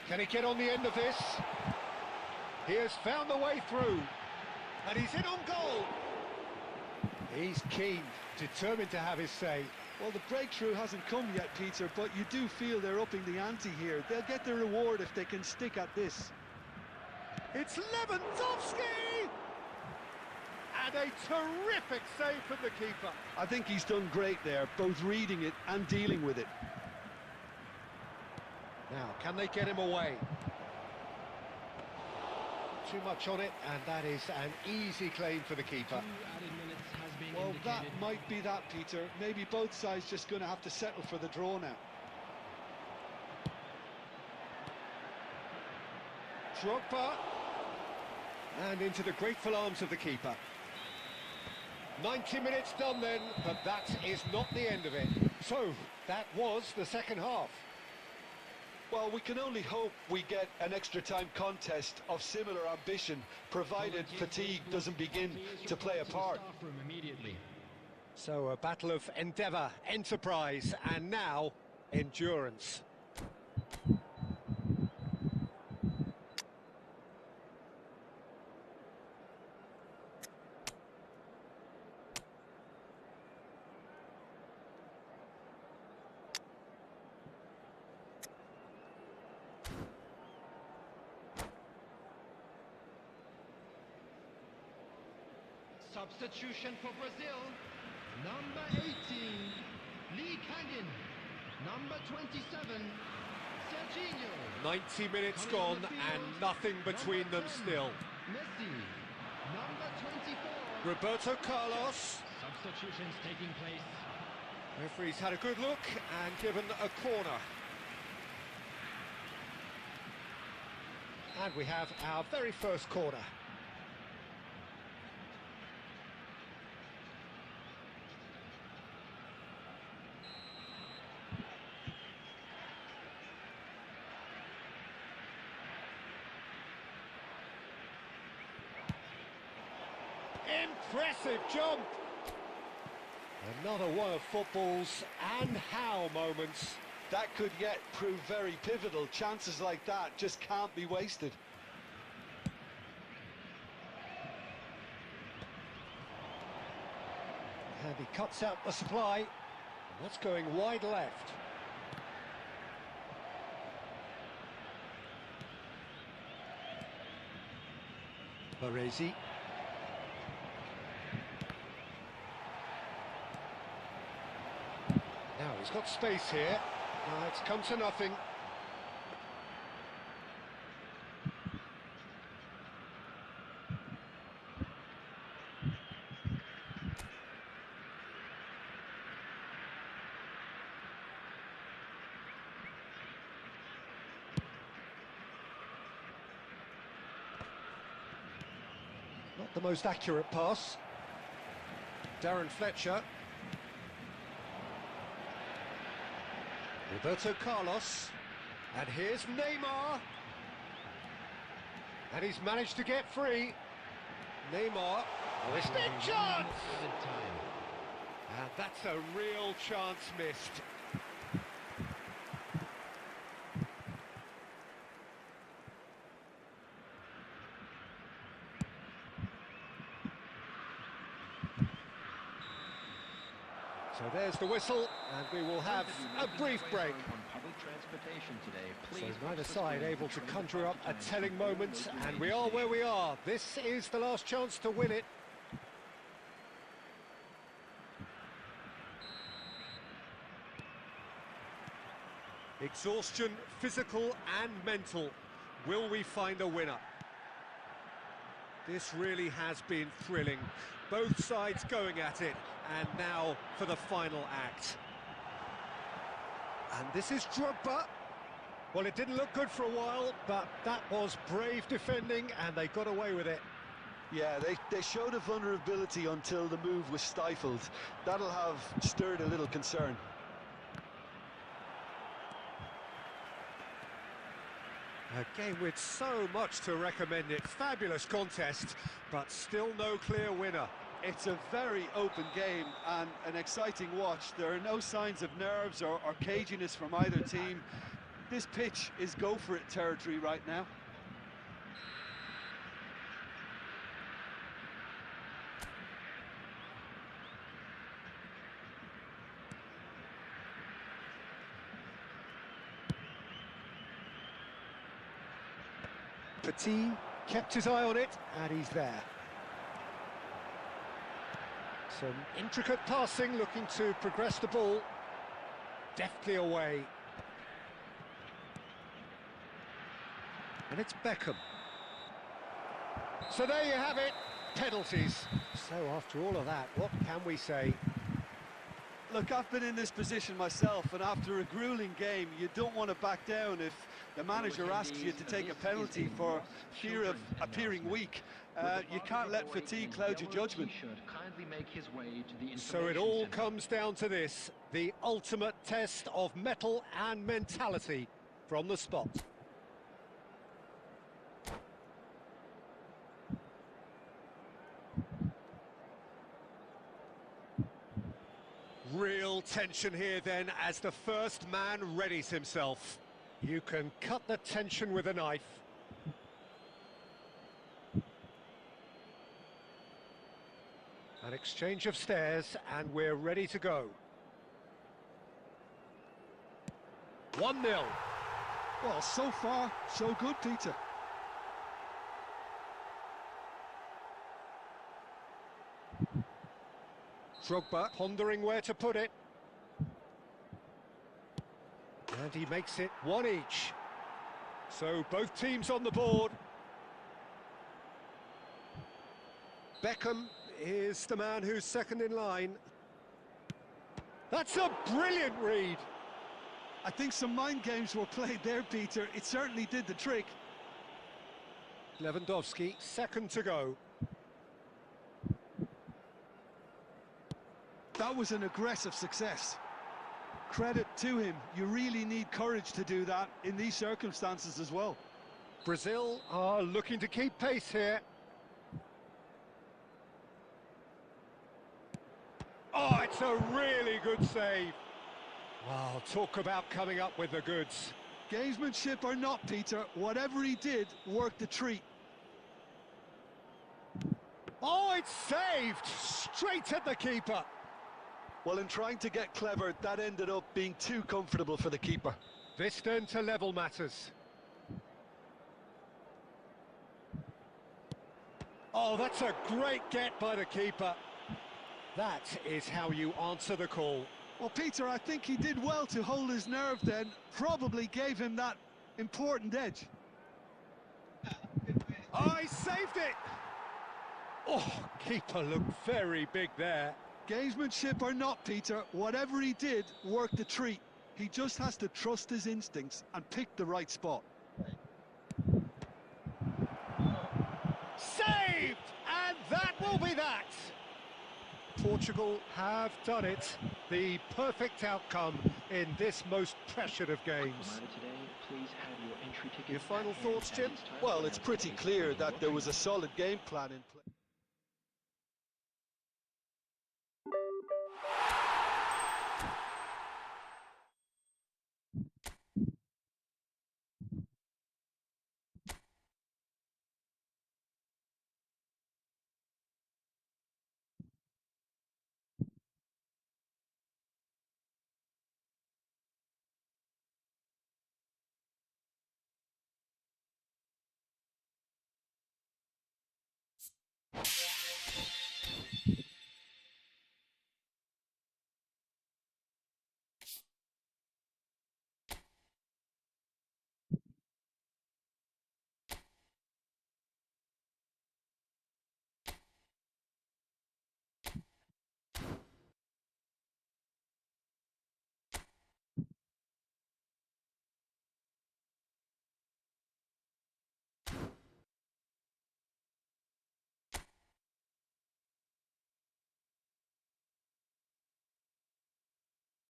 Can he get on the end of this? He has found the way through, and he's in on goal. He's keen, determined to have his say. Well, the breakthrough hasn't come yet, Peter, but you do feel they're upping the ante here. They'll get their reward if they can stick at this. It's Lewandowski! And a terrific save from the keeper. I think he's done great there, both reading it and dealing with it. Now, can they get him away? Too much on it, and that is an easy claim for the keeper. Well, that might be that, Peter. Maybe both sides just going to have to settle for the draw now. Drogba. And into the grateful arms of the keeper. 90 minutes done then, but that is not the end of it. So, that was the second half. Well, we can only hope we get an extra time contest of similar ambition, provided fatigue doesn't begin to play a part. So a battle of endeavour, enterprise, and now endurance. Substitution for Brazil. Number 18, Lee Kang-in. Number 27, Serginho. 90 minutes gone and nothing between them still. Messi. Number 24. Roberto Carlos. Substitutions taking place. Referee's had a good look and given a corner. And we have our very first corner. Impressive jump! Another one of football's and how moments. That could yet prove very pivotal. Chances like that just can't be wasted. And he cuts out the supply. What's going wide left? Baresi. Now he's got space here. It's come to nothing. Not the most accurate pass. Darren Fletcher. Roberto Carlos. And here's Neymar. And he's managed to get free. Neymar. This big chance! And that's a real chance missed. So there's the whistle, and we will have a brief break. So neither side able to conjure up a telling moment, and we are where we are. This is the last chance to win it. Exhaustion, physical and mental. Will we find a winner? This really has been thrilling. Both sides going at it, and now for the final act. And this is Drogba. Well, it didn't look good for a while, but that was brave defending, and they got away with it. Yeah, they showed a vulnerability until the move was stifled. That'll have stirred a little concern. A game with so much to recommend it. Fabulous contest, but still no clear winner. It's a very open game and an exciting watch. There are no signs of nerves or caginess from either team. This pitch is go-for-it territory right now. Petit kept his eye on it, and he's there. Some intricate passing, looking to progress the ball. Deftly away. And it's Beckham. So there you have it, penalties. So after all of that, what can we say? Look, I've been in this position myself, and after a grueling game, you don't want to back down if the manager asks you to take a penalty for fear of appearing weak. You can't let fatigue cloud your judgment. So it all comes down to this, the ultimate test of mettle and mentality from the spot. Real tension here then as the first man readies himself. You can cut the tension with a knife. An exchange of stares and we're ready to go. 1-0. Well, so far, so good, Peter. Drogba pondering where to put it. And he makes it one each. So both teams on the board. Beckham is the man who's second in line. That's a brilliant read. I think some mind games were played there, Peter. It certainly did the trick. Lewandowski, second to go. That was an aggressive success. Credit to him. You really need courage to do that in these circumstances as well. Brazil are looking to keep pace here. Oh, it's a really good save. Wow, talk about coming up with the goods. Gamesmanship or not, Peter, whatever he did worked a treat. Oh, it's saved! Straight at the keeper. Well, in trying to get clever, that ended up being too comfortable for the keeper. This then to level matters. Oh, that's a great get by the keeper. That is how you answer the call. Well, Peter, I think he did well to hold his nerve then. Probably gave him that important edge. Oh, he saved it! Oh, keeper looked very big there. Gamesmanship or not, Peter, whatever he did worked a treat. He just has to trust his instincts and pick the right spot. Saved! And that will be that! Portugal have done it. The perfect outcome in this most pressured of games. Please have your entry ticket. Your final thoughts, Jim? Well, it's pretty clear that there was a solid game plan in place.